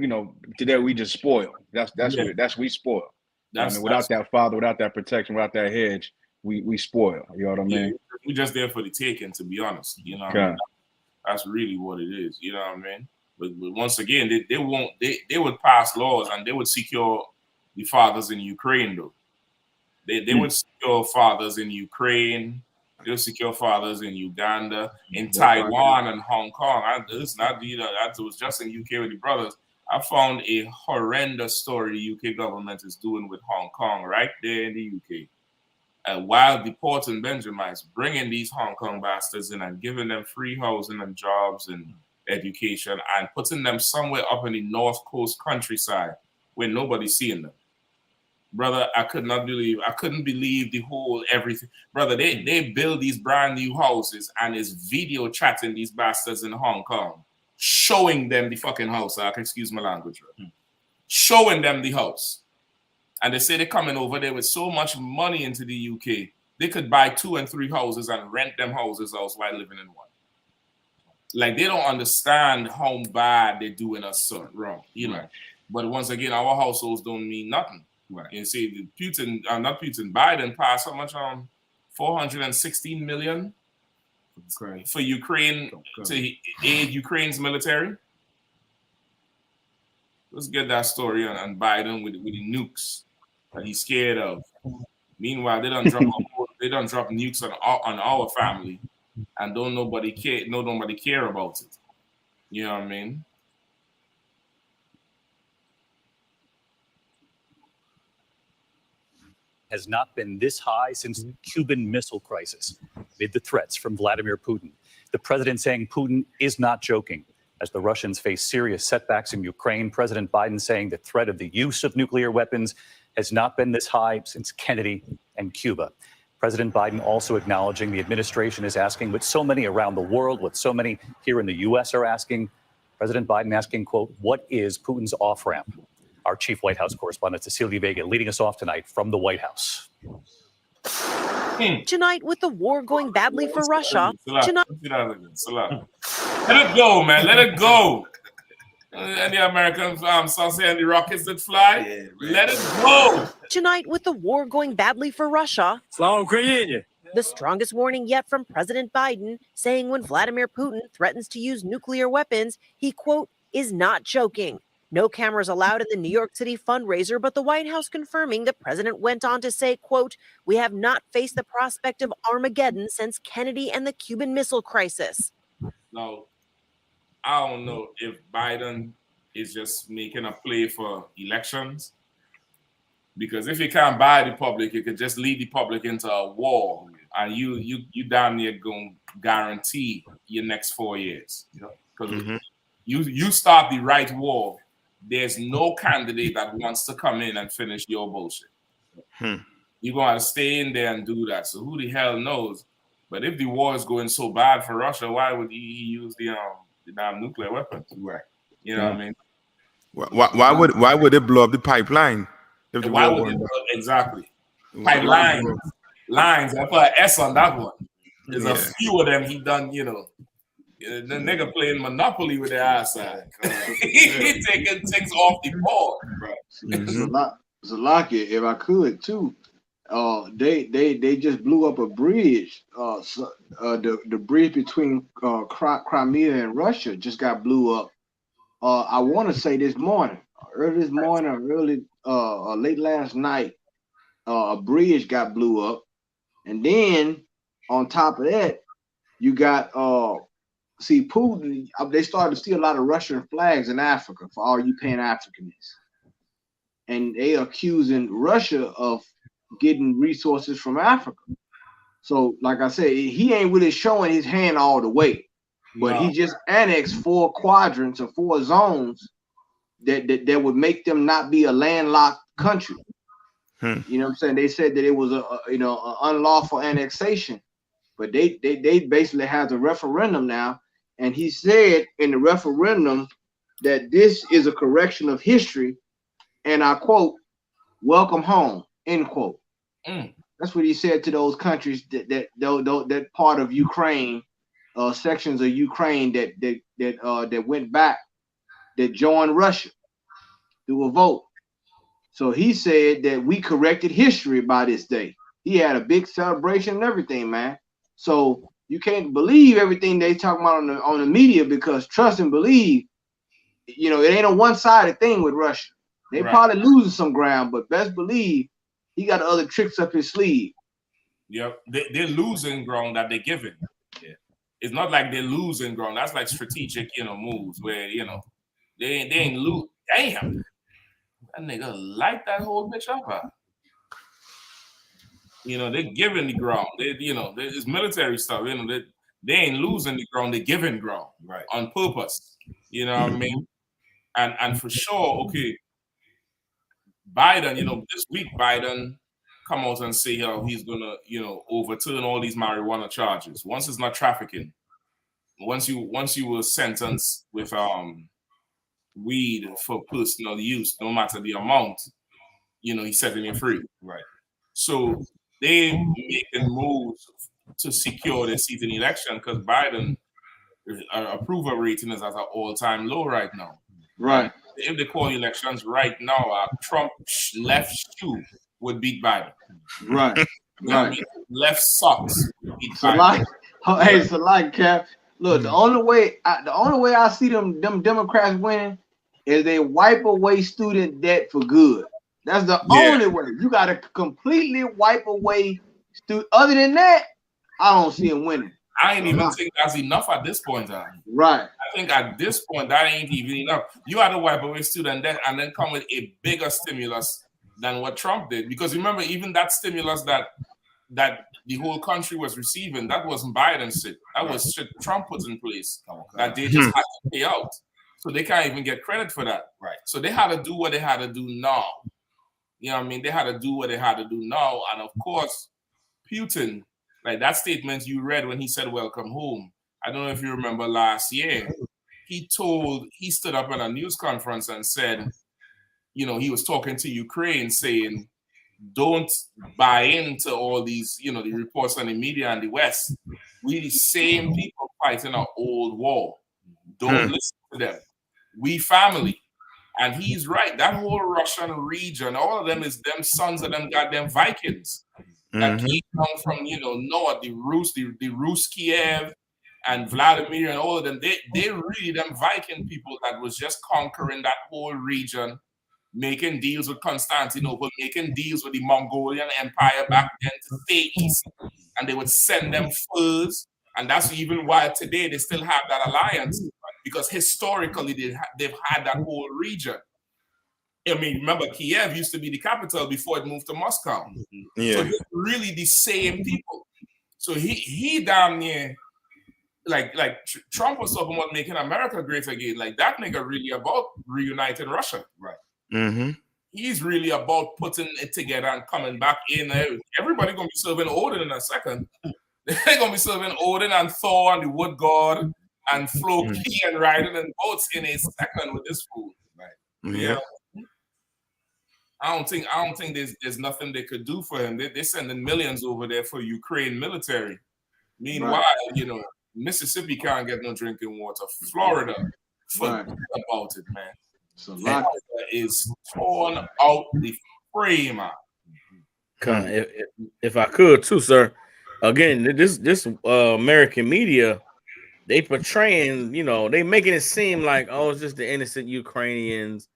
today we just spoiled. That's we spoiled. Without that father, without that protection, without that hedge, we spoil. You know what I mean? We just there for the taking, to be honest. You know what I mean? That's really what it is. You know what I mean? But once again, they would pass laws and they would secure the fathers in Ukraine, though. They would secure fathers in Ukraine. They would secure fathers in Uganda, in Taiwan, and Hong Kong. That was just in UK with the brothers. I found a horrendous story the UK government is doing with Hong Kong right there in the UK. While deporting Benjamites, bringing these Hong Kong bastards in and giving them free housing and jobs and education and putting them somewhere up in the North Coast countryside where nobody's seeing them. Brother, I couldn't believe the whole everything. Brother, they build these brand new houses and is video chatting these bastards in Hong Kong, showing them the fucking house. Excuse my language. Right? Showing them the house. And they say they're coming over there with so much money into the UK, they could buy 2 and 3 houses and rent them houses out while living in one. Like, they don't understand how bad they're doing us so wrong, Right. But once again, our households don't mean nothing. Right. And see, Biden passed how much? 416 million for Ukraine to aid Ukraine's military. Let's get that story on Biden with the nukes that he's scared of. Meanwhile, they don't drop nukes on our family, and don't nobody care about it. You know what I mean? Has not been this high since the Cuban Missile Crisis, amid the threats from Vladimir Putin. The president saying Putin is not joking. As the Russians face serious setbacks in Ukraine, President Biden saying the threat of the use of nuclear weapons has not been this high since Kennedy and Cuba. President Biden also acknowledging the administration is asking what so many around the world, what so many here in the U.S. are asking. President Biden asking, quote, what is Putin's off-ramp? Our chief White House correspondent, Cecilia Vega, leading us off tonight from the White House. Tonight, with the war going badly for Russia, tonight. Let it go, man. Let it go. And the American saucy and the rockets that fly, let it go. Tonight, with the war going badly for Russia, the strongest warning yet from President Biden, saying when Vladimir Putin threatens to use nuclear weapons, he, quote, is not joking. No cameras allowed in the New York City fundraiser, but the White House confirming the president went on to say, quote, we have not faced the prospect of Armageddon since Kennedy and the Cuban Missile Crisis. Now, I don't know if Biden is just making a play for elections, because if you can't buy the public, you could just lead the public into a war, and you damn near going to guarantee your next 4 years. Because you start the right war, there's no candidate that wants to come in and finish your bullshit. You're going to stay in there and do that. So who the hell knows? But if the war is going so bad for Russia, why would he use the damn nuclear weapons? Right. You know what I mean? Why would they blow up the pipeline? Why would they blow up? Exactly. Pipeline lines. I put an S on that one. There's a few of them he done, you know. The nigga playing Monopoly with their eyesight. He taking things off the board. Right. Zalaki, if I could too, they just blew up a bridge. The bridge between Crimea and Russia just got blew up. I want to say this morning, early late last night, a bridge got blew up, and then on top of that, you got see, Putin, they started to steal a lot of Russian flags in Africa for all you Pan-Africanists. And they accusing Russia of getting resources from Africa. So, like I said, he ain't really showing his hand all the way. But he just annexed 4 quadrants or 4 zones that would make them not be a landlocked country. You know what I'm saying? They said that it was an unlawful annexation. But they basically have a referendum now. And he said in the referendum that this is a correction of history, and I quote, welcome home, end quote. That's what he said to those countries that part of Ukraine, sections of Ukraine that went back, that joined Russia through a vote. So he said that we corrected history by this day. He had a big celebration and everything, man. So you can't believe everything they talking about on the media, because trust and believe, it ain't a one-sided thing with Russia. They probably losing some ground, but best believe he got other tricks up his sleeve. Yep, they're losing ground that they're giving. Yeah. It's not like they're losing ground. That's like strategic, moves where they ain't lose. Damn, that nigga light that whole bitch up. They're giving the ground. It's military stuff. They ain't losing the ground. They're giving ground, right, on purpose. You know what I mean? And for sure, okay. Biden, this week Biden come out and say how he's gonna, overturn all these marijuana charges. Once it's not trafficking, once you were sentenced with weed for personal use, no matter the amount, he's setting you free. Right. So they making moves to secure the seat in the election, because Biden approval rating is at an all-time low right now. Right. And if they call elections right now, Trump left shoe would beat Biden. Right. Right. Left socks would beat Biden. Cap. Look, the only way I see them Democrats winning is they wipe away student debt for good. That's the only way. You got to completely wipe away student. Other than that, I don't see him winning. I ain't even think that's enough at this point. Right. I think at this point that ain't even enough. You had to wipe away student debt and then come with a bigger stimulus than what Trump did. Because remember, even that stimulus that the whole country was receiving, that wasn't Biden's shit. That was shit Trump put in place that they just had to pay out. So they can't even get credit for that. Right. So they had to do what they had to do now. You know what I mean? They had to do what they had to do now. And of course, Putin, like that statement you read when he said, welcome home. I don't know if you remember last year, he stood up in a news conference and said, you know, he was talking to Ukraine saying, don't buy into all these, you know, the reports on the media and the West. We the same people fighting an old war. Don't listen to them. We family. And he's right. That whole Russian region, all of them is them sons of them goddamn Vikings that came down from, you know, north, the Rus Kiev and Vladimir and all of them. They really them Viking people that was just conquering that whole region, making deals with Constantinople, making deals with the Mongolian Empire back then to stay east. And they would send them furs. And that's even why today they still have that alliance, because historically they've had that whole region. I mean, remember, Kiev used to be the capital before it moved to Moscow. Yeah. So they're really the same people. So he damn near, like Trump was talking about making America great again. Like that nigga really about reuniting Russia. Right. Mm-hmm. He's really about putting it together and coming back in. Everybody gonna be serving Odin in a second. They're gonna be serving Odin and Thor and the Wood God and Floki and riding in boats in a second with this food. Right. Yeah. I don't think there's nothing they could do for him. They're sending millions over there for Ukraine military. Meanwhile, you know, Mississippi can't get no drinking water. Florida, forget about it, man. So Florida is torn out the frame, man. If I could too, sir. Again, this American media, they portraying, you know, they making it seem like, oh, it's just the innocent Ukrainians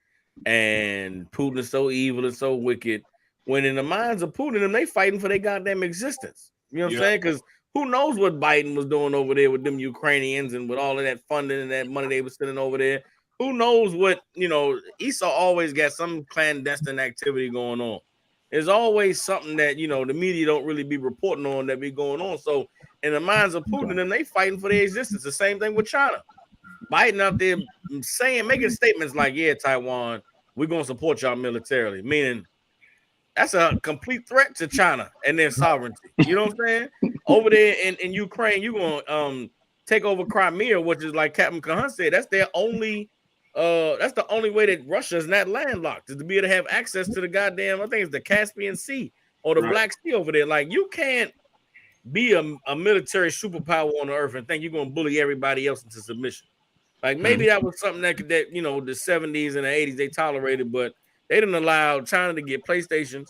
and Putin is so evil and so wicked. When in the minds of Putin, and they fighting for their goddamn existence. You know what I'm saying? Because who knows what Biden was doing over there with them Ukrainians and with all of that funding and that money they were sending over there. Who knows what, you know, Esau always got some clandestine activity going on. There's always something that, you know, the media don't really be reporting on that be going on. So in the minds of Putin and them, they fighting for their existence. The same thing with China. Biden out there making statements like, yeah, Taiwan, we're going to support y'all militarily, meaning that's a complete threat to China and their sovereignty. You know what I'm saying? Over there in Ukraine, you're going to take over Crimea, which is like Captain Kahan said, that's their only, that's the only way that Russia is not landlocked, is to be able to have access to the goddamn, I think it's the Caspian Sea or the Black Sea over there. Like, you can't be a military superpower on the earth and think you're going to bully everybody else into submission. Like, maybe that was something that you know, the 70s and the 80s they tolerated, but they didn't allow China to get PlayStations.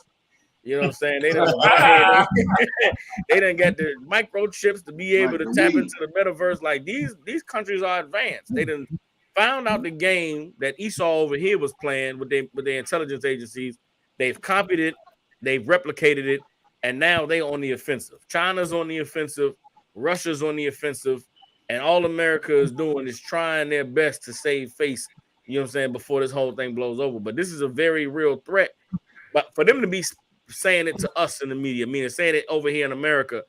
You know what I'm saying? They didn't they didn't get the microchips to be able to tap into the metaverse. Like, these countries are advanced. They didn't found out the game that Esau over here was playing with their intelligence agencies. They've copied it, they've replicated it, and now they're on the offensive. China's on the offensive, Russia's on the offensive. And all America is doing is trying their best to save face, you know what I'm saying, before this whole thing blows over. But this is a very real threat. But for them to be saying it to us in the media, meaning saying it over here in America,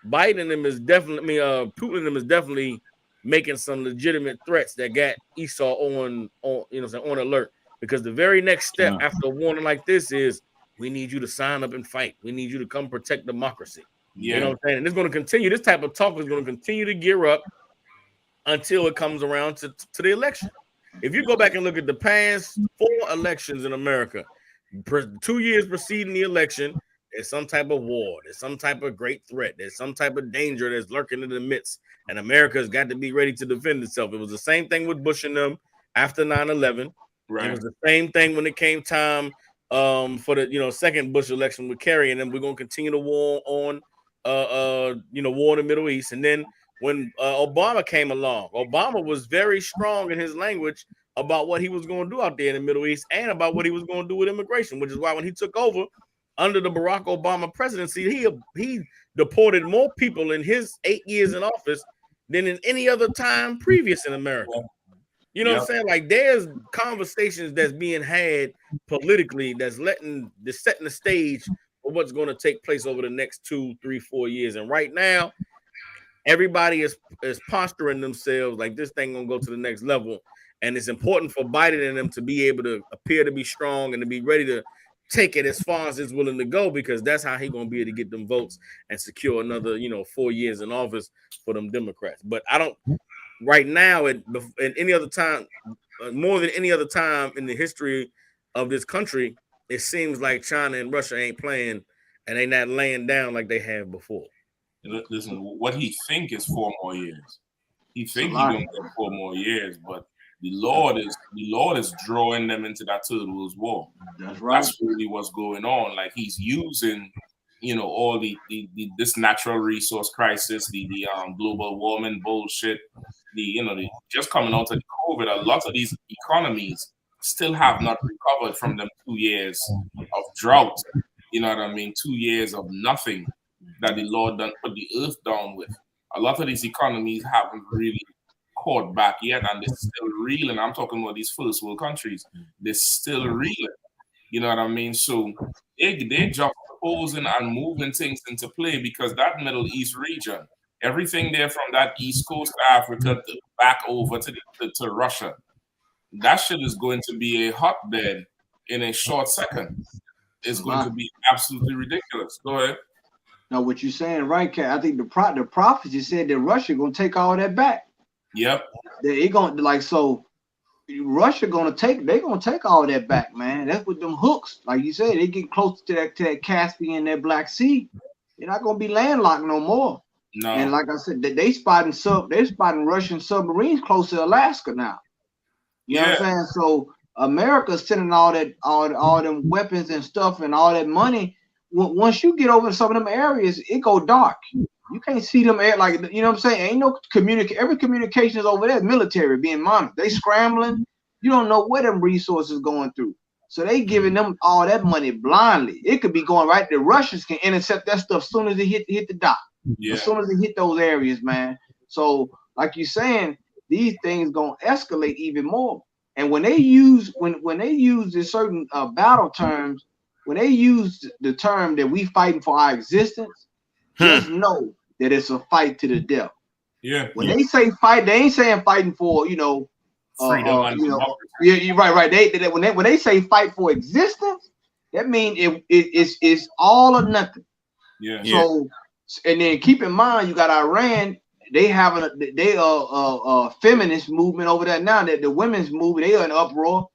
Biden and them is definitely, Putin and them is definitely making some legitimate threats that got Esau on you know, on alert. Because the very next step after a warning like this is, we need you to sign up and fight. We need you to come protect democracy. You know what I'm saying? And it's going to continue. This type of talk is going to continue to gear up until it comes around to the election. If you go back and look at the past 4 elections in America, 2 years preceding the election, there's some type of war, there's some type of great threat, there's some type of danger that's lurking in the midst, and America's got to be ready to defend itself. It was the same thing with Bush and them after 9/11. It was the same thing when it came time for the, you know, second Bush election with Kerry, and then we're going to continue to war on you know, war in the Middle East. And then when Obama came along, Obama was very strong in his language about what he was going to do out there in the Middle East and about what he was going to do with immigration, which is why when he took over under the Barack Obama presidency, he deported more people in his 8 years in office than in any other time previous in America. You know what I'm saying? Like, there's conversations that's being had politically that's setting the stage for what's going to take place over the next 2, 3, 4 years. And right now, everybody is posturing themselves like this thing gonna go to the next level. And it's important for Biden and them to be able to appear to be strong and to be ready to take it as far as it's willing to go, because that's how he gonna be able to get them votes and secure another 4 years in office for them Democrats. But I don't right now in any other time, more than any other time in the history of this country, it seems like China and Russia ain't playing and they not laying down like they have before. Listen, what he think is 4 more years. He think he gonna get 4 more years, but the Lord is drawing them into that Turtles War. That's right. That's really what's going on. Like he's using, all this natural resource crisis, the global warming bullshit, the just coming out of COVID. A lot of these economies still have not recovered from them 2 years of drought. You know what I mean? 2 years of nothing that the Lord done put the earth down with. A lot of these economies haven't really caught back yet, and they're still reeling. I'm talking about these first world countries. They're still reeling. You know what I mean? So they just proposing and moving things into play, because that Middle East region, everything there from that East Coast of Africa back over to Russia, that shit is going to be a hotbed in a short second. It's going to be absolutely ridiculous. Go ahead. Now, what you're saying, right, Kat? I think the prophecy said that Russia gonna take all that back. Yep. They gonna Russia gonna take all that back, man. That's with them hooks, like you said. They get close to that Caspian, that Black Sea. They're not gonna be landlocked no more. No. And like I said, they're spotting Russian submarines close to Alaska now. You know what I'm saying? So America's sending all them weapons and stuff and all that money. Once you get over some of them areas, it go dark. You can't see them like, you know what I'm saying? Ain't no every communication is over there, military being monitored. They scrambling. You don't know where them resources going through. So they giving them all that money blindly. It could be going right. The Russians can intercept that stuff as soon as it hit the dock. Yeah. As soon as it hit those areas, man. So like you're saying, these things gonna escalate even more. And when they use the certain battle terms, when they use the term that we fighting for our existence, just know that it's a fight to the death. Yeah. When they say fight, they ain't saying fighting for freedom. Yeah, you're right. They when they say fight for existence, that means it's all or nothing. Yeah. So and then keep in mind, you got Iran. They have a feminist movement over there now. That the women's movement, they are in uproar.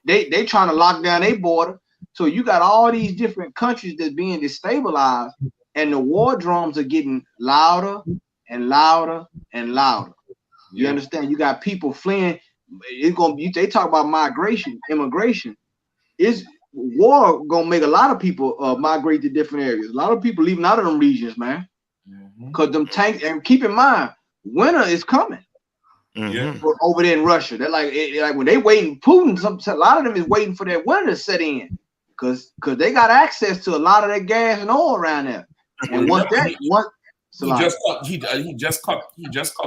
They trying to lock down their border. So you got all these different countries that's being destabilized, and the war drums are getting louder and louder and louder. You understand? You got people fleeing. They talk about immigration. Is war gonna make a lot of people migrate to different areas? A lot of people leaving out of them regions, man. Because them tanks, and keep in mind, winter is coming. Over there in Russia. They're like when they waiting, Putin, a lot of them is waiting for that winter to set in. Cause they got access to a lot of that gas and oil around there. And he just cut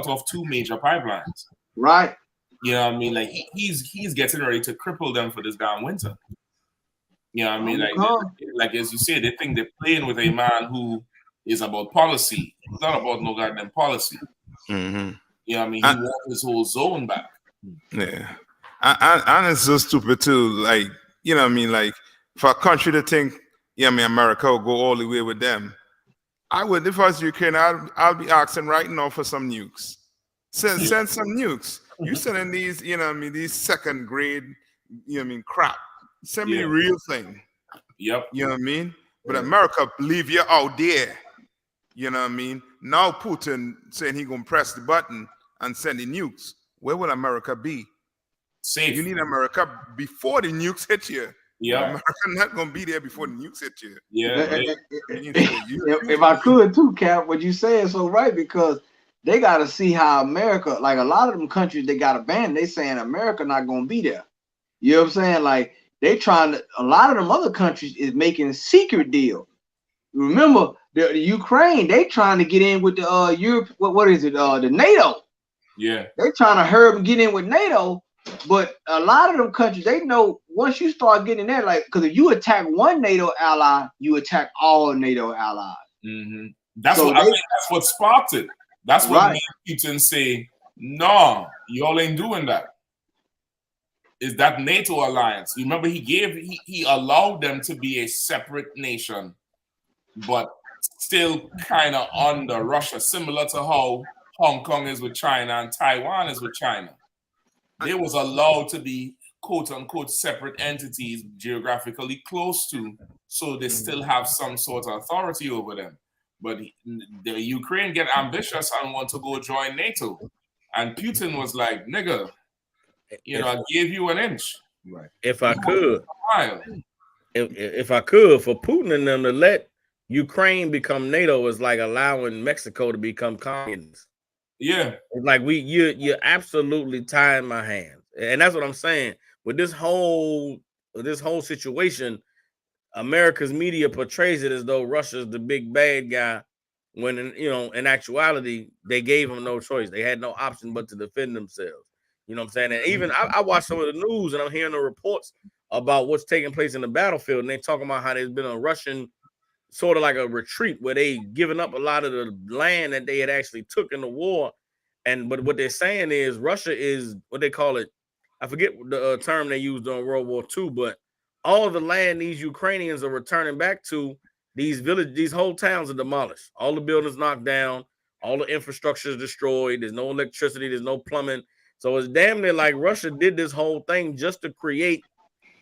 off 2 major pipelines. Right. You know what I mean? Like he's getting ready to cripple them for this damn winter. You know what I mean? Like as you said, they think they're playing with a man who is about policy. It's not about no goddamn policy. You know what I mean? He wants his whole zone back. Yeah. And it's so stupid too. Like, you know what I mean? Like, for a country to think, America will go all the way with them. I would, if I was Ukraine, I'll be asking right now for some nukes. Send some nukes. You sending these, these second grade, crap. Send me the real thing. Yep. You know what I mean? But America leave you out there. You know what I mean? Now Putin saying he gonna press the button and send the nukes. Where will America be? Safe. You need America before the nukes hit you. Yeah. America not gonna be there before the nukes hit you. Yeah. If I could too, Cap, what you saying so right, because they gotta see how America, like a lot of them countries they got abandoned, they saying America not gonna be there. You know what I'm saying? Like they trying to, a lot of them other countries is making secret deals. Remember the Ukraine, they trying to get in with the Europe, what is it? The NATO. Yeah. They trying to hurry up and get in with NATO. But a lot of them countries, they know once you start getting in there, like, because if you attack one NATO ally, you attack all NATO allies. That's So I think that's what sparked it. That's what made Putin say, "No, y'all ain't doing that." is that NATO alliance. You remember he allowed them to be a separate nation, but still kind of under Russia, similar to how Hong Kong is with China and Taiwan is with China. They was allowed to be quote unquote separate entities geographically close to, so they still have some sort of authority over them. But the Ukraine get ambitious and want to go join NATO. And Putin was like, nigga, I gave you an inch. Right. If I could, if I could, for Putin and them to let Ukraine become NATO is like allowing Mexico to become communist. Yeah. It's like you're absolutely tying my hands. And that's what I'm saying. With this whole situation, America's media portrays it as though Russia's the big bad guy, when in actuality they gave them no choice. They had no option but to defend themselves. You know what I'm saying? And even I watch some of the news and I'm hearing the reports about what's taking place in the battlefield, and they talking about how there's been a Russian sort of like a retreat where they given up a lot of the land that they had actually took in the war. But what they're saying is Russia is what they call it. I forget the term they used during World War II, but all of the land these Ukrainians are returning back to, these whole towns are demolished. All the buildings knocked down, all the infrastructure is destroyed. There's no electricity, there's no plumbing. So it's damn near like Russia did this whole thing just to create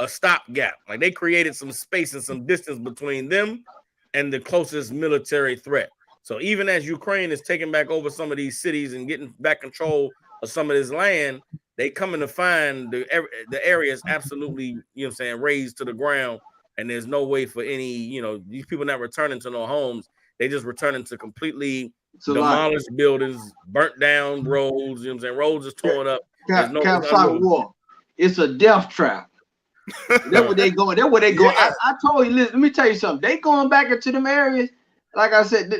a stopgap. Like they created some space and some distance between them and the closest military threat. So even as Ukraine is taking back over some of these cities and getting back control of some of this land, they coming to find the area is absolutely, razed to the ground. And there's no way for any, these people not returning to no homes. They just returning to completely demolished buildings, burnt down roads, roads is torn up. Campsite war. It's a death trap. That's where they going. That's where they going. Yeah. I told you, listen, let me tell you something. They going back into them areas. Like I said,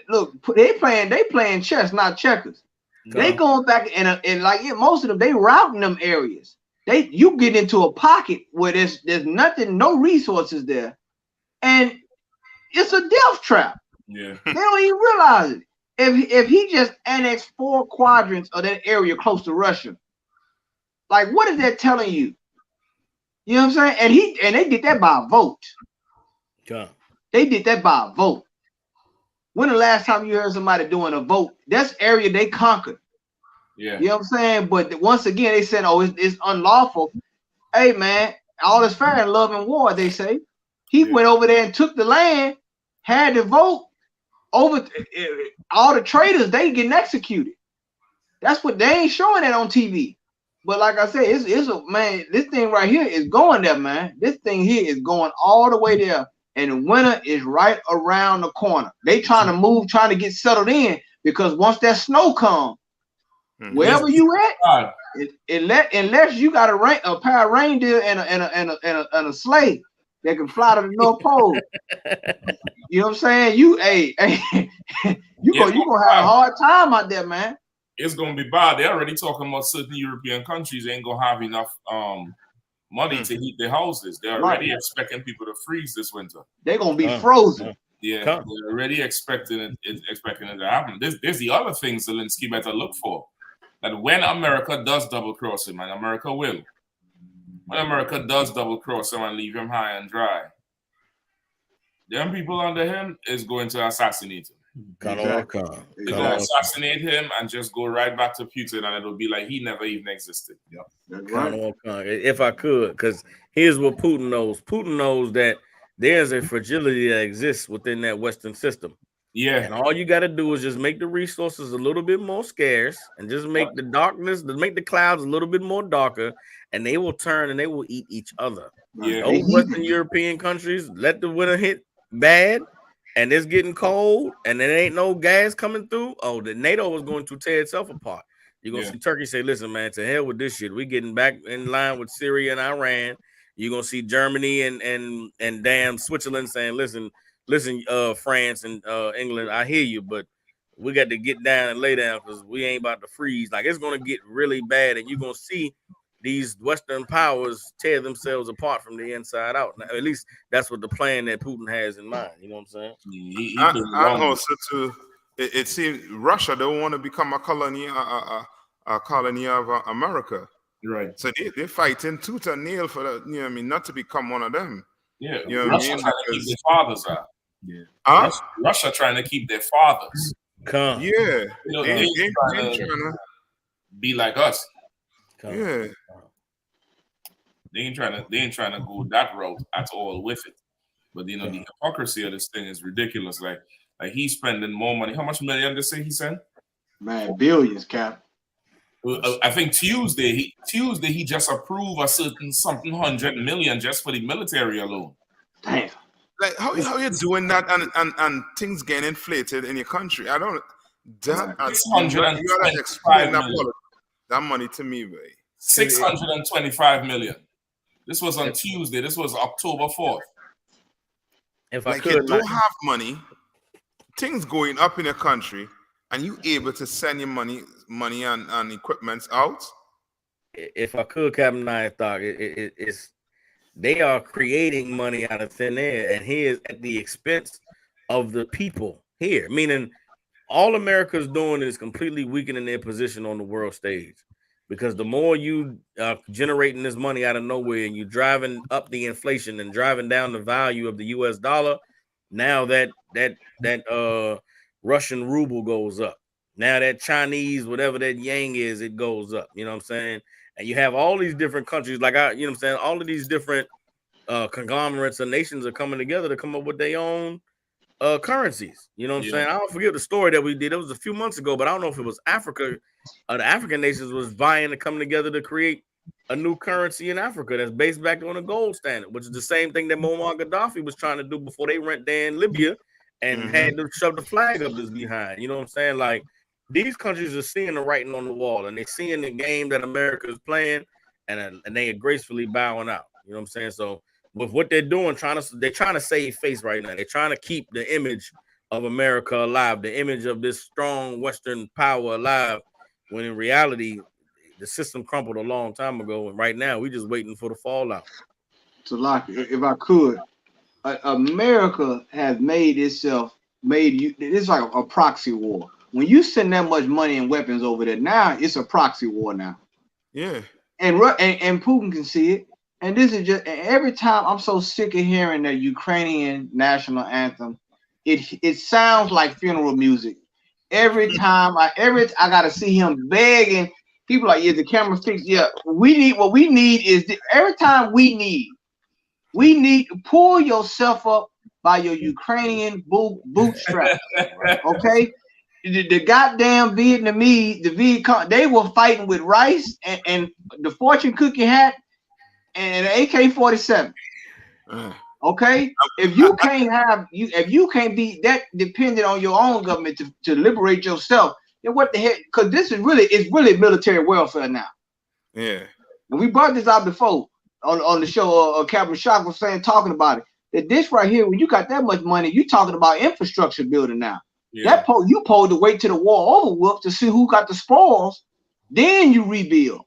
look, they playing chess, not checkers. They going back and like most of them, they routing them areas. You get into a pocket where there's nothing, no resources there, and it's a death trap. Yeah, they don't even realize it. If he just annexed 4 quadrants of that area close to Russia, like what is that telling you? You know what I'm saying? And they did that by a vote. Yeah. They did that by a vote. When the last time you heard somebody doing a vote? That's area they conquered. Yeah. You know what I'm saying? But once again, they said, oh, it's unlawful. Hey, man, all is fair in love and war, they say. He went over there and took the land, had the vote. Over all the traitors, they getting executed. They ain't showing that on TV. But like I said, it's a man, this thing right here is going there, man. This thing here is going all the way there. And the winter is right around the corner. They trying to move, trying to get settled in, because once that snow comes, wherever you at, unless you got a pair of reindeer and a sleigh that can fly to the North Pole. You know what I'm saying? You gonna have a hard time out there, man. It's gonna be bad. They're already talking about certain European countries ain't gonna have enough money to heat their houses. They're already expecting people to freeze this winter. They're gonna be frozen. Yeah, they're already expecting it to happen. There's the other things Zelensky better look for. That when America does double cross him, and America will, when America does double cross him and leave him high and dry, them people under him is going to assassinate him. They're going to assassinate him and just go right back to Putin, and it'll be like he never even existed. If I could, because here's what Putin knows. Putin knows that there's a fragility that exists within that Western system. Yeah. And all you got to do is just make the resources a little bit more scarce and just make the darkness, make the clouds a little bit more darker, and they will turn and they will eat each other. Yeah. Those Western European countries, let the winter hit bad, and it's getting cold, and there ain't no gas coming through. Oh, the NATO is going to tear itself apart. You're going to see Turkey say, listen, man, to hell with this shit. We're getting back in line with Syria and Iran. You're going to see Germany and damn Switzerland saying, listen, France and England, I hear you, but we got to get down and lay down because we ain't about to freeze. Like, it's going to get really bad, and you're going to see these Western powers tear themselves apart from the inside out. Now, at least that's what the plan that Putin has in mind. You know what I'm saying? And also, too, it seems Russia don't want to become a colony of America. Right. So they're fighting tooth and nail for the, you know what I mean, not to become one of them. Yeah, You know what Russia I mean? trying to keep their fathers out. Yeah. Huh? Russia trying to keep their fathers. Yeah. You know, They they ain't trying to trying be like us. to, yeah. They ain't trying to go that route at all with it. But you know, the hypocrisy of this thing is ridiculous. Like he's spending more money. How much million they say he sent? Man, billions, Cap. I think Tuesday he just approved a certain something 100 million just for the military alone. Damn. Like how you doing that and things getting inflated in your country? I don't. That you gotta explain that money to me, boy. 625 million. This was on Tuesday. This was October 4th. If like you don't have money, things going up in your country, and you able to send your money and equipments out. If I could, Captain Thought, it's they are creating money out of thin air, and he is at the expense of the people here. Meaning, all America's doing is completely weakening their position on the world stage. Because the more you are generating this money out of nowhere, and you driving up the inflation and driving down the value of the U.S. dollar, now that Russian ruble goes up. Now that Chinese, whatever that yang is, it goes up. You know what I'm saying? And you have all these different countries, you know what I'm saying? All of these different conglomerates and nations are coming together to come up with their own currencies. You know what I'm saying? I don't forget the story that we did. It was a few months ago, but I don't know if it was Africa. The African nations was vying to come together to create a new currency in Africa that's based back on a gold standard, which is the same thing that Muammar Gaddafi was trying to do before they rent down Libya and had to shove the flag up his behind. You know what I'm saying? Like, these countries are seeing the writing on the wall, and they're seeing the game that America is playing, and they are gracefully bowing out. You know what I'm saying? So with what they're doing, they're trying to save face right now. They're trying to keep the image of America alive, the image of this strong Western power alive, when in reality, the system crumbled a long time ago, and right now we're just waiting for the fallout. So, like, if I could, America has made itself it's like a proxy war. When you send that much money and weapons over there, now it's a proxy war now. Yeah. And Putin can see it. And this is just every time I'm so sick of hearing the Ukrainian national anthem. It sounds like funeral music. Every time I gotta see him begging. People like, is the camera fixed? Yeah, what we need is every time we need to pull yourself up by your Ukrainian bootstrap. Okay, the goddamn Vietnamese, the Viet, they were fighting with rice and the fortune cookie hat and an AK-47. Okay, if you can't be that dependent on your own government to liberate yourself, then what the heck? Because it's really military welfare now. Yeah. And we brought this out before on the show. Captain Shock was talking about it. That this right here, when you got that much money, you talking about infrastructure building now. Yeah. You supposed to wait till the war over with to see who got the spoils, then you rebuild.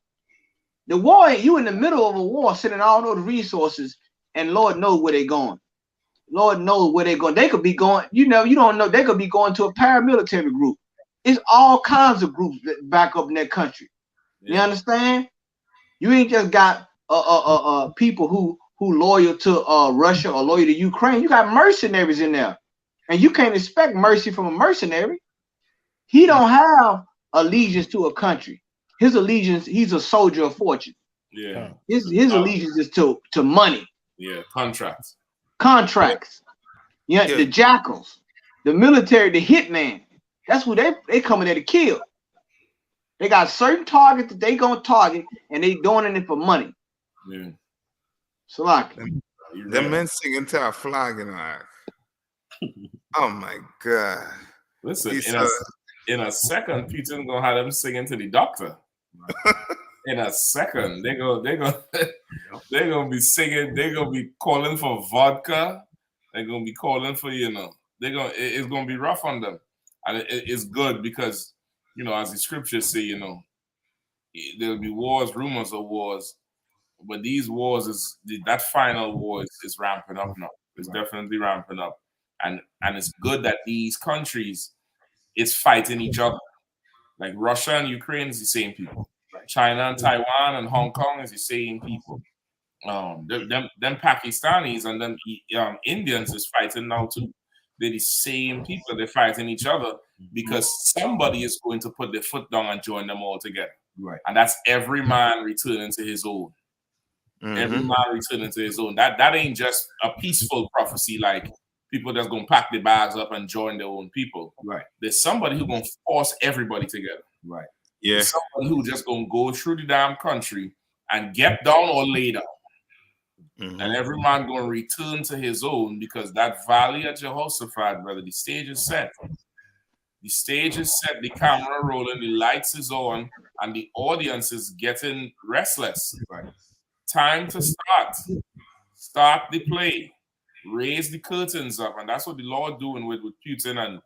The war, you in the middle of a war, sending all those resources, and Lord knows where they're going. Lord knows where they're going. They could be going, you don't know, they could be going to a paramilitary group. It's all kinds of groups that back up in that country. You understand? You ain't just got people who loyal to Russia or loyal to Ukraine. You got mercenaries in there. And you can't expect mercy from a mercenary. He don't have allegiance to a country. His allegiance, he's a soldier of fortune. Yeah. His allegiance is to money. Yeah, contracts. Yeah, the jackals, the military, the hitman. That's who they coming there to kill. They got certain targets that they gonna target, and they doing it for money. Yeah. So like the men singing to our flag and all. Oh my God! Listen, in a second, Putin gonna have them singing to the doctor. In a second, they're gonna be singing. They're gonna be calling for vodka. They're gonna be calling for it's gonna be rough on them, and it's good because as the scriptures say, there'll be wars, rumors of wars, but these wars that final war is ramping up now. It's definitely ramping up. And it's good that these countries is fighting each other. Like Russia and Ukraine is the same people. China and Taiwan and Hong Kong is the same people. Them Pakistanis and them Indians is fighting now too. They're the same people. They're fighting each other because somebody is going to put their foot down and join them all together. Right. And that's every man returning to his own. Every man returning to his own. That ain't just a peaceful prophecy like people that's gonna pack their bags up and join their own people. Right. There's somebody who's gonna force everybody together. Right. Yeah. There's somebody who's just gonna go through the damn country and get down or lay down. And every man gonna return to his own because that valley of Jehoshaphat, brother, the stage is set. The stage is set, the camera rolling, the lights is on, and the audience is getting restless. Right. Time to start. Start the play. Raise the curtains up. And that's what the Lord doing with Putin and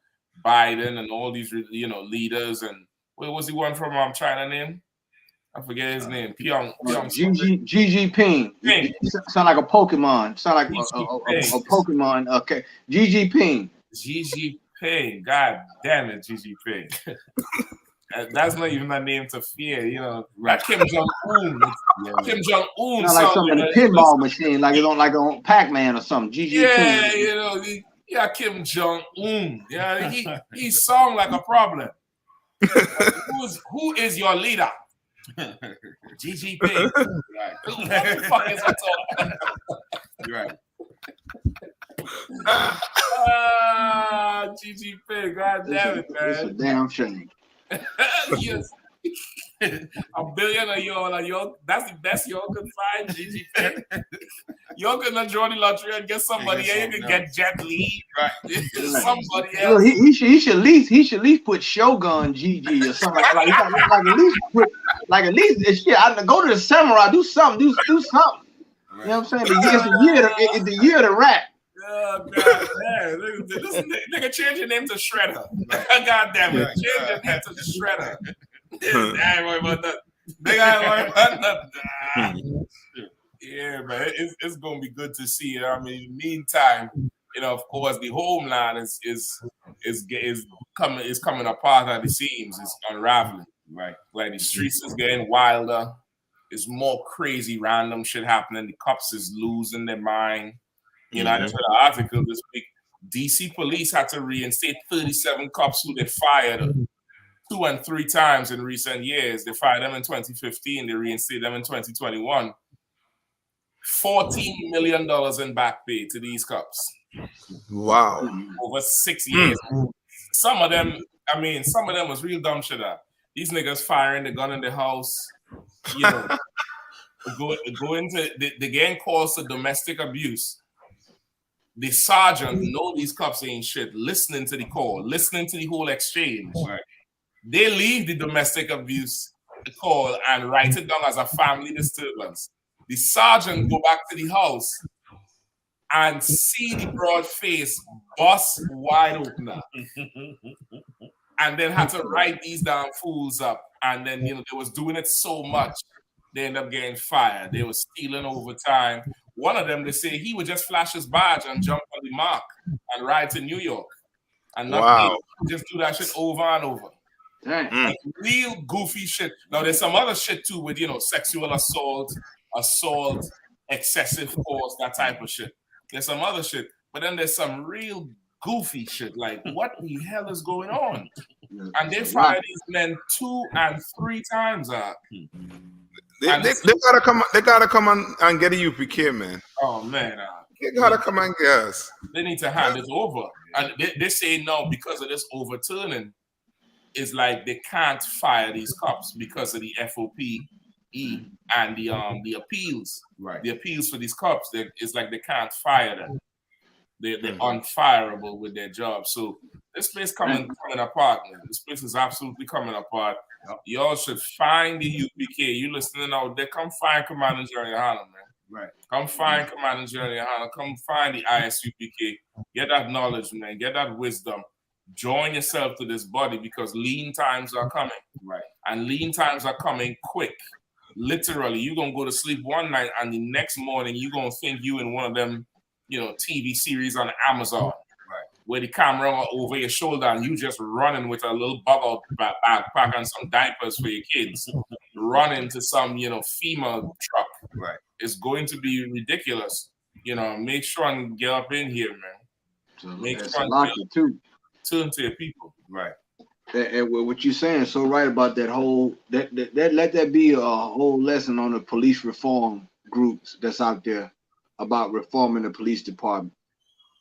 Biden and all these leaders. And what was the one from China name? I forget his name. GGP. Sound like a Pokemon. Sound like a Pokemon. Okay. GGP. GGP. God damn it, GGP. That's not even a name to fear, Like Kim Jong-un. Kim Jong-un. Sound like something in a pinball machine, like it's on Pac-Man or something. GGP. Yeah, Kim Jong-un. Yeah, he sound like a problem. Who is your leader? GGP. Right. What the fuck is I talking? Right. GGP. God damn it, man. It's a damn shame. Yes. $1 billion of y'all, that's the best y'all could find, GGP. Y'all could join the lottery and get somebody else. You can get Jet Li, right? Somebody else. He should at least put Shogun GG or something like at least shit. I go to the samurai, do something. You know what I'm saying? It's the year of the rat. Oh, God damn. This nigga change your name to Shredder. God damn it. Change your name to Shredder. I ain't worried about that. Nigga ain't worried about that. Yeah, man. It's gonna be good to see. I mean, in the meantime, of course, the homeland is coming apart at the seams. It's unraveling. Right. Like the streets is getting wilder. It's more crazy, random shit happening. The cops is losing their mind. I just read an article this week. DC police had to reinstate 37 cops who they fired 2 and 3 times in recent years. They fired them in 2015. They reinstated them in 2021. $14 million in back pay to these cops. Wow. Over 6 years. Some of them was real dumb shit. These niggas firing the gun in the house. Go into the gang calls to domestic abuse. The sergeant know these cops ain't shit, listening to the call, listening to the whole exchange. Right. They leave the domestic abuse call and write it down as a family disturbance. The sergeant go back to the house and see the broad face bust wide open. And then had to write these damn fools up. And then, they was doing it so much, they end up getting fired. They were stealing overtime. One of them, they say he would just flash his badge and jump on the mark and ride to New York. And not just do that shit over and over. Like real goofy shit. Now, there's some other shit too with, sexual assault, excessive force, that type of shit. There's some other shit. But then there's some real goofy shit. Like, what the hell is going on? And they fire these men 2 and 3 times. They gotta come. They gotta come and get a UPK, man. Oh man, they gotta come and get us. They need to hand it over, and they say no because of this overturning. It's like they can't fire these cops because of the FOPE and the appeals. Right, the appeals for these cops. It's like they can't fire them. They're unfireable with their job. So this place coming apart, man. This place is absolutely coming apart. Y'all should find the UPK. You listening out there? Come find Commander Gen.YAHANNA, man. Right. Come find Commander Gen.YAHANNA. Come find the ISUPK. Get that knowledge, man. Get that wisdom. Join yourself to this body because lean times are coming. Right. And lean times are coming quick. Literally, you're gonna go to sleep one night and the next morning you're gonna think you in one of them, TV series on Amazon. Where the camera over your shoulder and you just running with a little bubble backpack and some diapers for your kids. run into some, FEMA truck. Right. It's going to be ridiculous. Make sure and get up in here, man. So Make that's sure a and lot too. turn to your people. Right. And what you're saying so right about that whole that let that be a whole lesson on the police reform groups that's out there about reforming the police department.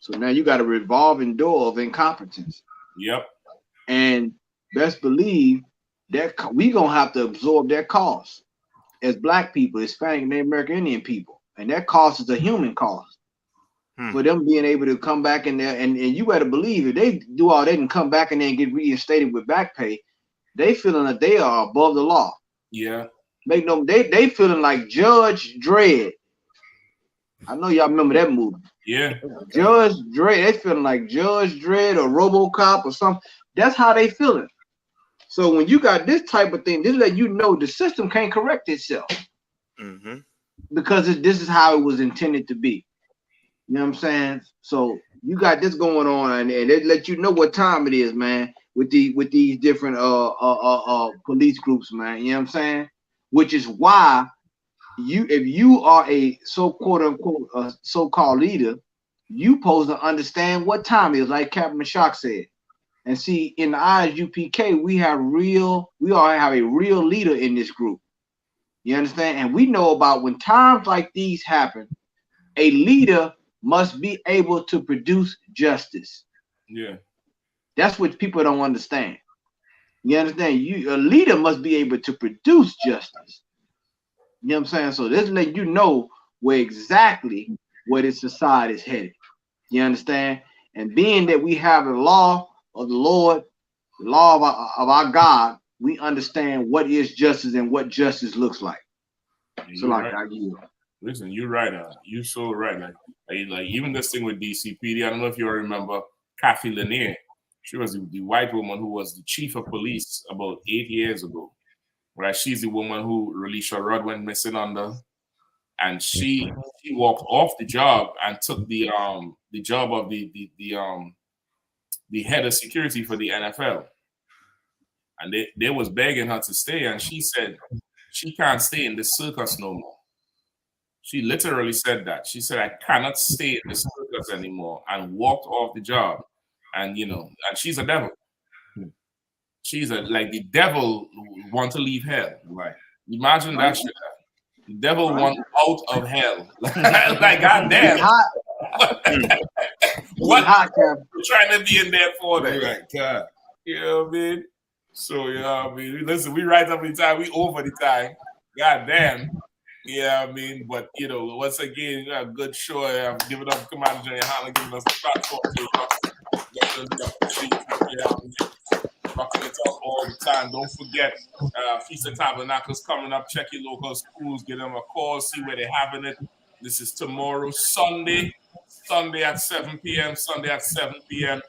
So now you got a revolving door of incompetence. Yep. And best believe that we gonna have to absorb that cost as Black people, Hispanic, and American Indian people, and that cost is a human cost. For them being able to come back in there, and you better believe if they do all that and come back in there and get reinstated with back pay, they feeling that they are above the law. Yeah. Make no, they feeling like Judge Dredd. I know y'all remember that movie. Yeah. Judge Dredd. They feeling like Judge Dredd or RoboCop or something. That's how they feeling. So when you got this type of thing, this let you know the system can't correct itself because this is how it was intended to be. You know what I'm saying? So you got this going on, and it let you know what time it is, man. With these different police groups, man. You know what I'm saying? Which is why if you are a quote unquote so-called leader, you supposed to understand what time it is, like Captain Mashak said. And see, in the I.S.U.P.K, we all have a real leader in this group. You understand? And we know about when times like these happen, a leader must be able to produce justice. Yeah. That's what people don't understand. You understand? A leader must be able to produce justice. You know what I'm saying? So this let you know where this society is headed. You understand? And being that we have the law of the Lord, the law of our God, we understand what is justice and what justice looks like. So like I yield. Listen, you're right. You're so right. Like even this thing with DCPD, I don't know if you remember Kathy Lanier. She was the white woman who was the chief of police about 8 years ago. Right? She's the woman who Relisha Rudd went missing under. And she walked off the job and took the job of the head of security for the NFL. And they was begging her to stay, and she said she can't stay in this circus no more. She literally said that. She said, I cannot stay in this circus anymore, and walked off the job. And and she's a devil. She's like the devil want to leave hell. Right. Imagine that shit. The devil want out of hell. Like goddamn. What we're trying to be in there for that? Right, God. You know what I mean? So listen, we right up the time, we over the time. Goddamn. Yeah, I mean, but once again, a good show. I'm giving up Commander GEN.YAHANNA, giving us the platform rocking it up all the time. Don't forget, Feast of Tabernacles coming up. Check your local schools, give them a call, see where they're having it. This is tomorrow, Sunday at 7 p.m. Sunday at 7 p.m.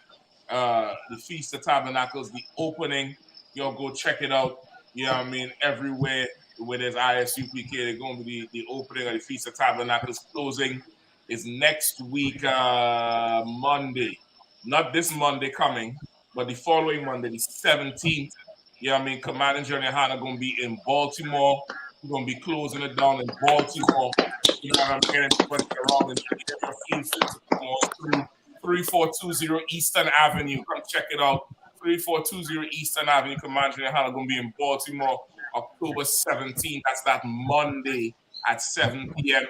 The Feast of Tabernacles, the opening. Y'all go check it out. You know what I mean? Everywhere where there's ISUPK, they're going to be the opening of the Feast of Tabernacles. Closing is next week, Monday. Not this Monday coming, but the following Monday, the 17th. You know what I mean? Commander GEN.YAHANNA going to be in Baltimore. We're going to be closing it down in Baltimore. You know what I'm saying? Around in 3420 Eastern Avenue. Come check it out. 3420 Eastern Avenue. Commander GEN.YAHANNA going to be in Baltimore October 17th. That's that Monday at 7 p.m.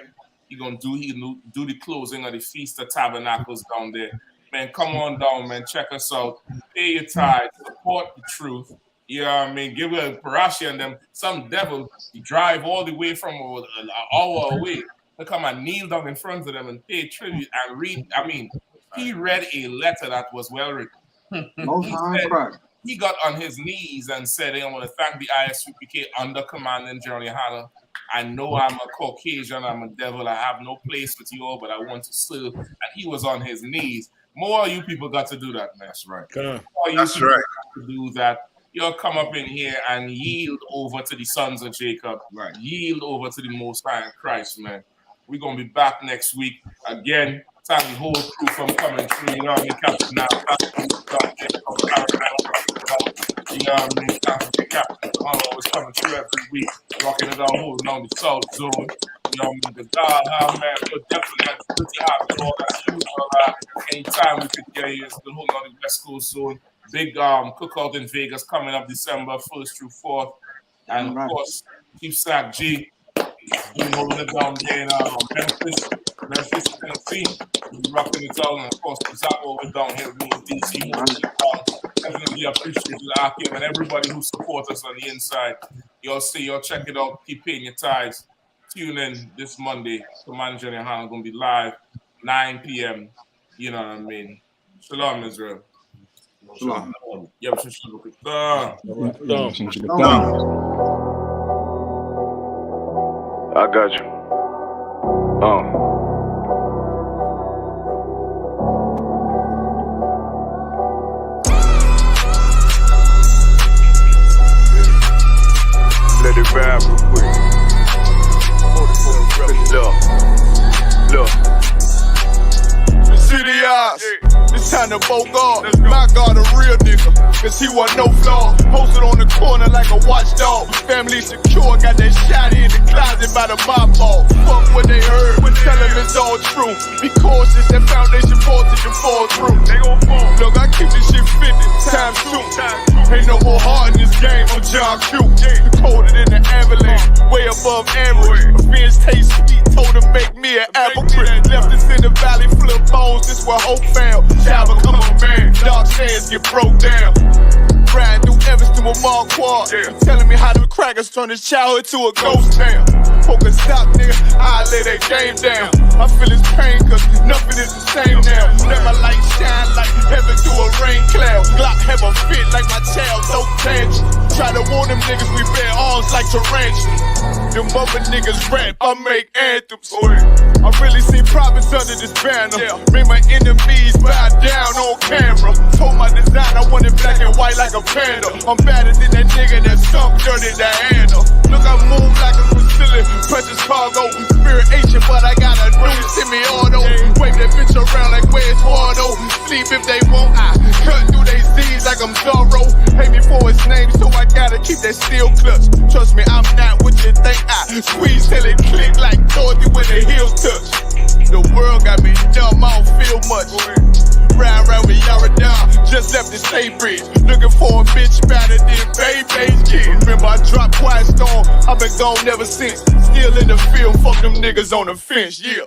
He's going to do the closing of the Feast of Tabernacles down there. Man, come on down, man. Check us out. Pay your tithe. Support the truth. You know what I mean? Give a Parashi and them. Some devil drive all the way from an hour away to come and kneel down in front of them and pay tribute and read. I mean, he read a letter that was well written. He got on his knees and said, I want to thank the I.S.U.P.K under Commanding GEN.YAHANNA. I know I'm a Caucasian, I'm a devil, I have no place with you all, but I want to serve. And he was on his knees. More of you people got to do that, man. That's right. That's right. To do that. You'll come up in here and yield over to the sons of Jacob. Right. Yield over to the Most High in Christ, man. We're going to be back next week. Again, thank the whole crew from coming through. You know what I mean? Captain now. You Captain always coming through every week, rocking it all, holding on the South Zone. You know, the God, how man, but definitely that's good to have you all. That's usual. Anytime we could get here, it's good holding on the West Coast Zone. Big cookout in Vegas coming up December 1st through 4th. And of course, Chief Sack G, we holding it down there in Memphis, Tennessee. We're rocking it all. And of course, Pizarro over down here with me in DC. Holding it down. Definitely appreciate it, Akim, and everybody who supports us on the inside. Y'all see, y'all check it out. Keep paying your tithes. Tune in this Monday. Command Gen.YAHANNA going to be live, 9 p.m. You know what I mean? Shalom, Israel. Shalom. I got you. Let it vibe real quick. Look. City eyes, it's time to vote God. My God, a real nigga, cause he wasn't no flaw. Posted on the corner like a watchdog. Family secure, got that shot in the closet by the mob ball. Fuck what they heard, tell them it's all true. Be cautious, that foundation voltage to fall through. They gon' fall. Look, I keep this shit 50 times 2. Ain't no more heart in this game, I'm John Q. The colder than the avalanche, way above average. Revenge taste sweet, told him make me an apple tree. Left us in the valley full of bones, this where hope found. Child become a man, dark sands get broke down. Riding through Evanston with Mark Quad, telling me how the crackers turn his childhood to a ghost town. Poker stop, nigga, I lay that game down. I feel his pain, cause nothing is the same now. Let my light shine like heaven through a rain cloud. Glock have a fit like my child, no tangent. Try to warn them niggas, we bear arms like tarantula. Them other niggas rap, I make anthems. I really seen prophets under this banner. Make my enemies bow down on camera. Told my design I wanted black and white like a panda. I'm better than that nigga that sunk dirty Diana. Look, I move like a Brazilian, precious cargo. Spirit ancient, but I got a new semi-auto. Wave that bitch around like where's Wardo. Sleep if they won't, I cut through they Z's like I'm Zorro. Hate me for his name, so I gotta keep that steel clutch. Trust me, I'm not what you think. I squeeze till it click like Dorothy when the heels touch. The world got me dumb, I don't feel much. Ride around with Yara just left the state bridge. Looking for a bitch better than Baby's kid. Remember I dropped Quiet Storm, I've been gone ever since. Still in the field, fuck them niggas on the fence, yeah.